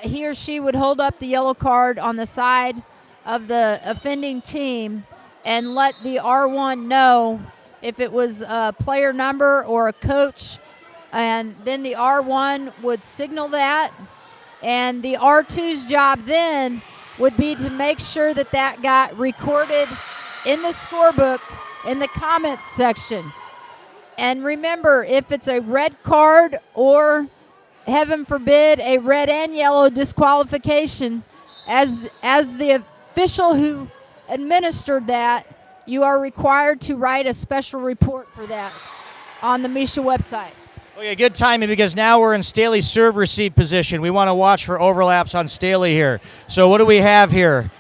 he or she would hold up the yellow card on the side of the offending team and let the R1 know if it was a player number or a coach, and then the R1 would signal that, and the R2's job then would be to make sure that that got recorded in the scorebook in the comments section. And remember, if it's a red card or, heaven forbid, a red and yellow disqualification, as the official who administered that, you are required to write a special report for that on the MSHSAA website. Okay, good timing, because now we're in Staley's serve-receive position. We want to watch for overlaps on Staley here. So what do we have here?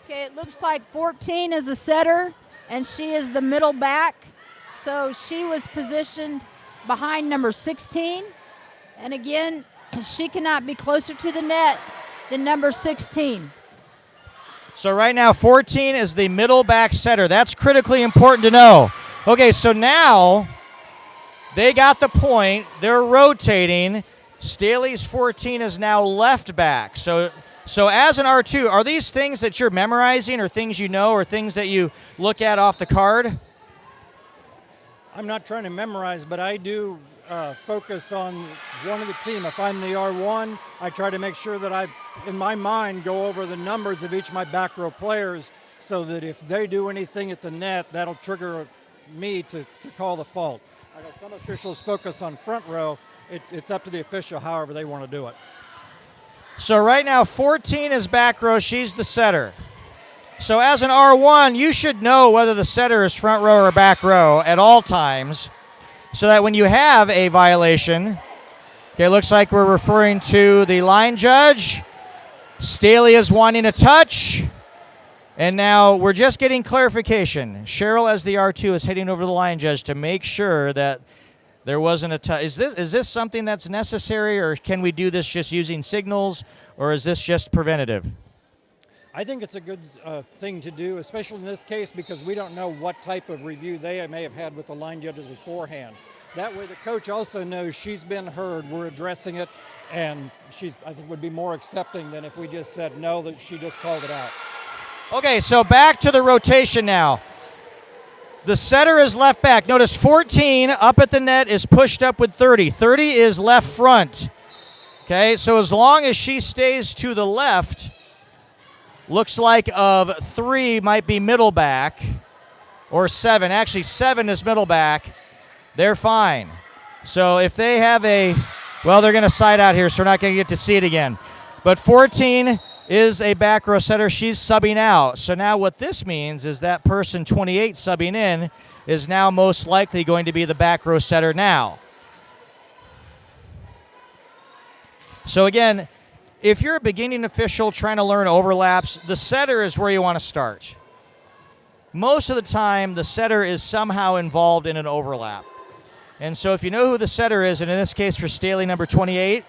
Okay, it looks like 14 is a setter, and she is the middle back. So she was positioned behind number 16. And again, she cannot be closer to the net than number 16. So right now, 14 is the middle back setter. That's critically important to know. Okay, so now they got the point. They're rotating. Staley's 14 is now left back. So as an R2, are these things that you're memorizing or things you know or things that you look at off the card? I'm not trying to memorize, but I do focus on one of the team. If I'm the R1, I try to make sure that I, in my mind, go over the numbers of each of my back row players so that if they do anything at the net, that'll trigger me to call the fault. I know some officials focus on front row. It's up to the official however they want to do it. So right now 14 is back row, she's the setter. So as an R1, you should know whether the setter is front row or back row at all times, so that when you have a violation, okay, looks like we're referring to the line judge. Staley is wanting a touch. And now we're just getting clarification. Cheryl, as the R2, is heading over to the line judge to make sure that there wasn't a touch. Is this something that's necessary, or can we do this just using signals, or is this just preventative? I think it's a good thing to do, especially in this case, because we don't know what type of review they may have had with the line judges beforehand. That way the coach also knows she's been heard, we're addressing it, and I think would be more accepting than if we just said no, that she just called it out. Okay, so back to the rotation now. The setter is left back. Notice 14 up at the net is pushed up with 30. 30 is left front. Okay, so as long as she stays to the left, looks like of 3 might be middle back, or 7. Actually, 7 is middle back. They're fine. So if they have well, they're going to side out here, so we're not going to get to see it again. But 14 is a back row setter. She's subbing out. So now what this means is that person 28 subbing in is now most likely going to be the back row setter now. So again, if you're a beginning official trying to learn overlaps, the setter is where you want to start. Most of the time, the setter is somehow involved in an overlap. And so if you know who the setter is, and in this case for Staley, number 28,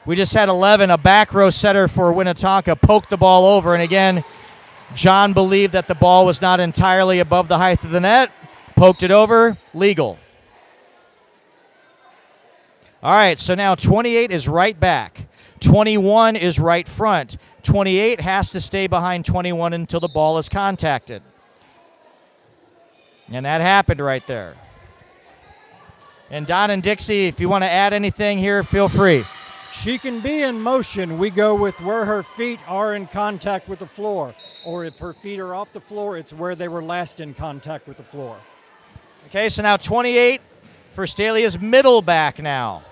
we just had 11, a back row setter for Winnetonka, poked the ball over. And again, John believed that the ball was not entirely above the height of the net, poked it over, legal. All right, so now 28 is right back. 21 is right front. 28 has to stay behind 21 until the ball is contacted. And that happened right there. And Don and Dixie, if you want to add anything here, feel free. She can be in motion. We go with where her feet are in contact with the floor. Or if her feet are off the floor, it's where they were last in contact with the floor. Okay, so now 28 for Staley is middle back now.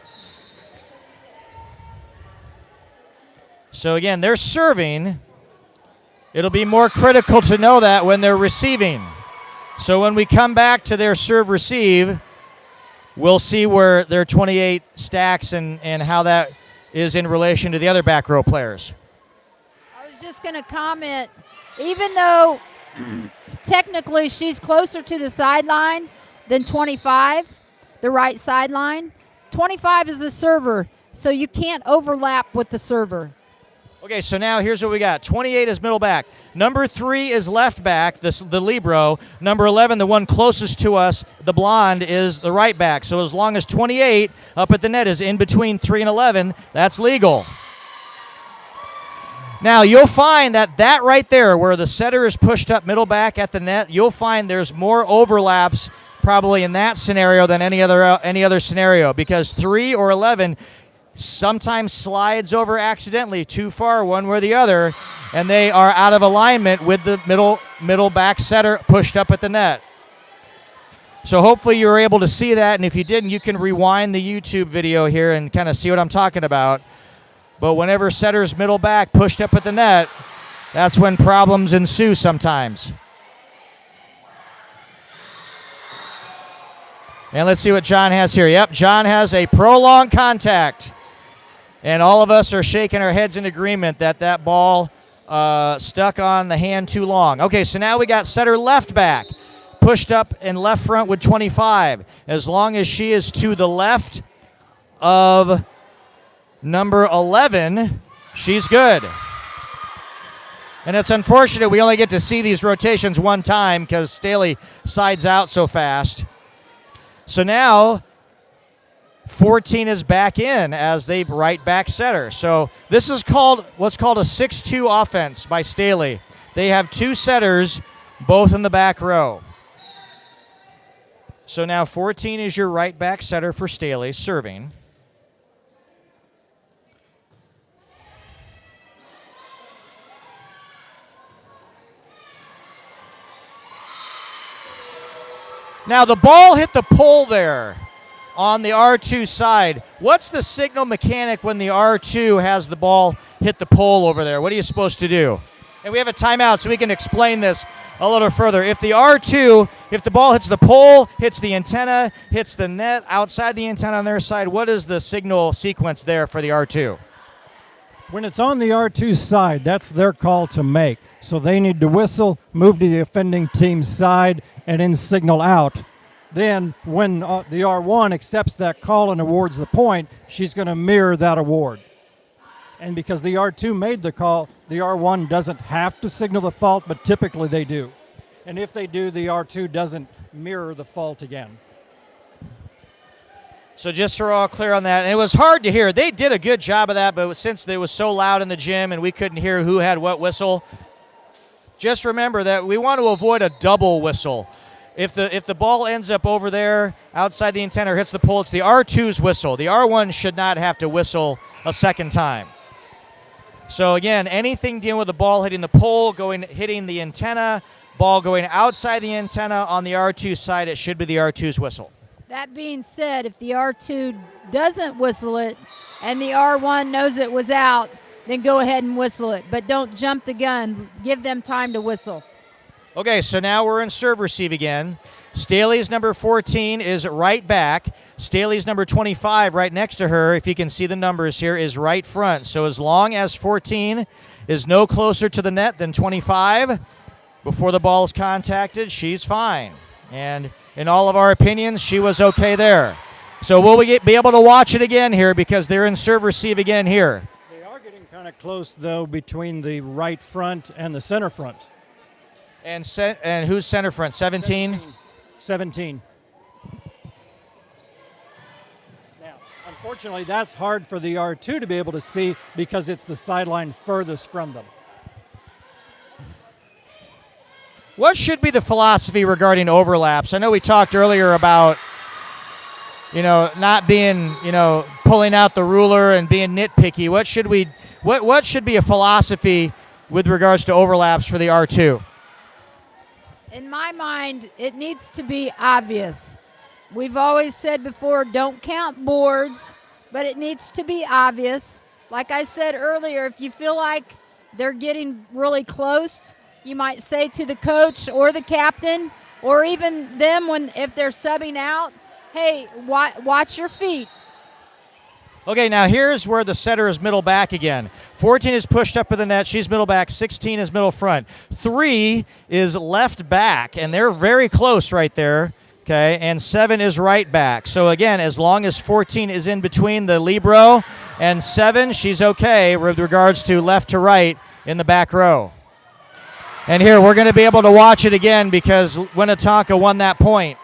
So again, they're serving. It'll be more critical to know that when they're receiving. So when we come back to their serve-receive, we'll see where their 28 stacks and how that is in relation to the other back row players. I was just going to comment, even though technically she's closer to the sideline than 25, the right sideline, 25 is the server, so you can't overlap with the server. Okay, so now here's what we got. 28 is middle back. Number 3 is left back, the libero. Number 11, the one closest to us, the blonde, is the right back. So as long as 28 up at the net is in between 3 and 11, that's legal. Now, you'll find that right there, where the setter is pushed up middle back at the net, you'll find there's more overlaps probably in that scenario than any other scenario, because 3 or 11 sometimes slides over accidentally too far one way or the other, and they are out of alignment with the middle back setter pushed up at the net. So hopefully you were able to see that, and if you didn't, you can rewind the YouTube video here and kind of see what I'm talking about. But whenever setter's middle back pushed up at the net, that's when problems ensue sometimes. And let's see what John has here. Yep, John has a prolonged contact. And all of us are shaking our heads in agreement that ball stuck on the hand too long. Okay, so now we got setter left back, pushed up in left front with 25. As long as she is to the left of number 11, she's good. And it's unfortunate we only get to see these rotations one time because Staley sides out so fast. So now 14 is back in as the right back setter. So this is what's called a 6-2 offense by Staley. They have 2 setters, both in the back row. So now 14 is your right back setter for Staley, serving. Now the ball hit the pole there on the R2 side. What's the signal mechanic when the R2 has the ball hit the pole over there? What are you supposed to do? And we have a timeout so we can explain this a little further. If the R2, if the ball hits the pole, hits the antenna, hits the net outside the antenna on their side, what is the signal sequence there for the R2? When it's on the R2 side, that's their call to make. So they need to whistle, move to the offending team's side, and then signal out. Then when the R1 accepts that call and awards the point, she's going to mirror that award. And because the R2 made the call, the R1 doesn't have to signal the fault, but typically they do. And if they do, the R2 doesn't mirror the fault again. So just so we're all clear on that, and it was hard to hear. They did a good job of that, but since it was so loud in the gym and we couldn't hear who had what whistle, just remember that we want to avoid a double whistle. If the ball ends up over there outside the antenna or hits the pole, it's the R2's whistle. The R1 should not have to whistle a second time. So again, anything dealing with the ball hitting the pole, hitting the antenna, ball going outside the antenna on the R2 side, it should be the R2's whistle. That being said, if the R2 doesn't whistle it and the R1 knows it was out, then go ahead and whistle it. But don't jump the gun. Give them time to whistle. Okay, so now we're in serve receive again. Staley's number 14 is right back. Staley's number 25 right next to her, if you can see the numbers here, is right front. So as long as 14 is no closer to the net than 25 before the ball is contacted, she's fine. And in all of our opinions, she was okay there. So will we be able to watch it again here because they're in serve receive again here? They are getting kind of close, though, between the right front and the center front. And who's center front? 17? 17. Now, unfortunately, that's hard for the R2 to be able to see because it's the sideline furthest from them. What should be the philosophy regarding overlaps? I know we talked earlier about, not being, pulling out the ruler and being nitpicky. What should be a philosophy with regards to overlaps for the R2? In my mind, it needs to be obvious. We've always said before, don't count boards, but it needs to be obvious. Like I said earlier, if you feel like they're getting really close, you might say to the coach or the captain or even them if they're subbing out, hey, watch your feet. Okay, now here's where the setter is middle back again. 14 is pushed up to the net. She's middle back. 16 is middle front. 3 is left back, and they're very close right there. Okay, and 7 is right back. So again, as long as 14 is in between the libero and 7, she's okay with regards to left to right in the back row. And here, we're going to be able to watch it again because Winnetonka won that point.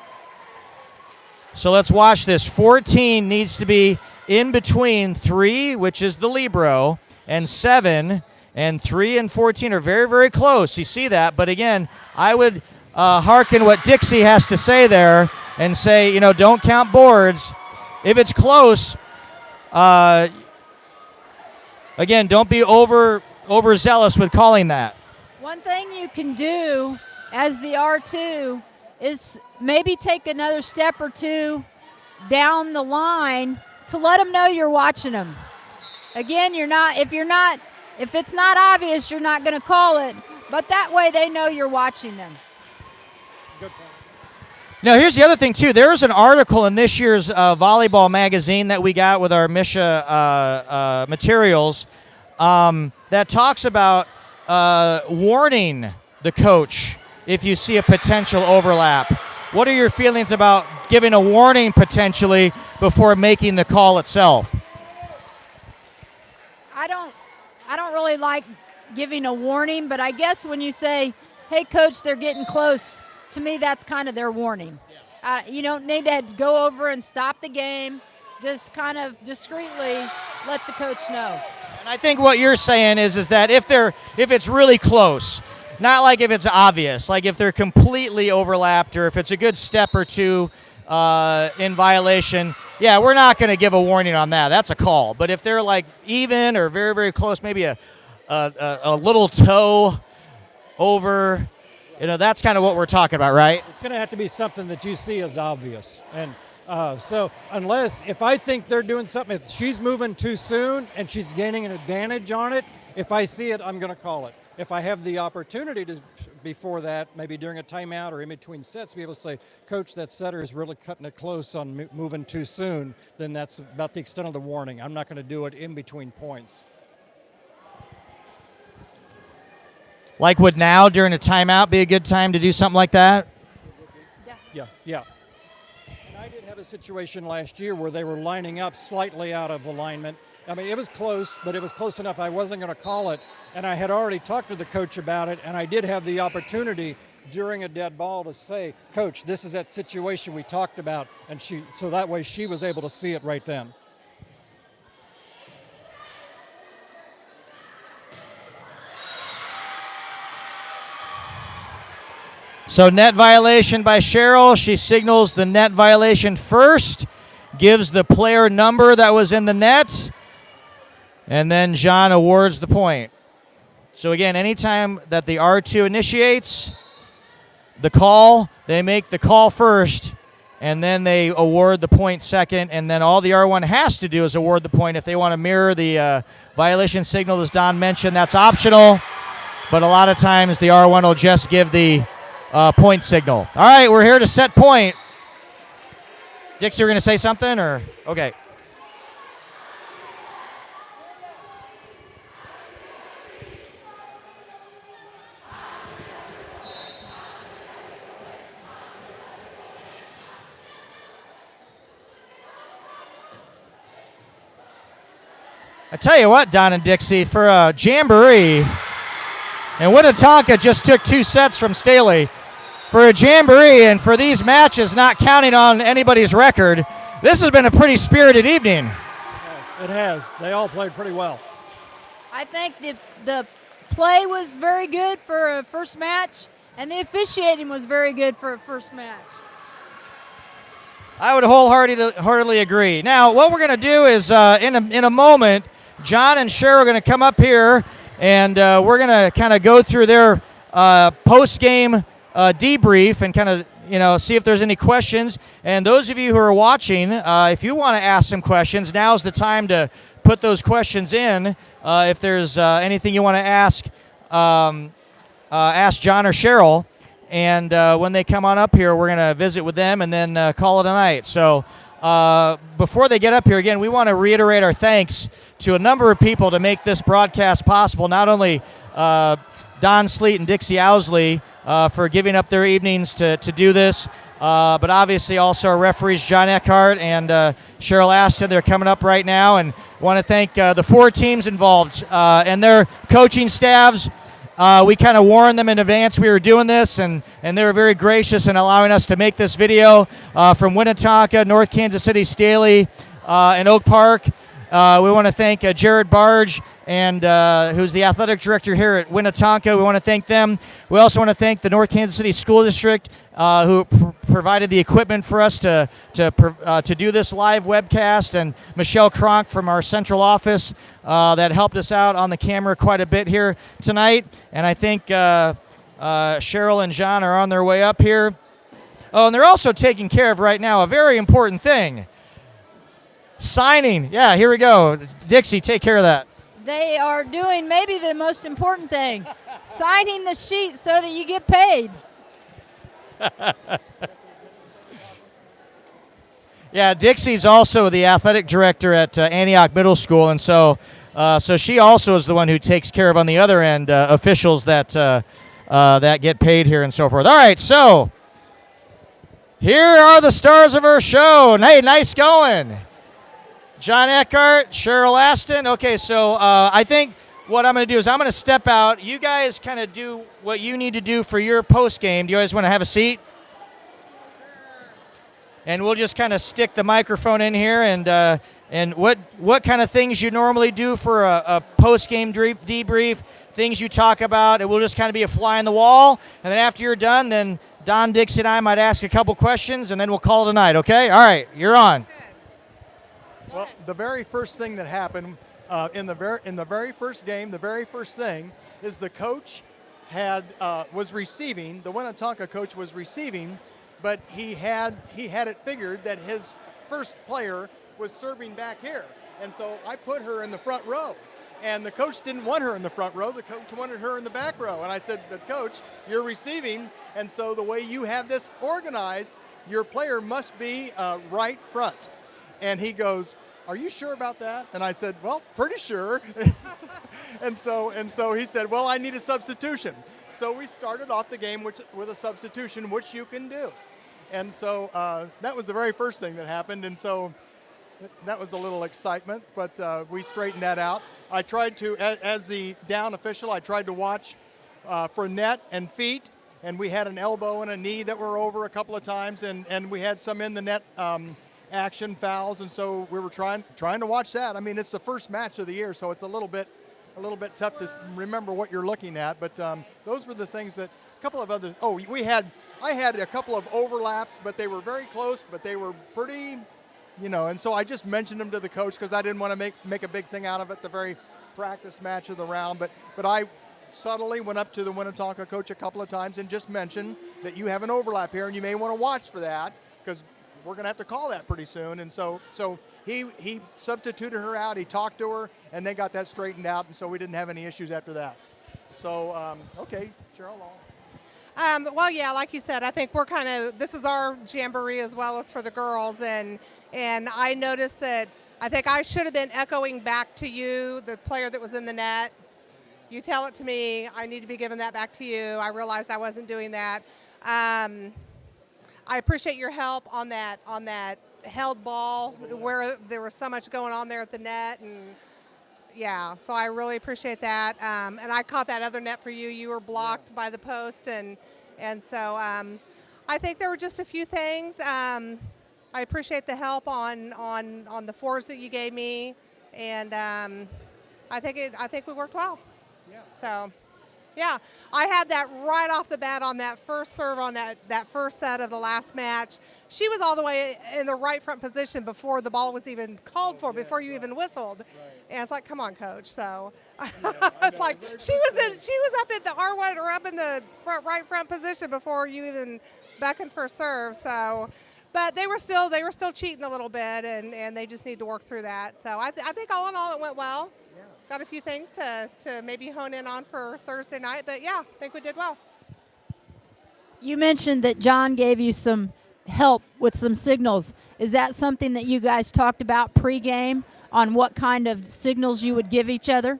So let's watch this. 14 needs to be in between 3, which is the libero, and 7, and 3 and 14 are very, very close. You see that, but again, I would hearken what Dixie has to say there and say, don't count boards. If it's close, again, don't be overzealous with calling that. One thing you can do as the R2 is maybe take another step or two down the line to let them know you're watching them. Again, if it's not obvious, you're not going to call it, but that way they know you're watching them. Good point. Now, here's the other thing, too. There's an article in this year's volleyball magazine that we got with our MSHSAA materials that talks about warning the coach if you see a potential overlap. What are your feelings about giving a warning potentially before making the call itself? I don't really like giving a warning, but I guess when you say, hey, coach, they're getting close, to me that's kind of their warning. You don't need to go over and stop the game. Just kind of discreetly let the coach know. And I think what you're saying is that if it's really close, not like if it's obvious, like if they're completely overlapped or if it's a good step or two, in violation, yeah, we're not going to give a warning on that. That's a call. But if they're like even or very, very close, maybe a little toe over, that's kind of what we're talking about, right? It's going to have to be something that you see as obvious. And so if I think they're doing something, if she's moving too soon and she's gaining an advantage on it, if I see it, I'm going to call it. If I have the opportunity to, before that, maybe during a timeout or in between sets, be able to say, Coach, that setter is really cutting it close on moving too soon, then that's about the extent of the warning. I'm not going to do it in between points. Like would now during a timeout be a good time to do something like that? Yeah. And I did have a situation last year where they were lining up slightly out of alignment. I mean, it was close, but it was close enough I wasn't going to call it. And I had already talked to the coach about it, and I did have the opportunity during a dead ball to say, Coach, this is that situation we talked about. And so that way she was able to see it right then. So net violation by Cheryl. She signals the net violation first, gives the player number that was in the net, and then John awards the point. So again, anytime that the R2 initiates the call, they make the call first, and then they award the point second, and then all the R1 has to do is award the point. If they want to mirror the violation signal, as Don mentioned, that's optional, but a lot of times the R1 will just give the point signal. All right, we're here to set point. Dixie, you're going to say something, or? Okay. I tell you what, Don and Dixie, for a jamboree, and Winnetonka just took 2 sets from Staley. For a jamboree and for these matches, not counting on anybody's record, this has been a pretty spirited evening. It has. They all played pretty well. I think the play was very good for a first match, and the officiating was very good for a first match. I would wholeheartedly agree. Now, what we're going to do is, in a moment, John and Cheryl are going to come up here, and we're going to kind of go through their post-game debrief and kind of, see if there's any questions. And those of you who are watching, if you want to ask some questions, now's the time to put those questions in. If there's anything you want to ask John or Cheryl. And when they come on up here, we're going to visit with them and then call it a night. So before they get up here, again, we want to reiterate our thanks to a number of people to make this broadcast possible. Not only Don Sleet and Dixie Ousley for giving up their evenings to do this, but obviously also our referees, John Eckardt and Cheryl Aston. They're coming up right now, and want to thank the 4 teams involved and their coaching staffs. We kind of warned them in advance we were doing this, and they were very gracious in allowing us to make this video from Winnetonka, North Kansas City, Staley, and Oak Park. We want to thank Jared Barge, and who's the athletic director here at Winnetonka. We want to thank them. We also want to thank the North Kansas City School District, who provided the equipment for us to do this live webcast, and Michelle Cronk from our central office that helped us out on the camera quite a bit here tonight. And I think Cheryl and John are on their way up here. Oh, and they're also taking care of right now a very important thing. Signing. Yeah, here we go. Dixie, take care of that. They are doing maybe the most important thing, signing the sheet so that you get paid. Yeah, Dixie's also the athletic director at Antioch Middle School, and so she also is the one who takes care of on the other end officials that get paid here and so forth. All right, so here are the stars of our show. Hey, nice going. John Eckardt, Cheryl Aston. Okay, so I think what I'm going to do is I'm going to step out. You guys kind of do what you need to do for your post game. Do you guys want to have a seat? And we'll just kind of stick the microphone in here, and what kind of things you normally do for a post game debrief, things you talk about. It will just kind of be a fly on the wall, and then after you're done, then Don, Dixie, and I might ask a couple questions, and then we'll call it a night, okay? All right, you're on. Well, the very first thing that happened in the very first game, the very first thing is the coach was receiving. The Winnetonka coach was receiving, but he had it figured that his first player was serving back here, and so I put her in the front row. And the coach didn't want her in the front row. The coach wanted her in the back row. And I said, but coach, you're receiving, and so the way you have this organized, your player must be right front. And he goes, are you sure about that? And I said, well, pretty sure. and so he said, well, I need a substitution. So we started off the game with a substitution, which you can do. And so that was the very first thing that happened. And so that was a little excitement, but we straightened that out. I tried to, as the down official, I tried to watch for net and feet, and we had an elbow and a knee that were over a couple of times, and we had some in the net action fouls, and so we were trying to watch that. I mean, it's the first match of the year, so it's a little bit tough to remember what you're looking at, but those were the things that, a couple of other, I had a couple of overlaps, but they were very close, but they were pretty, and so I just mentioned them to the coach because I didn't want to make a big thing out of it, the very practice match of the round, but I subtly went up to the Winnetonka coach a couple of times and just mentioned that you have an overlap here and you may want to watch for that because we're going to have to call that pretty soon. And so he substituted her out, he talked to her, and they got that straightened out, and so we didn't have any issues after that. So, okay, Cheryl. Well, yeah, like you said, I think this is our jamboree as well as for the girls, and I noticed that I think I should have been echoing back to you, the player that was in the net. You tell it to me, I need to be giving that back to you. I realized I wasn't doing that. I appreciate your help on that held ball where there was so much going on there at the net, and yeah, so I really appreciate that. And I caught that other net for you. You were blocked by the post, and so I think there were just a few things. I appreciate the help on the fours that you gave me, and I think we worked well. Yeah. So, yeah, I had that right off the bat on that first serve on that first set of the last match. She was all the way in the right front position before the ball was even called for, before you even whistled. Right. And it's like, come on, coach. So it's like she was up at the R1 or up in the right front position before you even beckoned for a serve. So, but they were still cheating a little bit, and they just need to work through that. So I think all in all it went well. Got a few things to maybe hone in on for Thursday night, but yeah, I think we did well. You mentioned that John gave you some help with some signals. Is that something that you guys talked about pregame on what kind of signals you would give each other?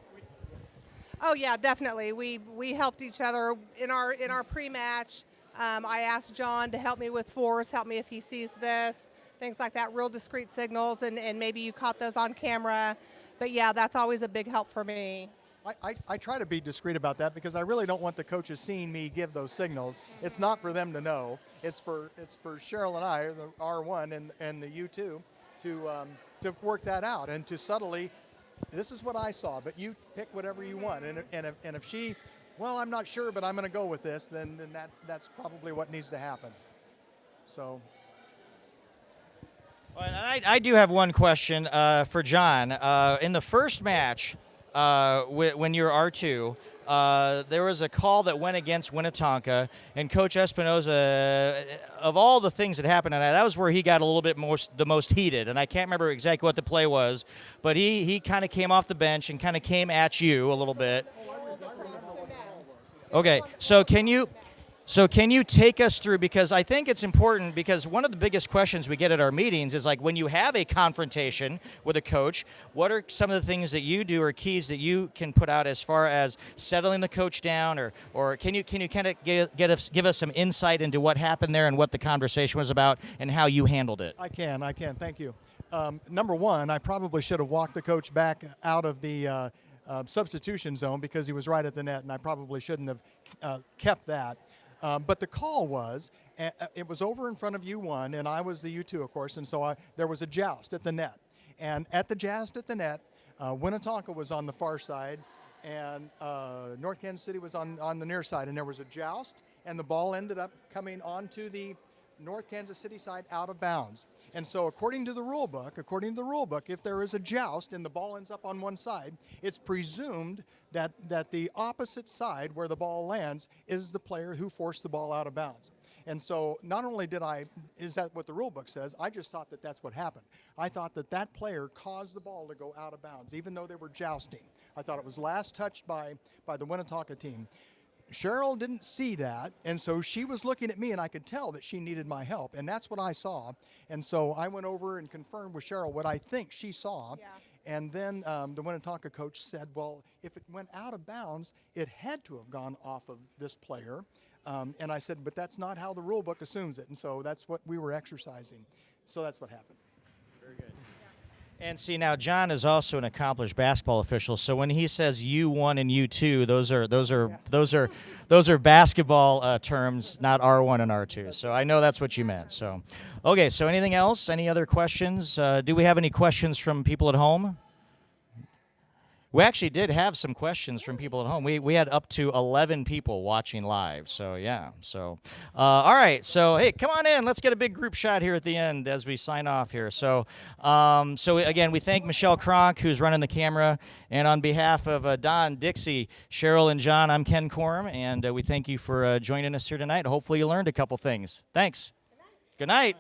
Oh yeah, definitely. We helped each other in our pre-match. I asked John to help me with fours, help me if he sees this, things like that, real discreet signals, and maybe you caught those on camera. But yeah, that's always a big help for me. I try to be discreet about that because I really don't want the coaches seeing me give those signals. It's not for them to know. It's for Cheryl and I, the R1 and the U2, to work that out and to subtly, this is what I saw, but you pick whatever you want. And if she, well, I'm not sure, but I'm going to go with this, then that's probably what needs to happen. So. Well, and I do have one question for John. In the first match, when you were R2, there was a call that went against Winnetonka, and Coach Espinoza, of all the things that happened tonight, that was where he got a little bit the most heated, and I can't remember exactly what the play was, but he kind of came off the bench and kind of came at you a little bit. Okay, so can you take us through, because I think it's important, because one of the biggest questions we get at our meetings is like, when you have a confrontation with a coach, what are some of the things that you do or keys that you can put out as far as settling the coach down, or can you kind of give us some insight into what happened there and what the conversation was about and how you handled it? I can. Thank you. Number one, I probably should have walked the coach back out of the substitution zone because he was right at the net, and I probably shouldn't have kept that. But the call was, it was over in front of U1, and I was the U2, of course, and so there was a joust at the net. And at the joust at the net, Winnetonka was on the far side, and North Kansas City was on the near side, and there was a joust, and the ball ended up coming onto the North Kansas City side out of bounds. And so according to the rule book, if there is a joust and the ball ends up on one side, it's presumed that the opposite side where the ball lands is the player who forced the ball out of bounds. And so not only is that what the rule book says, I just thought that that's what happened. I thought that player caused the ball to go out of bounds, even though they were jousting. I thought it was last touched by the Winnetonka team. Cheryl didn't see that, and so she was looking at me, and I could tell that she needed my help, and that's what I saw. And so I went over and confirmed with Cheryl what I think she saw. Yeah. And then the Winnetonka coach said, well, if it went out of bounds, it had to have gone off of this player. And I said, but that's not how the rule book assumes it. And so that's what we were exercising. So that's what happened. Very good. And see, now John is also an accomplished basketball official. So when he says U1 and U2, those are basketball terms, not R1 and R2. So I know that's what you meant. So, okay. So anything else? Any other questions? Do we have any questions from people at home? We actually did have some questions from people at home. We had up to 11 people watching live. So, yeah. So, all right. So, hey, come on in. Let's get a big group shot here at the end as we sign off here. So, again, we thank Michelle Kronk, who's running the camera. And on behalf of Don, Dixie, Cheryl, and John, I'm Ken Corum. And we thank you for joining us here tonight. Hopefully you learned a couple things. Thanks. Good night.